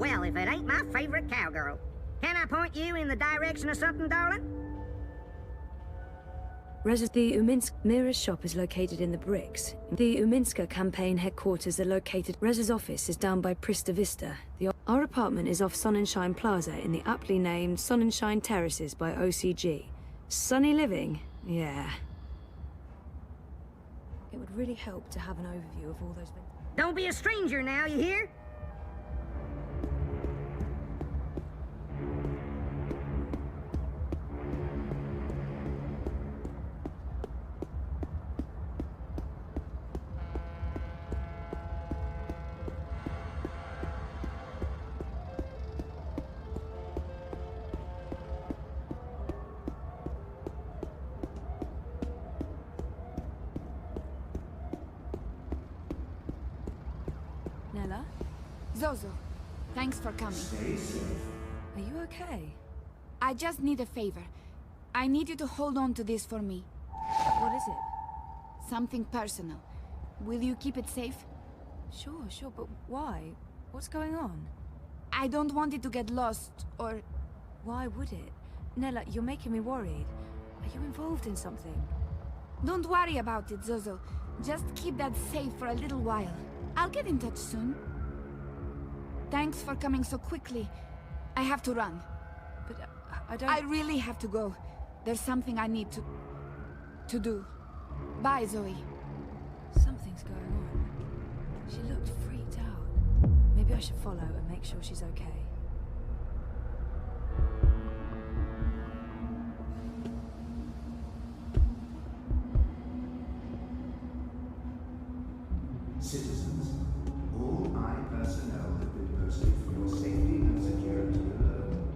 Well, if it ain't my favorite cowgirl. Can I point you in the direction of something, darling? The Uminsk Mira's shop is located in the bricks. The Uminska campaign headquarters are located. Rez's office is down by Prista Vista. Our apartment is off Sonnenschein Plaza in the aptly named Sonnenschein Terraces by OCG. Sunny living? Yeah. It would really help to have an overview of all those... Don't be a stranger now, you hear? Nella? Zozo, thanks for coming. Stay safe. Are you okay? I just need a favor. I need you to hold on to this for me. What is it? Something personal. Will you keep it safe? Sure, but why? What's going on? I don't want it to get lost, or... Why would it? Nella, you're making me worried. Are you involved in something? Don't worry about it, Zozo. Just keep that safe for a little while. I'll get in touch soon. Thanks for coming so quickly. I have to run. But I don't... I really have to go. There's something I need to do. Bye, Zoe. Something's going on. She looked freaked out. Maybe I should follow and make sure she's okay. Citizens, all personnel have been posted for your safety and security alone.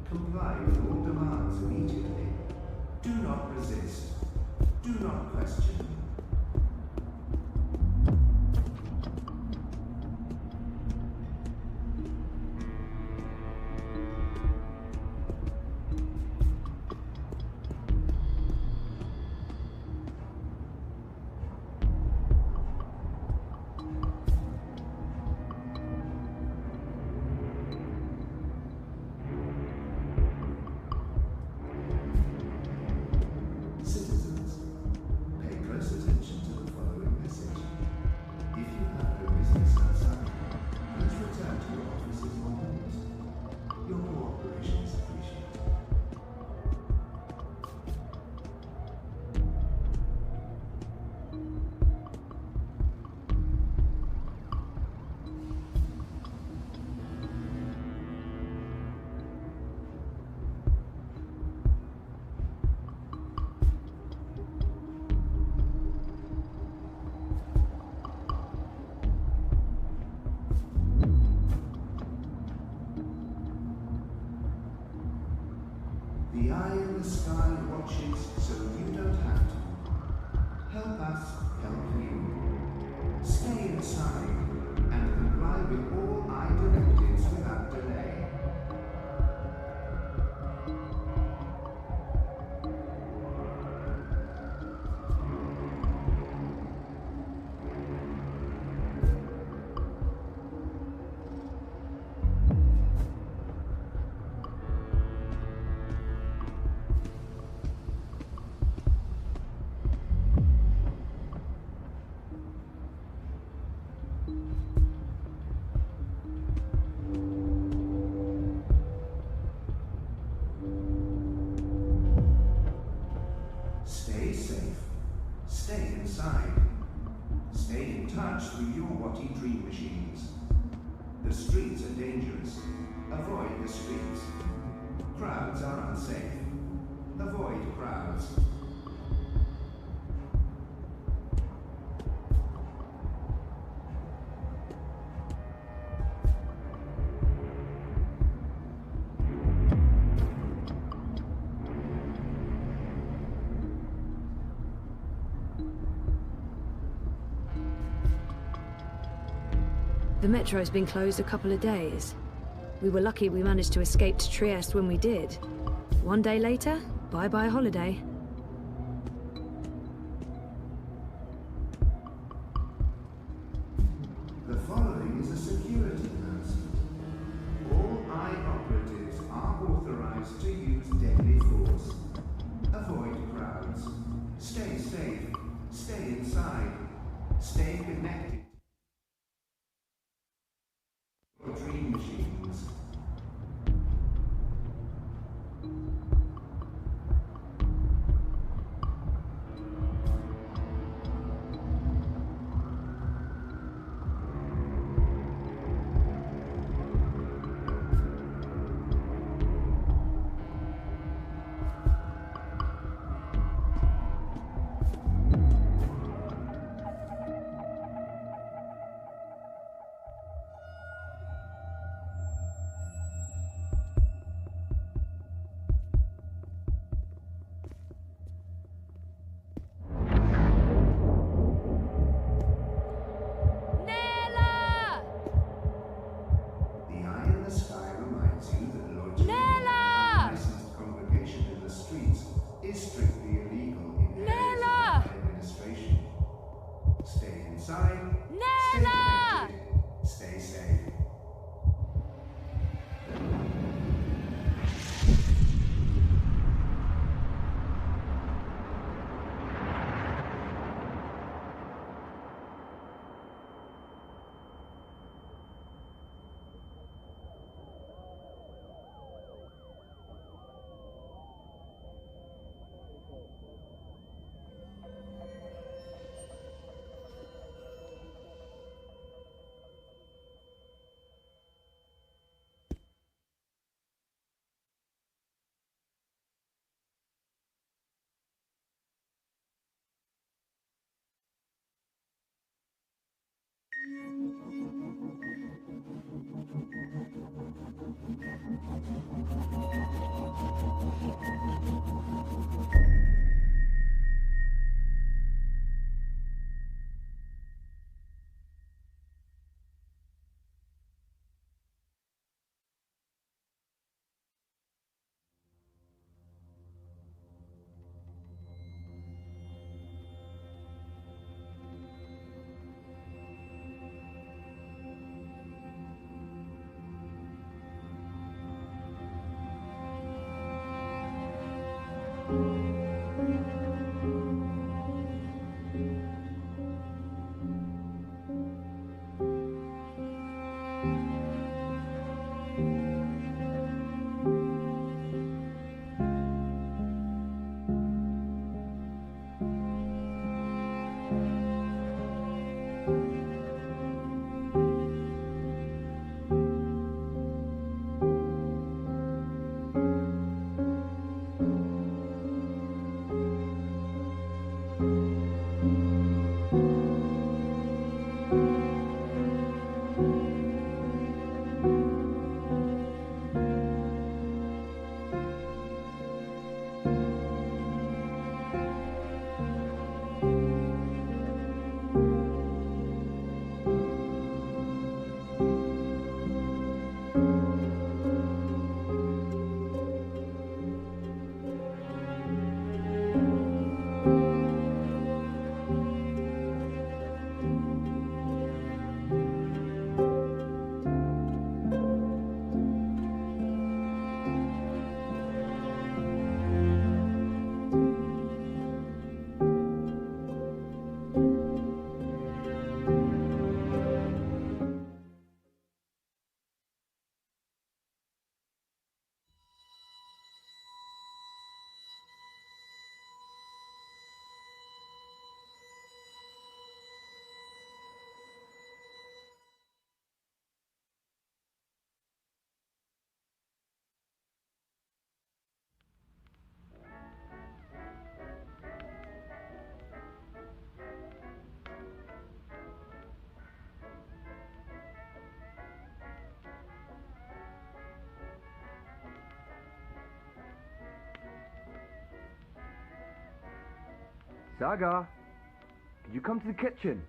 Comply with all demands immediately. Do not resist. Do not question. Citizens, pay close attention to the following message. If you have no business outside, please return to your offices or homes. Your cooperation is appreciated. The eye in the sky watches so you don't have to. Help us help you. Stay inside and comply with all eye directives without delay. Stay safe. Stay inside. Stay in touch with your Watty dream machines. The streets are dangerous. Avoid the streets. Crowds are unsafe. Avoid crowds. The metro's been closed a couple of days. We were lucky we managed to escape to Trieste when we did. One day later, bye-bye holiday. The following is a security announcement. Stay safe. Stay inside. Stay connected. Your dream machines. Saga, could you come to the kitchen?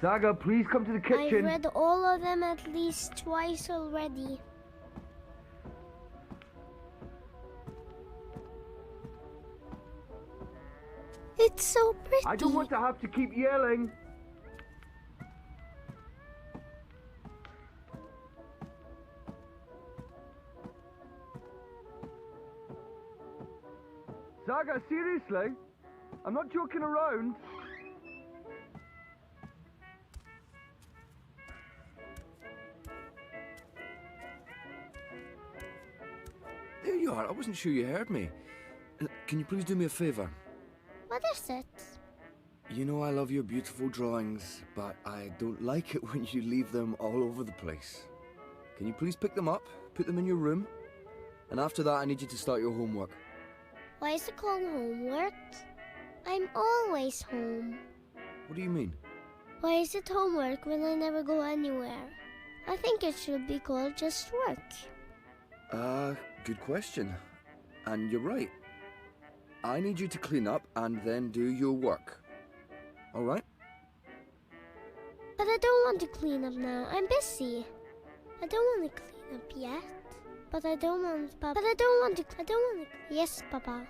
Saga, please come to the kitchen. I've read all of them at least twice already. It's so pretty. I don't want to have to keep yelling. Saga, seriously? I'm not joking around. There you are. I wasn't sure you heard me. Can you please do me a favour? What is it? You know I love your beautiful drawings, but I don't like it when you leave them all over the place. Can you please pick them up, put them in your room, and after that I need you to start your homework. Why is it called homework? I'm always home. What do you mean? Why is it homework when I never go anywhere? I think it should be called just work. Good question. And you're right. I need you to clean up and then do your work. Alright? But I don't want to clean up now. I'm busy. I don't want to clean up yet. But I don't want, Papa. But I don't want to. Yes, Papa.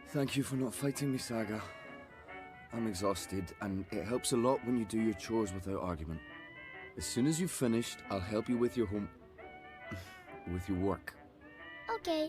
Thank you for not fighting me, Saga. I'm exhausted, and it helps a lot when you do your chores without argument. As soon as you've finished, I'll help you with your with your work. Okay.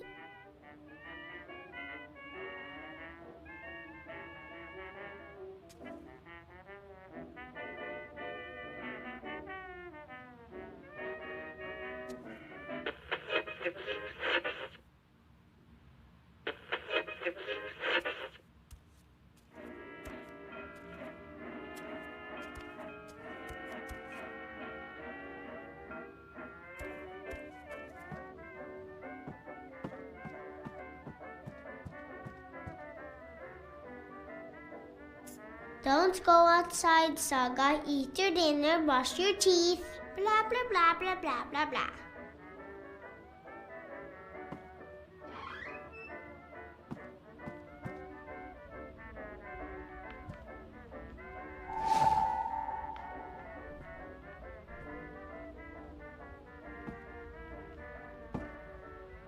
Don't go outside, Saga. Eat your dinner, brush your teeth. Blah, blah, blah, blah, blah, blah, blah.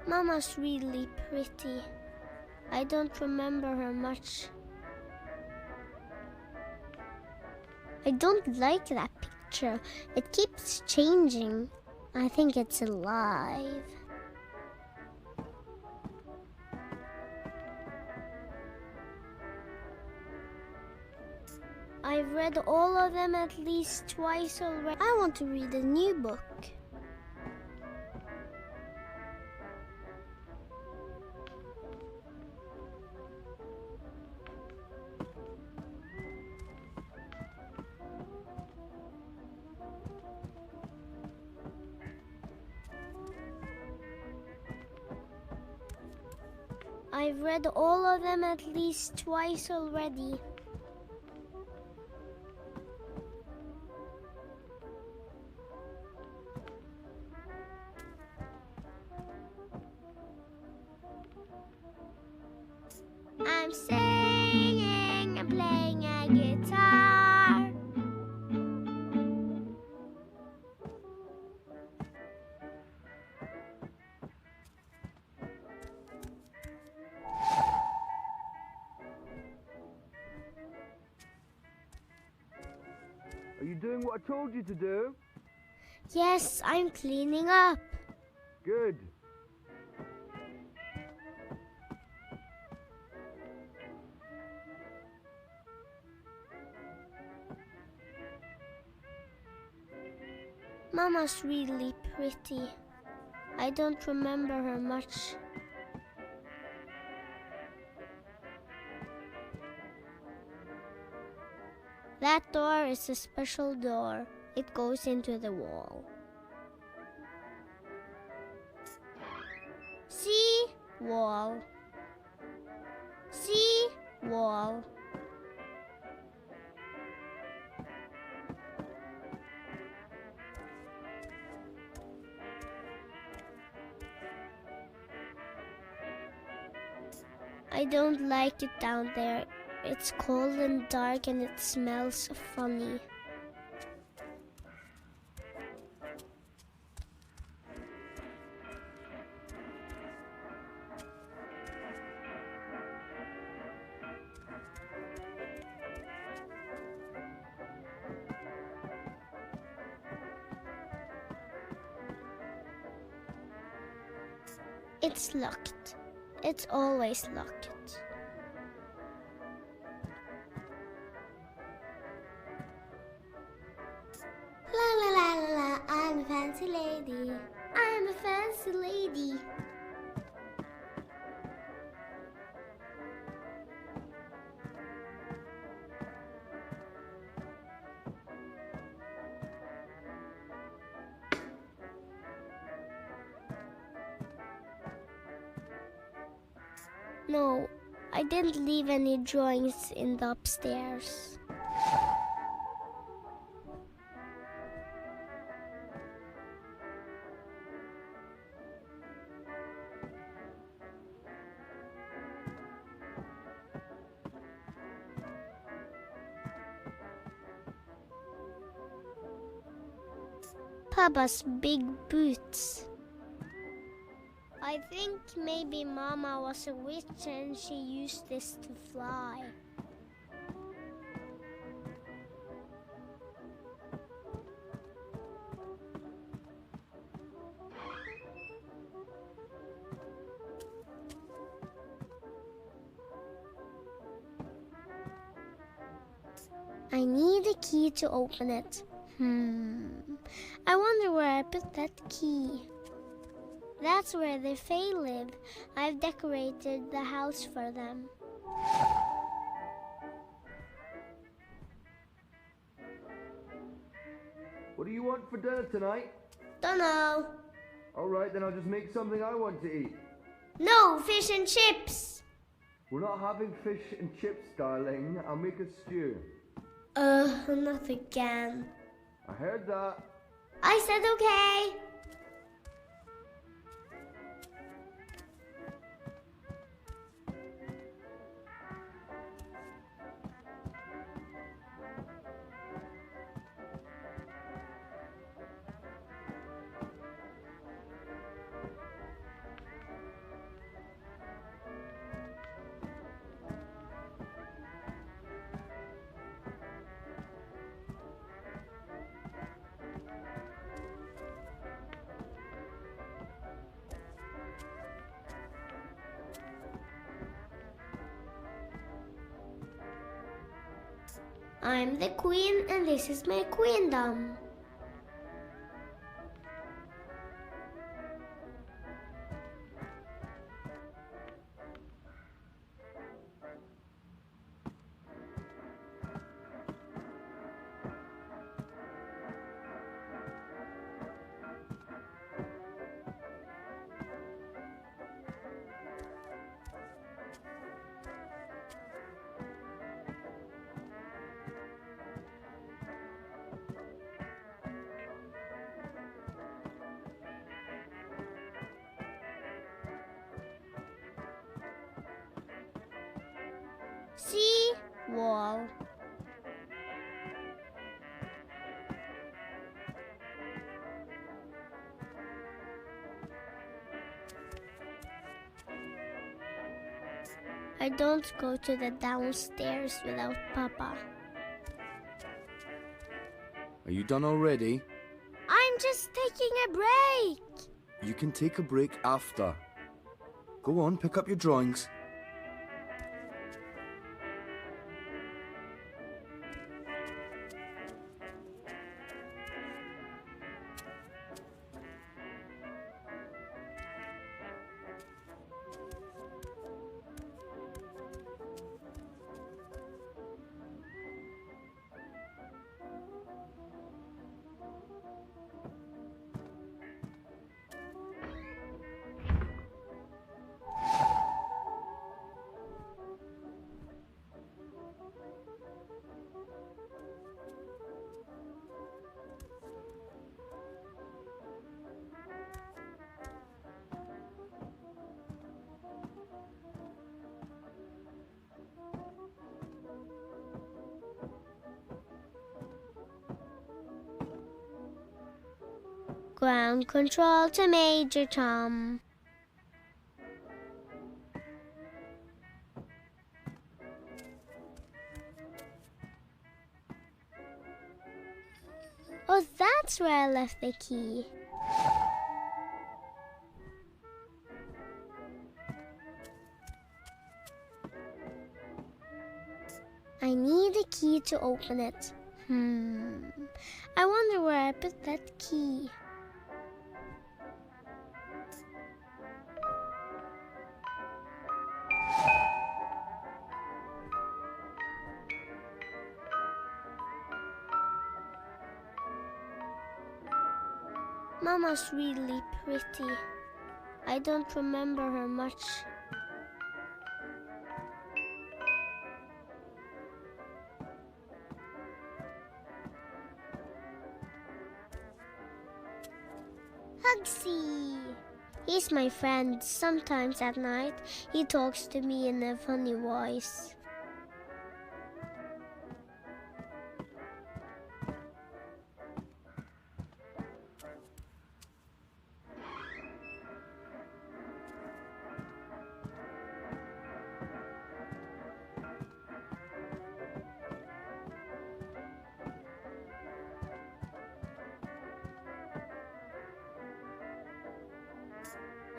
Mama's really pretty. I don't remember her much. I don't like that picture. It keeps changing. I think it's alive. I've read all of them at least twice already. I want to read a new book. I've read all of them at least twice already. I'm singing and playing a guitar. Are you doing what I told you to do? Yes, I'm cleaning up. Good. Mama's really pretty. I don't remember her much. That door is a special door. It goes into the wall. See? Wall. See? Wall. I don't like it down there. It's cold and dark and it smells funny. It's locked. It's always locked. fancy lady. I'm a fancy lady. No, I didn't leave any drawings in the upstairs. Papa's big boots. I think maybe Mama was a witch and she used this to fly. I need a key to open it. I wonder where I put that key. That's where the Fae live. I've decorated the house for them. What do you want for dinner tonight? Dunno. Alright, then I'll just make something I want to eat. No, fish and chips. We're not having fish and chips, darling. I'll make a stew. Not again. I heard that. I said okay. I'm the queen and this is my queendom. See? Wall. I don't go to the downstairs without Papa. Are you done already? I'm just taking a break. You can take a break after. Go on, pick up your drawings. Ground control to Major Tom. Oh, that's where I left the key. I need a key to open it. I wonder where I put that key. Mama's really pretty. I don't remember her much. Hugsy! He's my friend. Sometimes at night, he talks to me in a funny voice.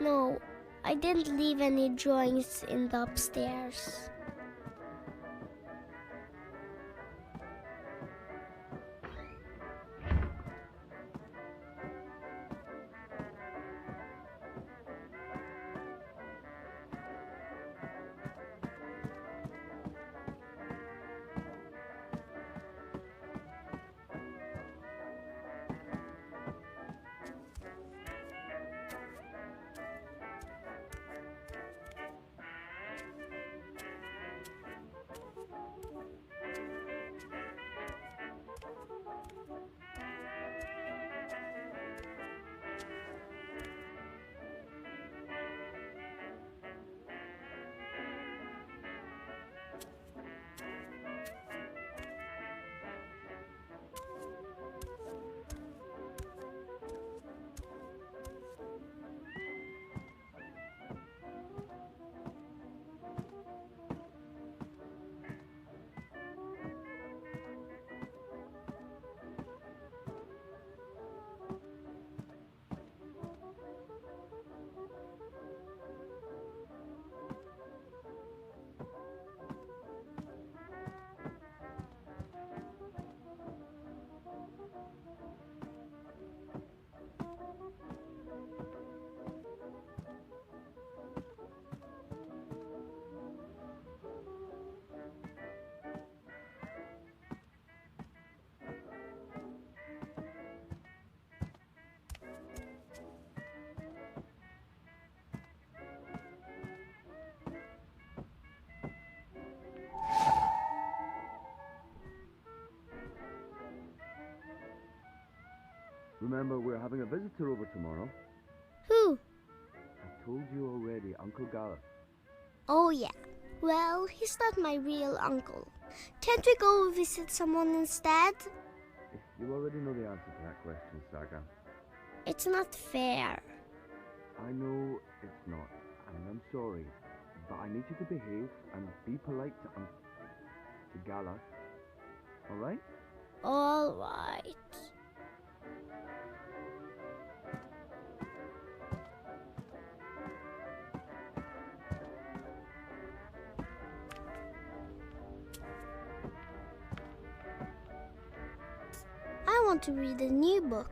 No, I didn't leave any drawings in the upstairs. Remember, we're having a visitor over tomorrow. Who? I told you already, Uncle Gareth. Oh yeah. Well, he's not my real uncle. Can't we go visit someone instead? You already know the answer to that question, Saga. It's not fair. I know it's not, and I'm sorry, but I need you to behave and be polite to Gala. All right? All right. I want to read a new book.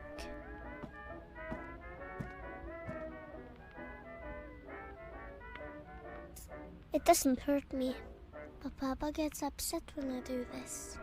It doesn't hurt me, but Papa gets upset when I do this.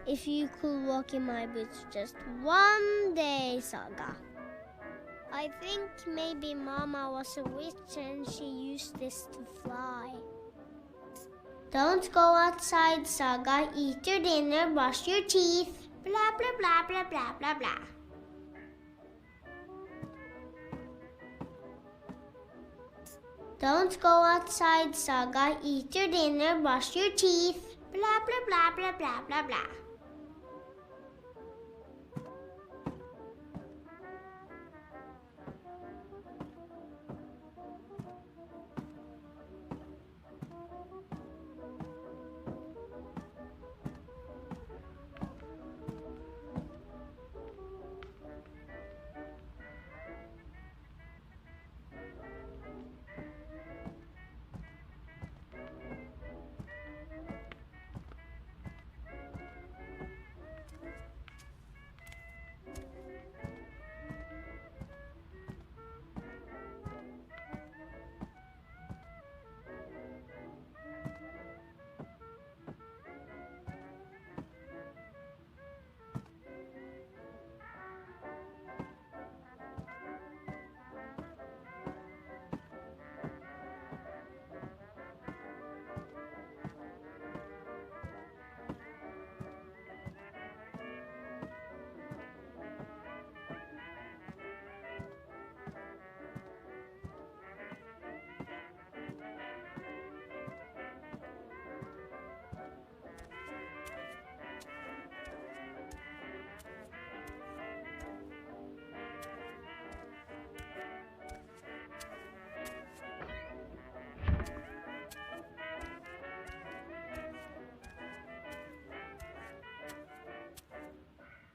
If you could walk in my boots just one day, Saga. I think maybe Mama was a witch and she used this to fly. Don't go outside, Saga. Eat your dinner, brush your teeth. Blah, blah, blah, blah, blah, blah, blah. Don't go outside, Saga. Eat your dinner, brush your teeth. Blah, blah, blah, blah, blah, blah, blah.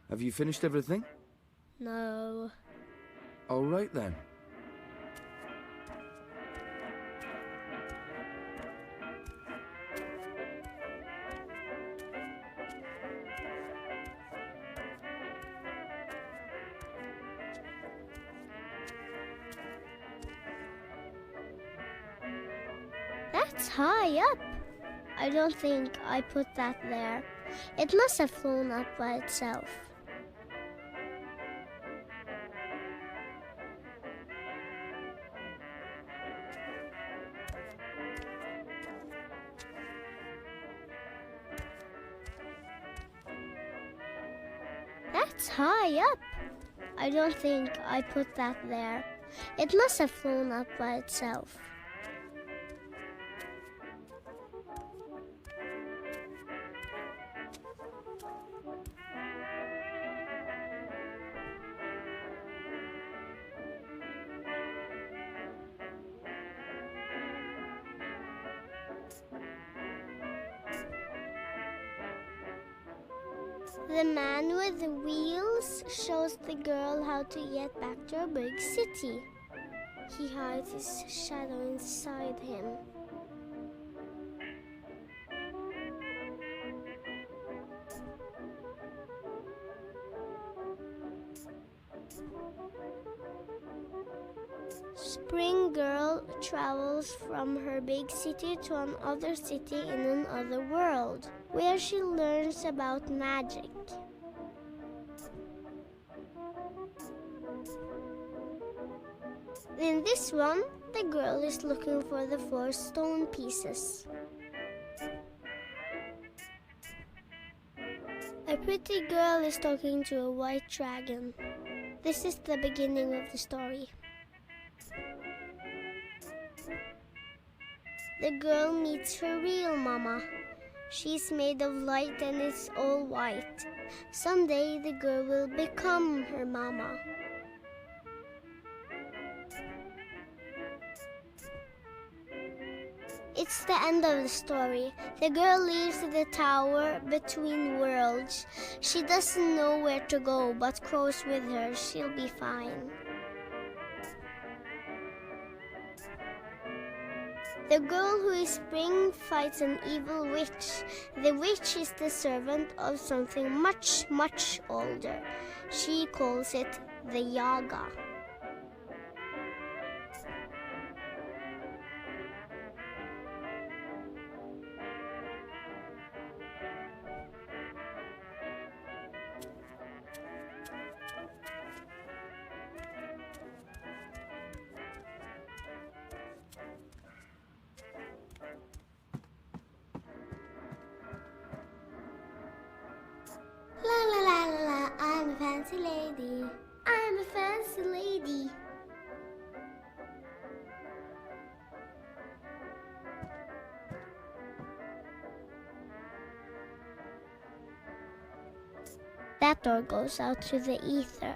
Have you finished everything? No. All right then. That's high up. I don't think I put that there. It must have flown up by itself. That's high up. I don't think I put that there. It must have flown up by itself. The man with the wheels shows the girl how to get back to a big city. He hides his shadow inside him. Spring Girl travels from her big city to another city in another world, where she learns about magic. In this one, the girl is looking for the 4 stone pieces. A pretty girl is talking to a white dragon. This is the beginning of the story. The girl meets her real mama. She's made of light and is all white. Someday the girl will become her mama. It's the end of the story. The girl leaves the tower between worlds. She doesn't know where to go, but Crow's with her. She'll be fine. The girl who is Spring fights an evil witch. The witch is the servant of something much, much older. She calls it the Yaga. La la la la la, I'm a fancy lady. I'm a fancy lady. That door goes out to the ether.